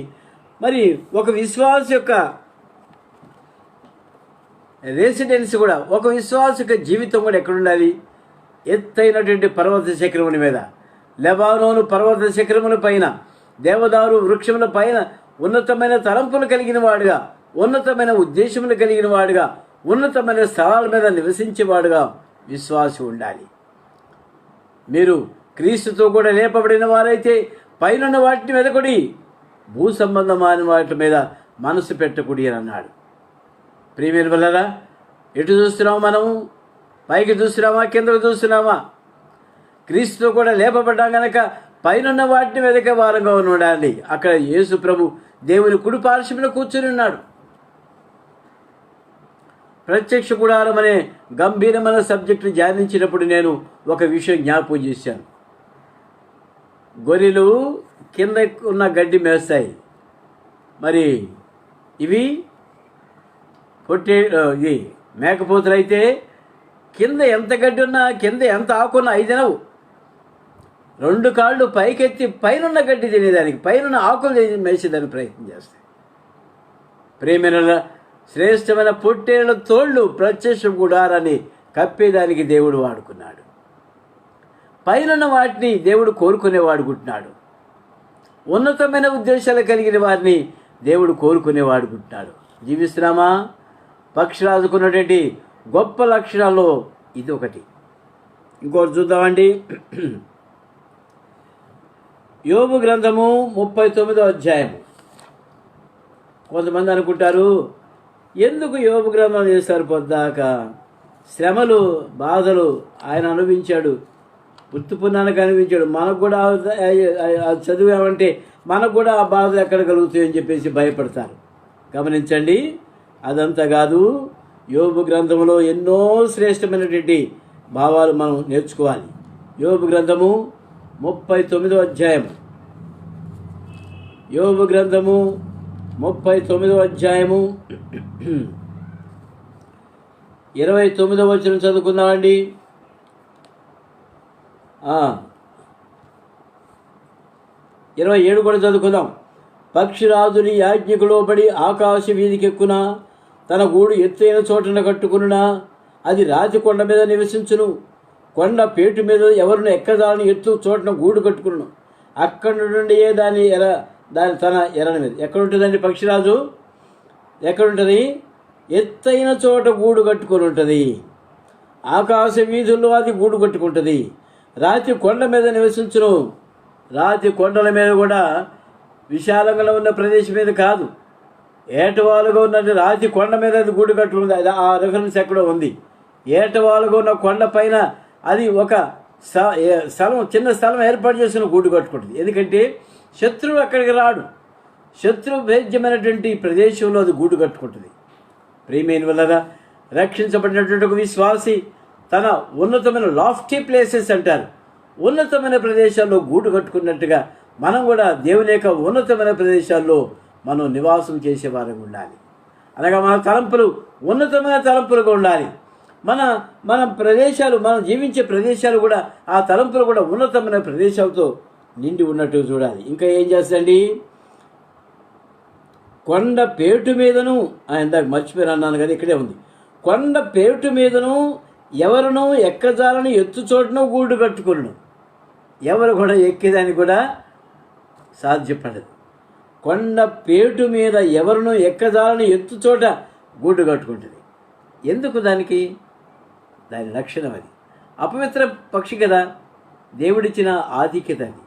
మరి ఒక విశ్వాస యొక్క రెసిడెన్స్ కూడా, ఒక విశ్వాస యొక్క జీవితం కూడా ఎక్కడ ఉండాలి? ఎత్తైనటువంటి పర్వత శిఖరముల మీద, లెబానోను పర్వత శిఖరముల పైన, దేవదారు వృక్షముల పైన ఉన్నతమైన తలంపులు కలిగిన వాడుగా, ఉన్నతమైన ఉద్దేశములు కలిగిన వాడుగా, ఉన్నతమైన స్థలాల మీద నివసించేవాడుగా విశ్వాసి ఉండాలి. మీరు క్రీస్తుతో కూడా లేపబడిన వారైతే పైనున్న వాటిని వెదకుడి, భూ సంబంధమైన వాటి మీద మనసు పెట్టకుడి అని అన్నాడు. ప్రియమైన వల్లరా, ఎటు చూస్తున్నాము? మనము పైకి చూస్తున్నామా, కిందకు చూస్తున్నామా? క్రీస్తుతో కూడా లేపబడ్డాం గనక పైనున్న వాటిని వెదకే వారంగా ఉండాలి. అక్కడ యేసు ప్రభు దేవుని కుడి పార్శ్వమున కూర్చుని ఉన్నాడు. ప్రత్యక్ష గుడారం అనే గంభీరమైన సబ్జెక్టును ధ్యానించినప్పుడు నేను ఒక విషయం జ్ఞాపకం చేశాను. గొర్రెలు కింద ఉన్న గడ్డి మేస్తాయి. మరి ఇవి ఇది మేకపోతులు అయితే కింద ఎంత గడ్డి ఉన్నా, కింద ఎంత ఆకున్నా అవి తినవు. 2 కాళ్ళు పైకెత్తి పైనున్న గడ్డి తినేదానికి, పైనున్న ఆకులు మేసేదానికి ప్రయత్నం చేస్తాయి. ప్రేమైన శ్రేష్టమైన పొట్టేళ్ల తోళ్ళు ప్రత్యక్ష గుడారాన్ని కప్పేదానికి దేవుడు వాడుకున్నాడు. పైనున్న వాటిని దేవుడు కోరుకునే వాడుకుంటున్నాడు. ఉన్నతమైన ఉద్దేశాలు కలిగిన వారిని దేవుడు కోరుకునే వాడుకుంటున్నాడు. జీవిస్తున్నామా? పక్షిరాజుకున్నటువంటి గొప్ప లక్షణాల్లో ఇది ఒకటి. ఇంకోటి చూద్దామండి. యోబు గ్రంథము 39వ అధ్యాయము. కొంతమంది అనుకుంటారు, ఎందుకు యోబు గ్రంథం చేస్తారు పొద్దాక? శ్రమలు, బాధలు ఆయన అనుభవించాడు, పుత్తుపున్నానికి అనిపించాడు. మనకు కూడా చదివామంటే మనకు కూడా ఆ బాధలు ఎక్కడ కలుగుతాయని చెప్పేసి భయపడతారు. గమనించండి, అదంతా కాదు. యోబు గ్రంథంలో ఎన్నో శ్రేష్టమైనటువంటి భావాలు మనం నేర్చుకోవాలి. యోబు గ్రంథము 39వ అధ్యాయము. యోబు గ్రంథము 39వ అధ్యాయము 29వ వచనం చదువుకుందామండి. 27 కూడా చదువుకుందాం. పక్షిరాజుని యాజ్ఞకు లోబడి ఆకాశ వీధికెక్కున, తన గూడు ఎత్తైన చోటన కట్టుకున్నా, అది రాతి కొండ మీద నివసించును. కొండ పేటు మీద ఎవరిని ఎక్కదాని ఎత్తు చోటన గూడు కట్టుకును. అక్కడి నుండి దాని తన ఎరణ మీద ఎక్కడుంటుందండి? పక్షిరాజు ఎక్కడుంటుంది? ఎత్తైన చోట గూడు కట్టుకొని ఉంటుంది. ఆకాశ వీధుల్లో అది గూడు కట్టుకుంటుంది. రాతి కొండ మీద నివసించును. రాతి కొండల మీద కూడా విశాలంగా ఉన్న ప్రదేశం మీద కాదు, ఏటవాలుగా ఉన్నది రాతి కొండ మీద అది గూడు కట్టుకుంది. అది ఆ రెఫరెన్స్ ఎక్కడో ఉంది. ఏటవాలుగా ఉన్న కొండ పైన అది ఒక స్థలం, చిన్న స్థలం ఏర్పాటు చేసుకుని గూడు కట్టుకుంటుంది. ఎందుకంటే శత్రువు అక్కడికి రాడు. శత్రు భేద్యమైనటువంటి ప్రదేశంలో అది గూడు కట్టుకుంటుంది. ప్రియమైన వల్ల రక్షించబడినటువంటి ఒక విశ్వాసి తన ఉన్నతమైన లాఫ్టీ ప్లేసెస్ అంటారు, ఉన్నతమైన ప్రదేశాల్లో గూడు కట్టుకున్నట్టుగా మనం కూడా దేవుని యొక్క ఉన్నతమైన ప్రదేశాల్లో మనం నివాసం చేసేవారంగా ఉండాలి. అనగా మన తలంపులు ఉన్నతమైన తలంపులుగా ఉండాలి. మన ప్రదేశాలు, మనం జీవించే ప్రదేశాలు కూడా, ఆ తలంపులు కూడా ఉన్నతమైన ప్రదేశాలతో నిండి ఉన్నట్టు చూడాలి. ఇంకా ఏం చేస్తండి? కొండ పేటు మీదను, ఇందాక మర్చిపోయాను అన్నాను కదా, ఇక్కడే ఉంది. కొండ పేటు మీదను ఎవరును ఎక్కజాలని ఎత్తు చోటను గూడు కట్టుకును. ఎవరు కూడా ఎక్కేదానికి కూడా సాధ్యపడదు. కొండ పేటు మీద ఎవరును ఎక్కజాలని ఎత్తు చోట గూడు కట్టుకుంటుంది. ఎందుకు? దాని లక్షణం అది. అపవిత్ర పక్షి కదా, దేవుడిచ్చిన ఆధిక్యత అది.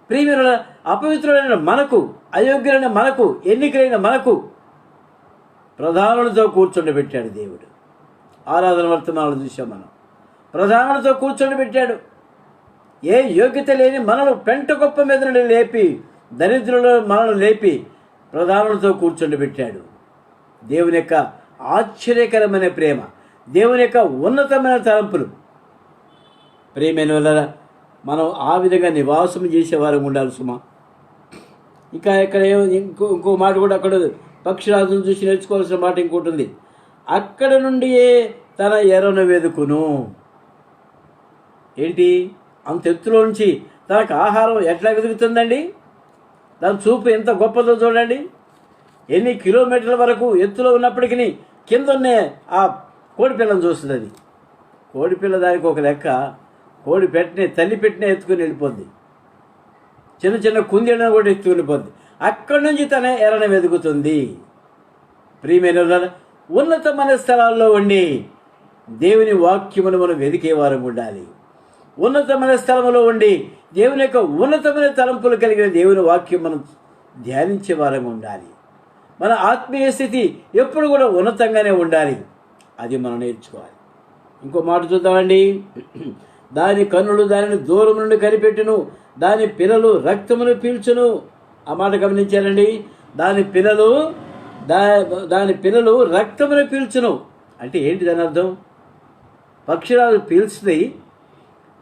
ప్రియమైన అపవిత్రులైన మనకు, అయోగ్యులైన మనకు, ఎన్నికలైన మనకు ప్రధానులతో కూర్చొని దేవుడు. ఆరాధన వర్తమానాలు చూసాం మనం. ప్రధానులతో కూర్చొని పెట్టాడు. ఏ యోగ్యత లేని మనను పెంట గొప్ప మీద నుండి లేపి, దరిద్రుల మనను లేపి ప్రధానులతో కూర్చొని పెట్టాడు. దేవుని యొక్క ఆశ్చర్యకరమైన ప్రేమ, దేవుని యొక్క ఉన్నతమైన తలంపులు. ప్రేమైన వల్ల మనం ఆ విధంగా నివాసం చేసేవారు ఉండాలి సుమా. ఇంకా ఇక్కడ ఇంకో మాట కూడా అక్కడ పక్షిరాజును చూసి నేర్చుకోవాల్సిన మాట ఇంకోటి ఉంది. అక్కడ నుండియే తన ఎరను వెదుకును. ఏంటి? అంత ఎత్తులో నుంచి తనకు ఆహారం ఎట్లా వెతుకుతుందండి? దాని చూపు ఎంత గొప్పదో చూడండి. ఎన్ని కిలోమీటర్ల వరకు ఎత్తులో ఉన్నప్పటికీ కిందనే ఆ కోడిపిల్లను చూస్తుంది. అది కోడిపిల్ల దానికి ఒక లెక్క. కోడి పెట్టినే తల్లి పెట్టినే ఎత్తుకుని వెళ్ళిపోద్ది. చిన్న చిన్న కుందేళ్ళను కూడా ఎత్తుకుని వెళ్ళిపోద్ది. అక్కడి నుంచి తన ఎరను వెతుకుతుంది. ప్రియమైన ఉన్నతమైన స్థలాల్లో ఉండి దేవుని వాక్యమును మనం వెతికే వారం ఉండాలి. ఉన్నతమైన స్థలంలో ఉండి దేవుని యొక్క ఉన్నతమైన తలంపులు కలిగిన దేవుని వాక్యం మనం ధ్యానించే వారంగా ఉండాలి. మన ఆత్మీయ స్థితి ఎప్పుడు కూడా ఉన్నతంగానే ఉండాలి. అది మనం నేర్చుకోవాలి. ఇంకో మాట చూద్దామండి. దాని కన్నులు దానిని దూరం నుండి కనిపెట్టును, దాని పిల్లలు రక్తమును పీల్చును. ఆ మాట గమనించారండి. దాని పిల్లలు రక్తమును పీల్చును అంటే ఏంటి దాని అర్థం? పక్షురాలు పీల్చుతాయి.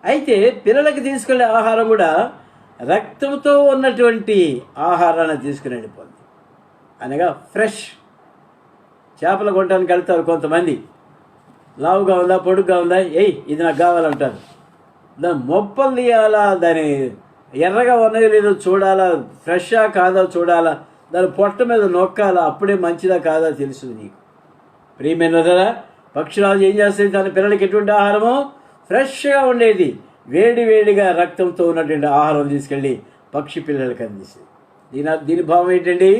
అయితే పిల్లలకి తీసుకెళ్లే ఆహారం కూడా రక్తంతో ఉన్నటువంటి ఆహారాన్ని తీసుకుని వెళ్ళిపోతుంది. అనగా ఫ్రెష్ చేపలు కొనడానికి వెళ్తారు కొంతమంది. లావుగా ఉందా, పొడుగ్గా ఉందా, ఇది నాకు కావాలంటారు. దాని మొప్పలు తీయాలా, దాని ఎర్రగా ఉన్నాయో లేదో చూడాలా, ఫ్రెషా కాదా చూడాలా, దాని పొట్ట మీద నొక్కాలా, అప్పుడే మంచిదా కాదా తెలుస్తుంది నీకు. ప్రియమైనదా, పక్షురాలు ఏం చేస్తుంది? తన పిల్లలకి ఎటువంటి ఆహారము? ఫ్రెష్గా ఉండేది, వేడిగా రక్తంతో ఉన్నటువంటి ఆహారం తీసుకెళ్ళి పక్షి పిల్లలకి అందిస్తుంది. దీని భావం ఏంటండి?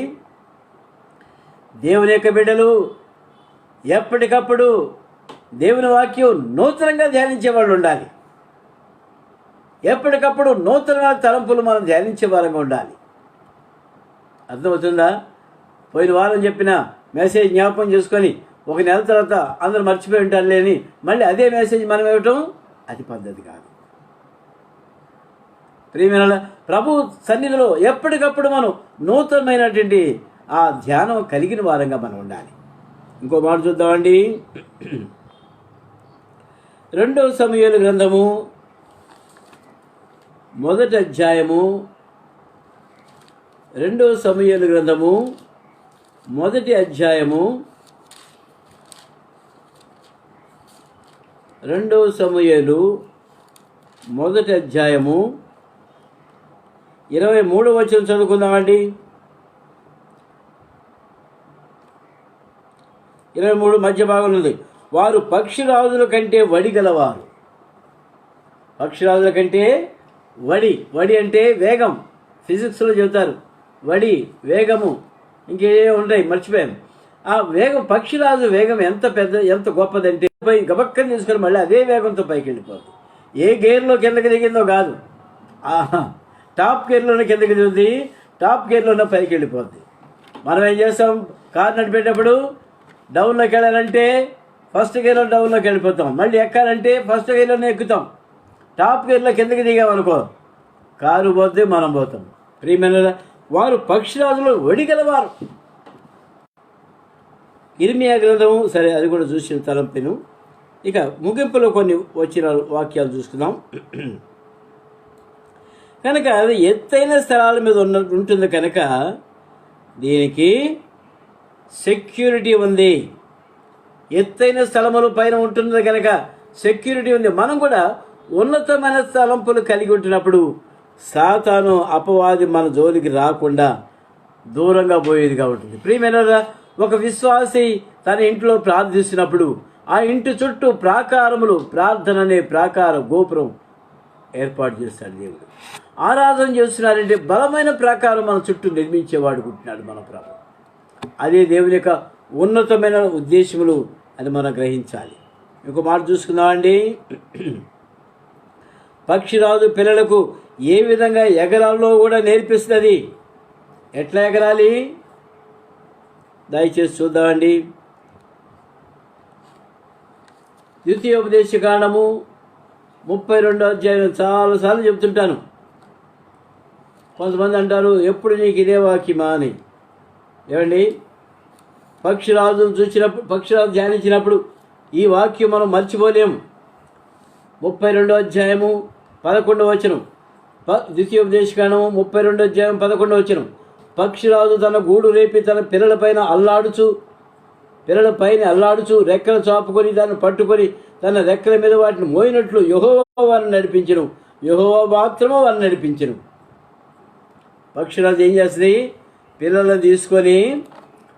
దేవుని యొక్క బిడ్డలు ఎప్పటికప్పుడు దేవుని వాక్యం నూతనంగా ధ్యానించే వాళ్ళు ఉండాలి. ఎప్పటికప్పుడు నూతన తలంపులు మనం ధ్యానించే వారంగా ఉండాలి. అర్థమవుతుందా? పోయిన వారం చెప్పిన మెసేజ్ జ్ఞాపకం చేసుకొని ఒక నెల తర్వాత అందరూ మర్చిపోయి ఉంటారు లేని మళ్ళీ అదే మెసేజ్ మనం ఇవ్వటం అది పద్ధతి కాదు. ప్రియమైన ప్రభు సన్నిధిలో ఎప్పటికప్పుడు మనం నూతనమైనటువంటి ఆ ధ్యానం కలిగిన వారంగా మనం ఉండాలి. ఇంకో మాట చూద్దామండి. 2 సమూయేలు గ్రంథము 1వ అధ్యాయము. 2 సమూయేలు గ్రంథము 1వ అధ్యాయము. 2 సమూయేలు 1వ అధ్యాయము 23వ వచనం చదువుకుందామండి. 23 మధ్య భాగంలో ఉంది. వారు పక్షిరాజుల కంటే వడి గలవారు. పక్షిరాజుల కంటే వడి అంటే వేగం. ఫిజిక్స్లో చెబుతారు వడి, వేగము, ఇంకే ఉంటాయి మర్చిపోయాను. ఆ వేగం, పక్షిరాజు వేగం ఎంత గొప్పదంటే గబక్కని తీసుకొని మళ్ళీ అదే వేగంతో పైకి వెళ్ళిపోతుంది. ఏ గేర్లో కిందకి దిగిందో కాదు, టాప్ గేర్లోనే కిందకి దిగుతుంది, టాప్ గేర్లోనే పైకి వెళ్ళిపోద్ది. మనం ఏం చేస్తాం? కారు నడిపేటప్పుడు డౌన్లోకి వెళ్ళాలంటే ఫస్ట్ గేర్లో డౌన్లోకి వెళ్ళిపోతాం, మళ్ళీ ఎక్కాలంటే ఫస్ట్ గేర్లోనే ఎక్కుతాం. టాప్ గేర్లో కిందకి దిగామనుకో కారు పోతే మనం పోతాం. ప్రియమైన వారు పక్షిరాజులు వడిగలవారు. ఇర్మియా గ్రంథము, సరే అది కూడా చూసిన తలంపిను. ఇక ముగింపులో కొన్ని వచ్చిన వాక్యాలు చూసుకుందాం. కనుక అది ఎత్తైన స్థలాల మీద ఉంటుంది కనుక దీనికి సెక్యూరిటీ ఉంది. ఎత్తైన స్థలముల పైన ఉంటుంది కనుక సెక్యూరిటీ ఉంది. మనం కూడా ఉన్నతమైన తలంపులు కలిగి ఉంటున్నప్పుడు సాతాను, అపవాది మన జోలికి రాకుండా దూరంగా పోయేదిగా ఉంటుంది. ప్రియమైన ఒక విశ్వాసి తన ఇంట్లో ప్రార్థిస్తున్నప్పుడు ఆ ఇంటి చుట్టూ ప్రాకారములు, ప్రార్థన అనే ప్రాకార గోపురం ఏర్పాటు చేస్తాడు దేవుడు. ఆరాధన చేస్తున్నారంటే బలమైన ప్రాకారం మన చుట్టూ నిర్మించేవాడుకుంటున్నాడు మన ప్రభు. అదే దేవుని యొక్క ఉన్నతమైన ఉద్దేశములు అని మనం గ్రహించాలి. ఇంకో మాట చూసుకుందామండి. పక్షిరాజు పిల్లలకు ఏ విధంగా ఎగరాలో కూడా నేర్పిస్తుంది. ఎట్లా ఎగరాలి దయచేసి చూద్దామండి. ద్వితీయోపదేశకాండము 32వ అధ్యాయం చాలాసార్లు చెప్తుంటాను. కొంతమంది అంటారు ఎప్పుడు నీకు ఇదే వాక్యమా అని. ఏమండి, పక్షిరాజు ధ్యానించినప్పుడు ఈ వాక్యం మనం మర్చిపోలేము. 32వ అధ్యాయము 11వ వచనం. ద్వితీయోపదేశకాండము 32వ అధ్యాయం 11వ వచనం. పక్షిరాజు తన గూడు రేపి తన పిల్లలపైన అల్లాడుచు రెక్కలు చాపుకొని దాన్ని పట్టుకొని తన రెక్కల మీద వాటిని మోయినట్లు యెహోవా వారిని నడిపించెను. యెహోవా మాత్రము వారిని నడిపించెను. పక్షిరాజు ఏం చేస్తుంది? పిల్లలను తీసుకొని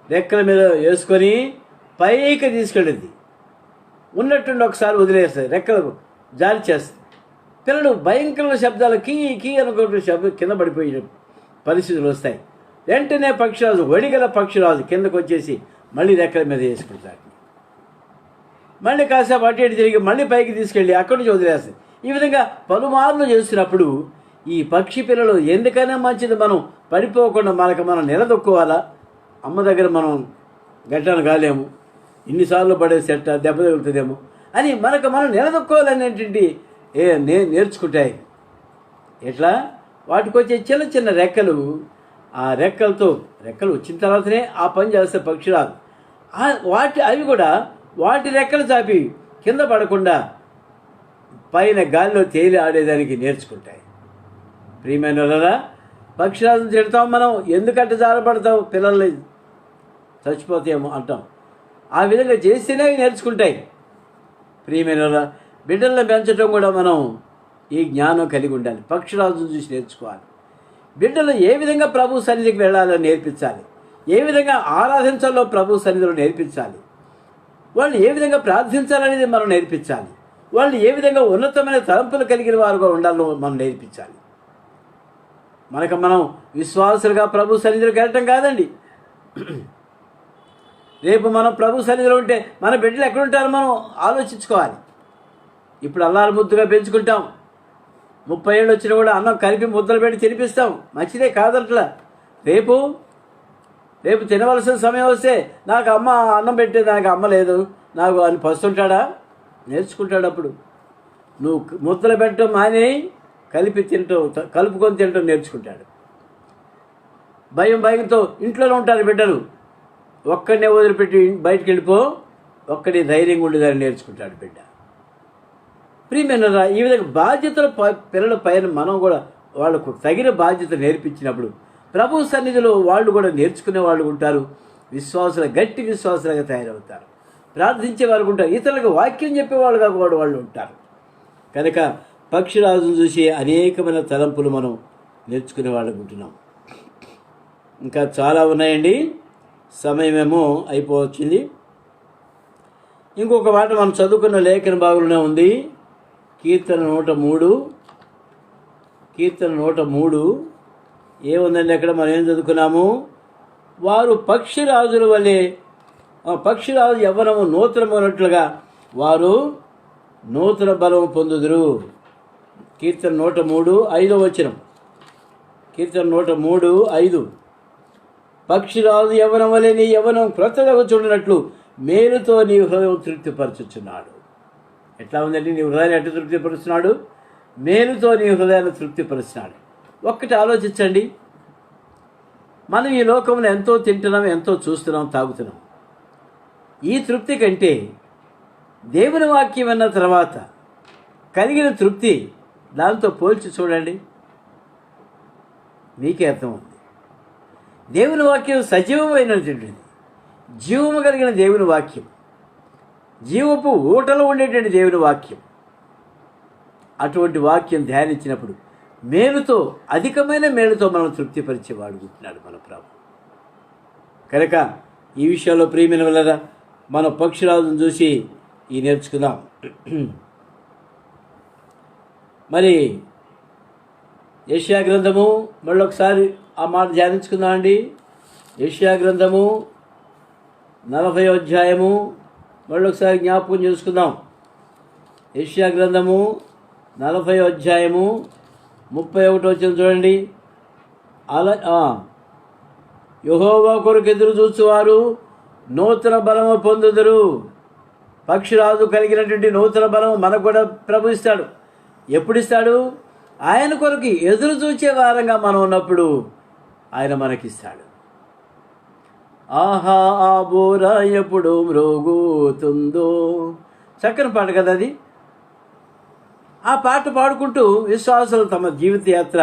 రెక్కల మీద వేసుకొని పైకి తీసుకెళ్ళింది. ఉన్నట్టుండి ఒకసారి వదిలేస్తుంది, రెక్కలకు జారి చేస్తుంది. పిల్లలు భయంకరమైన శబ్దాలు కీ కీ అనుకుంటున్న శబ్దం కింద పడిపోయే పరిస్థితులు వస్తాయి. వెంటనే పక్షిరాజు, వడిగల పక్షిరాజు కిందకు వచ్చేసి మళ్ళీ రెక్కల మీద వేసుకుంటాడు. మళ్ళీ కాసేపు అటు ఇటు తిరిగి మళ్ళీ పైకి తీసుకెళ్ళి అక్కడి నుంచి వదిలేస్తుంది. ఈ విధంగా పలుమార్లు చేస్తున్నప్పుడు ఈ పక్షి పిల్లలు ఎందుకైనా మంచిది మనం పడిపోకుండా మనం నిలదొక్కోవాలా. అమ్మ దగ్గర మనం గట్టాను కాలేము, ఇన్నిసార్లు పడే సెట్ట దెబ్బ తగులుతుందేమో అని మనం నిలదొక్కోవాలనేటువంటి నేర్చుకుంటాయి. ఎట్లా? వాటికి వచ్చే చిన్న చిన్న రెక్కలు, ఆ రెక్కలు వచ్చిన తర్వాతనే ఆ పని చేస్తే పక్షిరాలు అవి కూడా వాటి రెక్కలు చాపి కింద పడకుండా పైన గాలిలో తేలి ఆడేదానికి నేర్చుకుంటాయి. ప్రియమైన వాళ్ళరా, పక్షిరాజును తిడతాం మనం, ఎందుకంటే జారపడతావు, పిల్లల్ని చచ్చిపోతాయేమో అంటాం. ఆ విధంగా చేస్తేనే అవి నేర్చుకుంటాయి. ప్రియమైన వాళ్ళ, బిడ్డలను పెంచడం కూడా మనం ఈ జ్ఞానం కలిగి ఉండాలి. పక్షిరాజును చూసి నేర్చుకోవాలి. బిడ్డలు ఏ విధంగా ప్రభు సన్నిధికి వెళ్ళాలో నేర్పించాలి, ఏ విధంగా ఆరాధించాలో ప్రభు సన్నిధిలో నేర్పించాలి, వాళ్ళు ఏ విధంగా ప్రార్థించాలనేది మనం నేర్పించాలి, వాళ్ళు ఏ విధంగా ఉన్నతమైన తలంపులు కలిగిన వారుగా ఉండాలో మనం నేర్పించాలి. మనం విశ్వాసులుగా ప్రభు సన్నిధిలోకి వెళ్ళటం కాదండి. రేపు మనం ప్రభు సన్నిధిలో ఉంటే మన బిడ్డలు ఎక్కడుంటారో మనం ఆలోచించుకోవాలి. ఇప్పుడు అల్లారు ముద్దుగా పెంచుకుంటాం, 30 ఏళ్ళు వచ్చినా కూడా అన్నం కలిపి ముద్దలు పెట్టి తినిపిస్తాం, మంచిదే కాదట్లా. రేపు తినవలసిన సమయం వస్తే నాకు అమ్మ అన్నం పెట్టేది, నాకు అమ్మ లేదు నాకు అని పస్తుంటాడా? నేర్చుకుంటాడు. అప్పుడు నువ్వు ముద్దలు పెట్టడం మానే కలుపుకొని తినటం నేర్చుకుంటాడు. భయంతో ఇంట్లోనే ఉంటారు బిడ్డలు, ఒక్కడనే వదిలిపెట్టి బయటికి వెళ్ళిపో, ఒక్కడి ధైర్యంగా ఉండేదాన్ని నేర్చుకుంటాడు బిడ్డ. ప్రియమైన ఈ విధంగా బాధ్యతలు పిల్లల పైన మనం కూడా వాళ్ళకు తగిన బాధ్యత నేర్పించినప్పుడు ప్రభు సన్నిధిలో వాళ్ళు కూడా నేర్చుకునే వాళ్ళు ఉంటారు, గట్టి విశ్వాసులుగా తయారవుతారు, ప్రార్థించే వారు ఉంటారు, ఇతరులకు వాక్యం చెప్పేవాళ్ళుగా కూడా వాళ్ళు ఉంటారు. కనుక పక్షిరాజును చూసి అనేకమైన తలంపులు మనం నేర్చుకునే వాళ్ళకు ఉంటున్నాం. ఇంకా చాలా ఉన్నాయండి, సమయమేమో అయిపోవచ్చింది. ఇంకొక మాట మనం చదువుకున్న లేఖన భాగంలోనే ఉంది. కీర్తన 103 ఏముందండి అక్కడ? మనం ఏం చదువుకున్నాము? వారు పక్షిరాజుల వలె, పక్షిరాజు యవ్వనము నూతనమైనట్లుగా వారు నూతన బలము పొందుదురు. కీర్తన 103:5 కీర్తన 103:5 పక్షిరాజు యవ్వనం వలె నీ యవ్వనం క్రొత్తగా చూడనట్లు మేలుతో నీ హృదయం తృప్తిపరచుచున్నాడు. ఎట్లా ఉందండి? నీ హృదయాన్ని ఎట్లా తృప్తిపరుస్తున్నాడు? మేలుతో నీ హృదయాన్ని తృప్తిపరుస్తున్నాడు. ఒక్కటి ఆలోచించండి, మనం ఈ లోకంలో ఎంతో తింటున్నాం, ఎంతో చూస్తున్నాం, తాగుతున్నాం. ఈ తృప్తి కంటే దేవుని వాక్యం అన్న తర్వాత కలిగిన తృప్తి, దాంతో పోల్చి చూడండి, మీకే అర్థమవుతుంది. దేవుని వాక్యం సజీవమైనటువంటిది, జీవము కలిగిన దేవుని వాక్యం, జీవపు ఊటలో ఉండేటువంటి దేవుని వాక్యం. అటువంటి వాక్యం ధ్యానించినప్పుడు మేలుతో, అధికమైన మేలుతో మనం తృప్తిపరిచేవాడు ఉంటున్నాడు మన ప్రభు. కనుక ఈ విషయంలో ప్రియమైన వల్ల మన పక్షిరాజును చూసి ఈ నేర్చుకుందాం. మరి యెషయా గ్రంథము మళ్ళొకసారి ఆ మాట ధ్యానించుకుందామండి. యెషయా గ్రంథము 40వ అధ్యాయము మళ్ళొకసారి జ్ఞాపకం చేసుకుందాం. యెషయా గ్రంథము 40వ అధ్యాయము 31 చూడండి. యెహోవా కొరకు ఎదురు చూచువారు నూతన బలము పొందుదురు. పక్షిరాజు కలిగినటువంటి నూతన బలము మనకు కూడా ప్రభు ఇస్తాడు. ఎప్పుడు ఇస్తాడు? ఆయన కొరకు ఎదురు చూచే వారంగా మనం ఉన్నప్పుడు ఆయన మనకిస్తాడు. ఆహా ఆ బోర ఎప్పుడు మ్రోగుతుందో, చక్కని పాట కదా అది. ఆ పాట పాడుకుంటూ విశ్వాసులు తమ జీవిత యాత్ర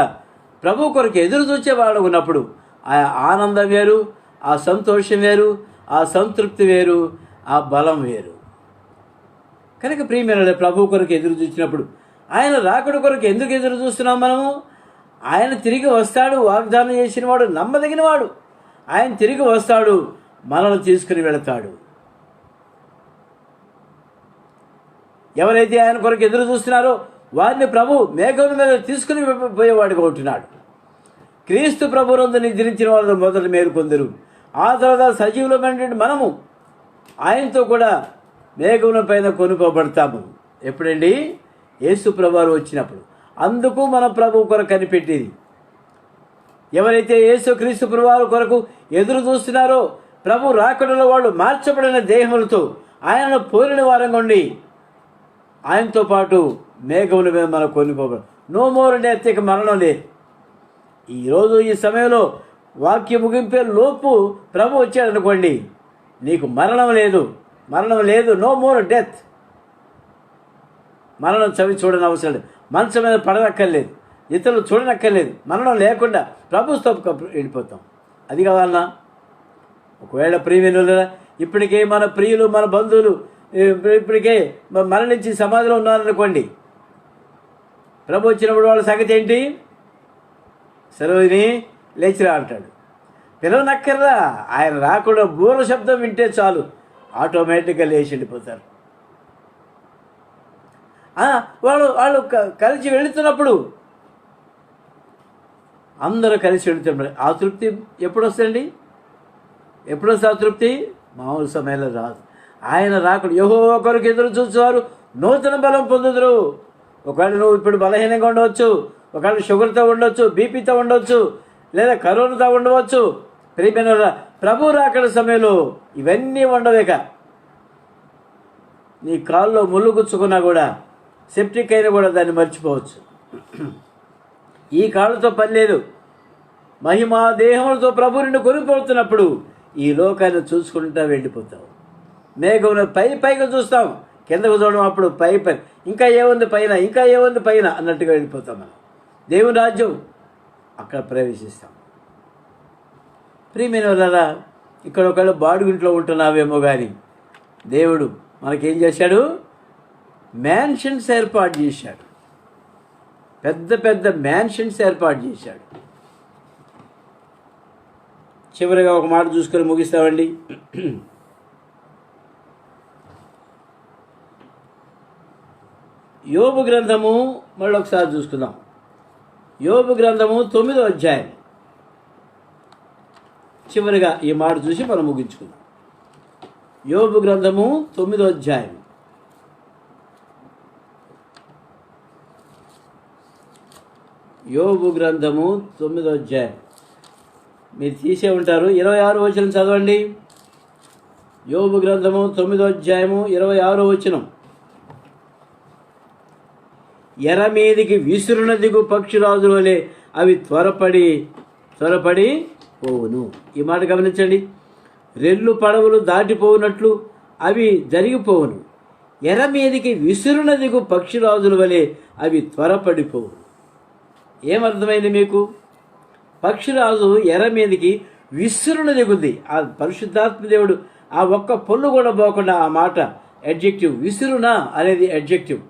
ప్రభు కొరకు ఎదురు చూచేవాడు ఉన్నప్పుడు ఆ ఆనందం వేరు, ఆ సంతోషం వేరు, ఆ సంతృప్తి వేరు, ఆ బలం వేరు. కనుక ప్రియమైన ప్రభు కొరకు ఎదురు చూసినప్పుడు ఆయన రాకడ కొరకు ఎందుకు ఎదురు చూస్తున్నాం మనము? ఆయన తిరిగి వస్తాడు, వాగ్దానం చేసినవాడు నమ్మదగినవాడు. ఆయన తిరిగి వస్తాడు, మనల్ని తీసుకుని వెళతాడు. ఎవరైతే ఆయన కొరకు ఎదురు చూస్తున్నారో వారిని ప్రభు మేఘం మీద తీసుకుని పోయేవాడుగా ఉంటున్నాడు. క్రీస్తు ప్రభునందు నిద్రించిన వాళ్ళు మొదట మేలుకొందరు, ఆ తర్వాత సజీవులమైనటువంటి మనము ఆయనతో కూడా మేఘముల పైన కొనుక్కోబడతాము. ఎప్పుడండి? యేసు ప్రభువారు వచ్చినప్పుడు. అందుకు మన ప్రభు కొరకు కనిపెట్టేది. ఎవరైతే యేసు క్రీస్తు ప్రభువారు కొరకు ఎదురు చూస్తున్నారో ప్రభు రాకడలో వాళ్ళు మార్చబడిన దేహములతో ఆయనను పోలిన వారంగా ఉండి ఆయనతో పాటు మేఘముల మీద మనం కొనుక్కోబడు. నో మోర్ డెత్, ఇక మరణం లేదు. ఈరోజు ఈ సమయంలో వాక్య ముగింపే లోపు ప్రభు వచ్చాడనుకోండి, నీకు మరణం లేదు, మరణం లేదు. No more death. మరణం చవి చూడని అవసరం లేదు, మంచం మీద పడనక్కర్లేదు, ఇతరులు చూడనక్కర్లేదు. మరణం లేకుండా ప్రభుత్వ వెళ్ళిపోతాం. అది కావాలన్నా? ఒకవేళ ప్రియమైన ఇప్పటికే మన ప్రియులు, మన బంధువులు ఇప్పటికే మరణించి సమాధిలో ఉన్నారనుకోండి, ప్రభు వచ్చినప్పుడు వాళ్ళ సంగతి ఏంటి? సెలవుని లేచిరా అంటాడు. పిలవనక్కర్లా, ఆయన రాకుండా బూర శబ్దం వింటే చాలు ఆటోమేటిక్గా లేచి వెళ్ళిపోతారు. వాళ్ళు కలిసి వెళుతున్నప్పుడు అందరూ కలిసి వెళుతున్నప్పుడు ఆ తృప్తి ఎప్పుడు వస్తుందండి? ఎప్పుడు వస్తుంది ఆ తృప్తి? మామూలు సమయంలో రాదు. ఆయన రాకుండా యెహోవా కొరకు ఎదురు చూసేవారు నూతన బలం పొందుదురు. ఒకవేళ నువ్వు ఇప్పుడు బలహీనంగా ఉండవచ్చు, ఒకవేళ షుగర్తో ఉండవచ్చు, బీపీతో ఉండవచ్చు, లేదా కరోనాతో ఉండవచ్చు. ప్రియమైన ప్రభు రాకడ సమయంలో ఇవన్నీ ఉండవేక. నీ కాల్లో ముళ్ళు గుచ్చుకున్నా కూడా, సెప్టిక్ అయినా కూడా దాన్ని మర్చిపోవచ్చు. ఈ కాళ్ళతో పని లేదు. మహిమా దేహములతో ప్రభు నిన్ను కొనిపోతున్నప్పుడు ఈ లోకాన్ని చూసుకుంటా వెళ్ళిపోతావు. మేఘంలో పైగా చూస్తాం, కిందకు చూడడం. అప్పుడు పై ఇంకా ఏముంది పైన, ఇంకా ఏముంది పైన అన్నట్టుగా వెళ్ళిపోతాం. మనం దేవుని రాజ్యం అక్కడ ప్రవేశిస్తాం. ప్రియమైన వాళ్ళరా, ఇక్కడ ఒకవేళ బాడుగుంట్లో ఉంటున్నావేమో కానీ దేవుడు మనకేం చేశాడు? మ్యాన్షన్స్ ఏర్పాటు చేశాడు. పెద్ద పెద్ద మ్యాన్షన్స్ ఏర్పాటు చేశాడు. చివరిగా ఒక మాట చూసుకొని ముగిస్తామండి. యోబు గ్రంథము మళ్ళీ ఒకసారి చూసుకుందాం. యోబు గ్రంథము 9వ అధ్యాయం చివరిగా ఈ మాట చూసి మనం ముగించుకుందాం. యోబు గ్రంథము 9వ అధ్యాయం యోబు గ్రంథము 9వ అధ్యాయం మీరు తీసే ఉంటారు. 26వ వచనం చదవండి. యోబు గ్రంథము 9వ అధ్యాయము 26వ వచనం. ఎర మీదికి విసురున దిగు పక్షిరాజుల వలె అవి త్వరపడి పోవును. ఈ మాట గమనించండి. రెల్లు పడవలు దాటిపోవునట్లు అవి జరిగిపోవును. ఎర మీదికి విసురున దిగు పక్షిరాజుల వలె అవి త్వరపడిపోవును. ఏమర్థమైంది మీకు? పక్షిరాజు ఎర మీదకి విసురున దిగుద్ది. ఆ పరిశుద్ధాత్మ దేవుడు ఆ ఒక్క పొల్లు కూడా పోకుండా ఆ మాట అడ్జెక్టివ్. విసురున అనేది అడ్జెక్టివ్.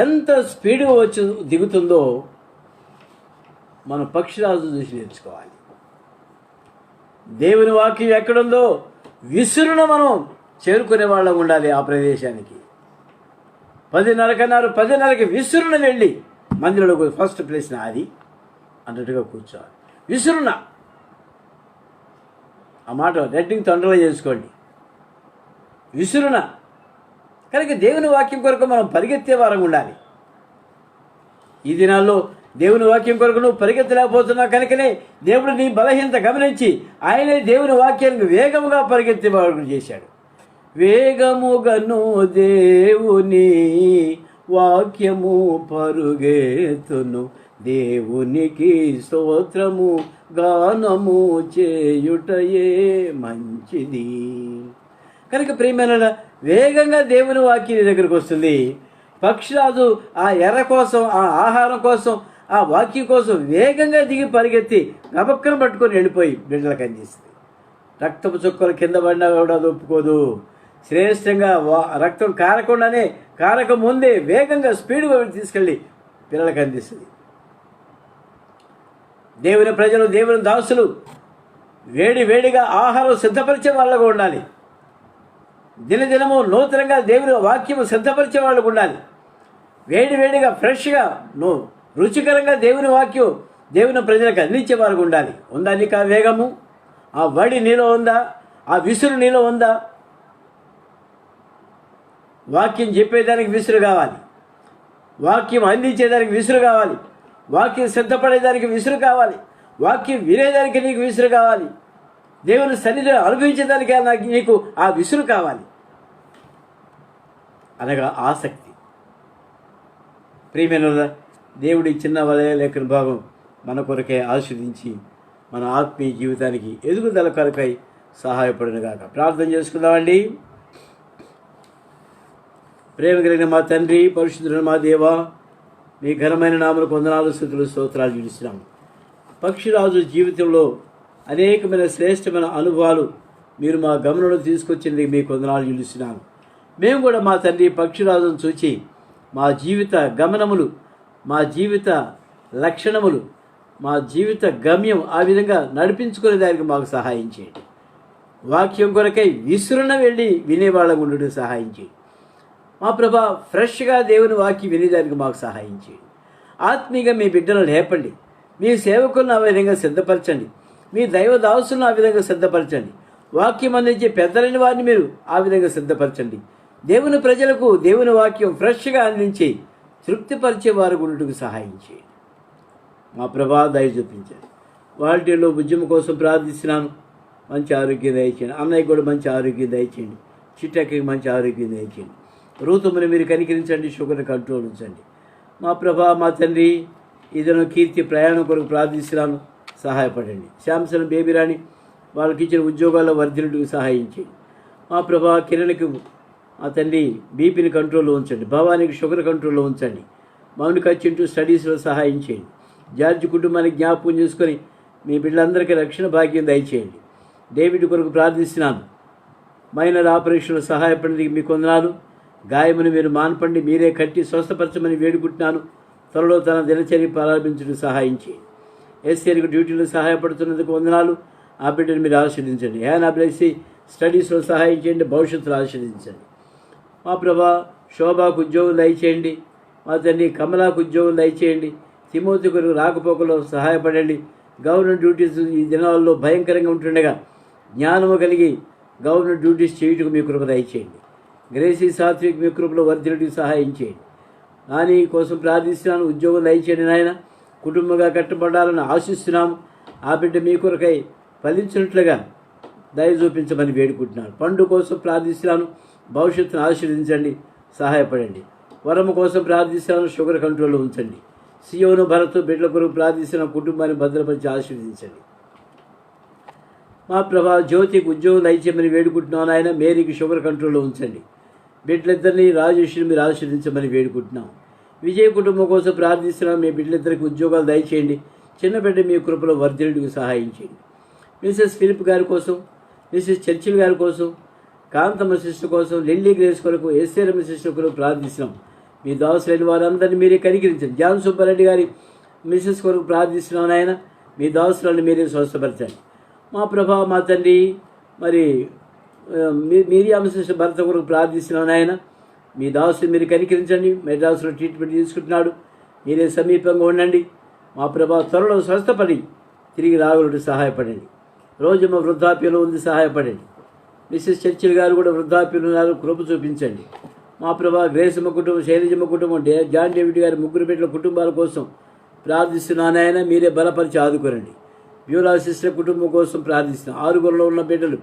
ఎంత స్పీడ్గా వచ్చి దిగుతుందో మనం పక్షిరాజు చూసి నేర్చుకోవాలి. దేవుని వాక్యం ఎక్కడుందో విసురున మనం చేరుకునే వాళ్ళం ఉండాలి. ఆ ప్రదేశానికి 10:30 కన్నారు, 10:30కి విసురున వెళ్ళి మందిరంలో ఫస్ట్ ప్లేస్ నాది అన్నట్టుగా కూర్చోవాలి. విసురున ఆ మాట రెడ్డింగ్ తొందరగా చేసుకోండి. విసురున కనుక దేవుని వాక్యం కొరకు మనం పరిగెత్తే వారంగా ఉండాలి. ఈ దినాల్లో దేవుని వాక్యం కొరకు నువ్వు పరిగెత్తలేకపోతున్నావు కనుకనే దేవుడు నీ బలహీనత గమనించి ఆయనే దేవుని వాక్యానికి వేగముగా పరిగెత్తే వారు చేశాడు. వేగముగను దేవుని వాక్యము పరుగెత్తును, దేవునికి స్తోత్రము గానము చేయుటయే మంచిది. కనుక ప్రియమైన వేగంగా దేవుని వాక్యం దగ్గరకు వస్తుంది. పక్షిరాజు ఆ ఎర్ర కోసం, ఆ ఆహారం కోసం, ఆ వాక్యం కోసం వేగంగా దిగి పరిగెత్తి గబక్కను పట్టుకొని వెళ్ళిపోయి బిడ్డలకు అందిస్తుంది. రక్తపు చుక్కలు కింద పడినా కూడా అది ఒప్పుకోదు. శ్రేష్టంగా రక్తం కారకుండానే కారక ముందే వేగంగా స్పీడ్గా తీసుకెళ్ళి పిల్లలకు అందిస్తుంది. దేవుని ప్రజలు, దేవుని దాసులు వేడిగా ఆహారం సిద్ధపరిచే వాళ్ళగా ఉండాలి. దినదినము నూతనంగా దేవుని వాక్యము సిద్ధపరిచే వాళ్ళకు ఉండాలి. వేడిగా ఫ్రెష్గా రుచికరంగా దేవుని వాక్యం దేవుని ప్రజలకు అందించే వారికి ఉండాలి. ఉందా నీకు ఆ వేగము? ఆ వడి నీలో ఉందా? ఆ విసురు నీలో ఉందా? వాక్యం చెప్పేదానికి విసురు కావాలి, వాక్యం అందించేదానికి విసురు కావాలి, వాక్యం సిద్ధపడేదానికి విసురు కావాలి, వాక్యం వినేదానికి నీకు విసురు కావాలి, దేవుని సన్నిధిలో అనుభవించేదానికి నీకు ఆ విసురు కావాలి, అనగా ఆసక్తి. ప్రియమైన దేవుడి చిన్న వలయ లేఖన భాగం మన కొరకే ఆస్వాదించి మన ఆత్మీయ జీవితానికి ఎదుగుదల కొరకై సహాయపడునుగాక. ప్రార్థన చేసుకుందామండి. ప్రేమ కలిగిన మా తండ్రి, పరిశుద్ధుడైన మా దేవా, మీ ఘనమైన నామములకు వందనాలు, స్తుతులు, స్తోత్రాలు చెల్లిస్తున్నాము. పక్షిరాజు జీవితంలో అనేకమైన శ్రేష్టమైన అనుభవాలు మీరు మా గమనంలో తీసుకొచ్చింది మీకు వందనాలు చెల్లిస్తున్నాము. మేము కూడా మా తండ్రి పక్షిరాజును చూచి మా జీవిత గమనములు, మా జీవిత లక్షణములు, మా జీవిత గమ్యం ఆ విధంగా నడిపించుకునే దానికి మాకు సహాయం చేయండి. వాక్యం కొరకై విసురున వెళ్ళి వినేవాళ్ళం ఉండడం సహాయం చేయండి. మా ప్రభా, ఫ్రెష్గా దేవుని వాక్యం వినేదానికి మాకు సహాయం చేయండి. ఆత్మీయంగా మీ బిడ్డలను లేపండి. మీ సేవకులను ఆ విధంగా సిద్ధపరచండి. మీ దైవ దాసులను ఆ విధంగా సిద్ధపరచండి. వాక్యం అందించే పెద్దలైన వారిని మీరు ఆ విధంగా సిద్ధపరచండి. దేవుని ప్రజలకు దేవుని వాక్యం ఫ్రెష్గా అందించి తృప్తిపరిచే వారు గుండుకు సహాయం చేయండి. మా ప్రభా, దయ చూపించండి. వాటిలో ఉద్యమం కోసం ప్రార్థిస్తున్నాను. మంచి ఆరోగ్యం దయచేయండి. అన్నయ్య కూడా మంచి ఆరోగ్యం దయచేయండి. చిట్టకి మంచి ఆరోగ్యం దయచేయండి. రూతమును మీరు కనికరించండి. షుగర్ని కంట్రోల్ ఉంచండి. మా ప్రభా, మా తండ్రి, ఇదను కీర్తి ప్రయాణం కొరకు ప్రార్థిస్తున్నాను. సహాయపడండి. శాంసన్ బేబీ రాణి వాళ్ళకి ఇచ్చిన ఉద్యోగాల్లో వర్ధిల్లుటకు సహాయం చేయండి. మా ప్రభా, కిరణ్కి మా తండ్రి బీపీని కంట్రోల్లో ఉంచండి. భవానికి షుగర్ కంట్రోల్లో ఉంచండి. మౌనికి వచ్చింటూ స్టడీస్లో సహాయం చేయండి. జార్జి కుటుంబానికి జ్ఞాపకం చేసుకొని మీ బిడ్డలందరికీ రక్షణ భాగ్యం దయచేయండి. డేవిడ్ కొరకు ప్రార్థిస్తున్నాను. మైనర్ ఆపరేషన్లో సహాయపడినందుకు మీకు వందనాలు. గాయమును మీరు మాన్పండి, మీరే కట్టి స్వస్థపరచమని వేడుకుంటున్నాను. త్వరలో తన దినచర్య ప్రారంభించడానికి సహాయం చేయండి. ఎస్సీలకు డ్యూటీలో సహాయపడుతున్నందుకు వందనాలు. ఆ బిడ్డను మీరు ఆశీర్వదించండి. హ్యానా బ్లెస్సి స్టడీస్లో సహాయం చేయండి. భవిష్యత్తులో ఆశీర్వదించండి. మా ప్రభా, శోభాకు ఉద్యోగం దయచేయండి. మా తండ్రి కమలాకు ఉద్యోగం దయచేయండి. తిమోతి కొరకు రాకపోకలో సహాయపడండి. గవర్నమెంట్ డ్యూటీస్ ఈ దినాల్లో భయంకరంగా ఉంటుండగా జ్ఞానము కలిగి గవర్నమెంట్ డ్యూటీస్ చేయుటకు మీ కృప దయచేయండి. గ్రేసీ సాత్విక్ మీ కృపలో వర్ధిల్లుటకు సహాయం చేయండి. నాని కోసం ప్రార్థిస్తున్నాను. ఉద్యోగం దయచేయండి నాయన. కుటుంబంగా కట్టబడాలని ఆశిస్తున్నాము. ఆ బిడ్డ మీ కొరకై ఫలించినట్లుగా దయ చూపించమని వేడుకుంటున్నాను. పండు కోసం ప్రార్థిస్తున్నాను. భవిష్యత్తును ఆశీర్వదించండి, సహాయపడండి. వరము కోసం ప్రార్థిస్తున్నాను. షుగర్ కంట్రోల్లో ఉంచండి. సియోను భరత్ బిడ్డల కొరకు ప్రార్థిస్తున్న కుటుంబాన్ని భద్రపరిచి ఆశీర్వదించండి. మా ప్రభా, జ్యోతికి ఉద్యోగం దయచేయమని వేడుకుంటున్నాను ఆయన. మేరీకి షుగర్ కంట్రోల్లో ఉంచండి. బిడ్డలిద్దరిని రాజేష్ని మీరు ఆశీర్వదించమని వేడుకుంటున్నాం. విజయ్ కుటుంబం కోసం ప్రార్థిస్తున్నాం. మీ బిడ్డలిద్దరికి ఉద్యోగాలు దయచేయండి. చిన్న బిడ్డ మీ కృపలో వర్ధిల్లుటకు సహాయం చేయండి. మిసెస్ ఫిలిప్ గారి కోసం, మిసెస్ చర్చిల్ గారి కోసం, కాంతమ్మ సిస్టర్ కోసం, లిల్లీ గ్రేస్ కొరకు, ఎస్ఏరమ్మ సిస్టర్ కొరకు ప్రార్థిస్తున్నాం. మీ దాసులైన వారందరినీ మీరే కనికరించండి. జాన్ సుబ్బారెడ్డి గారి మిసెస్ కొరకు ప్రార్థిస్తున్నాను ఆయన. మీ దాసులను మీరే స్వస్థపరచండి. మా ప్రభా, మా తండ్రి, మరి మీరియామ సిస్టర్ భర్త కొరకు ప్రార్థిస్తున్నాను ఆయన. మీ దాసులు మీరు కనికరించండి. మెడ్రాస్లో ట్రీట్మెంట్ తీసుకుంటున్నాడు. మీరే సమీపంగా ఉండండి. మా ప్రభా, త్వరలో స్వస్థపడి తిరిగి రాగలుగుటకు సహాయపడండి. రోజమ్మ వృద్ధాప్యంలో ఉంది, సహాయపడండి. మిస్సెస్ చర్చిల్ గారు కూడా వృద్ధాప్యంలో ఉన్నారు, కృప చూపించండి. మా ప్రభా, గ్రేసమ్మ కుటుంబం, శైలజమ్మ కుటుంబం, జాన్ డేవిడ్ గారి ముగ్గురు బిడ్డల కుటుంబాల కోసం ప్రార్థిస్తున్నాను ఆయన. మీరే బలపరిచి ఆదుకోరండి. బ్యూరా సిస్టర్ కుటుంబం కోసం ప్రార్థిస్తున్నాం. 6 ఉన్న బిడ్డలు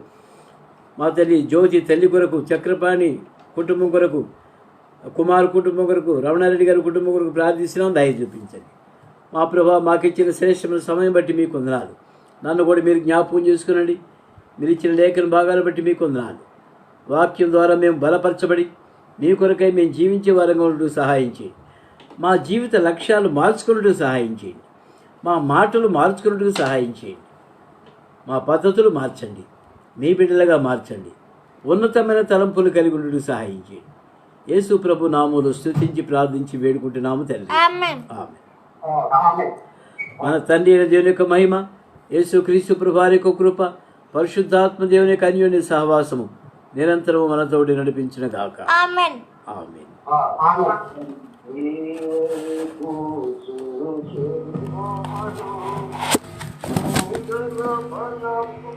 మా తల్లి జ్యోతి తల్లి కొరకు, చక్రపాణి కుటుంబం కొరకు, కుమార్ కుటుంబం కొరకు, రమణారెడ్డి గారి కుటుంబం కొరకు ప్రార్థిస్తున్నాం. దయ చూపించండి. మా ప్రభా, మాకిచ్చిన శ్రేష్టమైన సమయం బట్టి మీకు వందనాలు. నన్ను కూడా మీరు జ్ఞాపకం చేసుకునండి. మీరు ఇచ్చిన లేఖన భాగాలు బట్టి మీకు వందనాలు. వాక్యం ద్వారా మేము బలపరచబడి మీ కొరకై మేము జీవించే వారంగా ఉండటం సహాయం చేయండి. మా జీవిత లక్ష్యాలు మార్చుకున్నట్టు సహాయం చేయండి. మా మాటలు మార్చుకున్నట్టుకు సహాయం చేయండి. మా పద్ధతులు మార్చండి. మీ బిడ్డలుగా మార్చండి. ఉన్నతమైన తలంపులు కలిగి ఉండుటకు సహాయం చేయండి. యేసు ప్రభు నామములో స్తుతించి ప్రార్థించి వేడుకుంటున్నాము తండ్రి. ఆమేన్. మన తండ్రి అయిన దేవుని యొక్క మహిమ, యేసు క్రీస్తు ప్రభు వారి యొక్క కృప, పరిశుద్ధాత్మ దేవుని యొక్క అన్యోన్య సహవాసము నిరంతరము మనతోటి నడిపించిన గాక. ఆమేన్. ఆమేన్. ఆమేన్.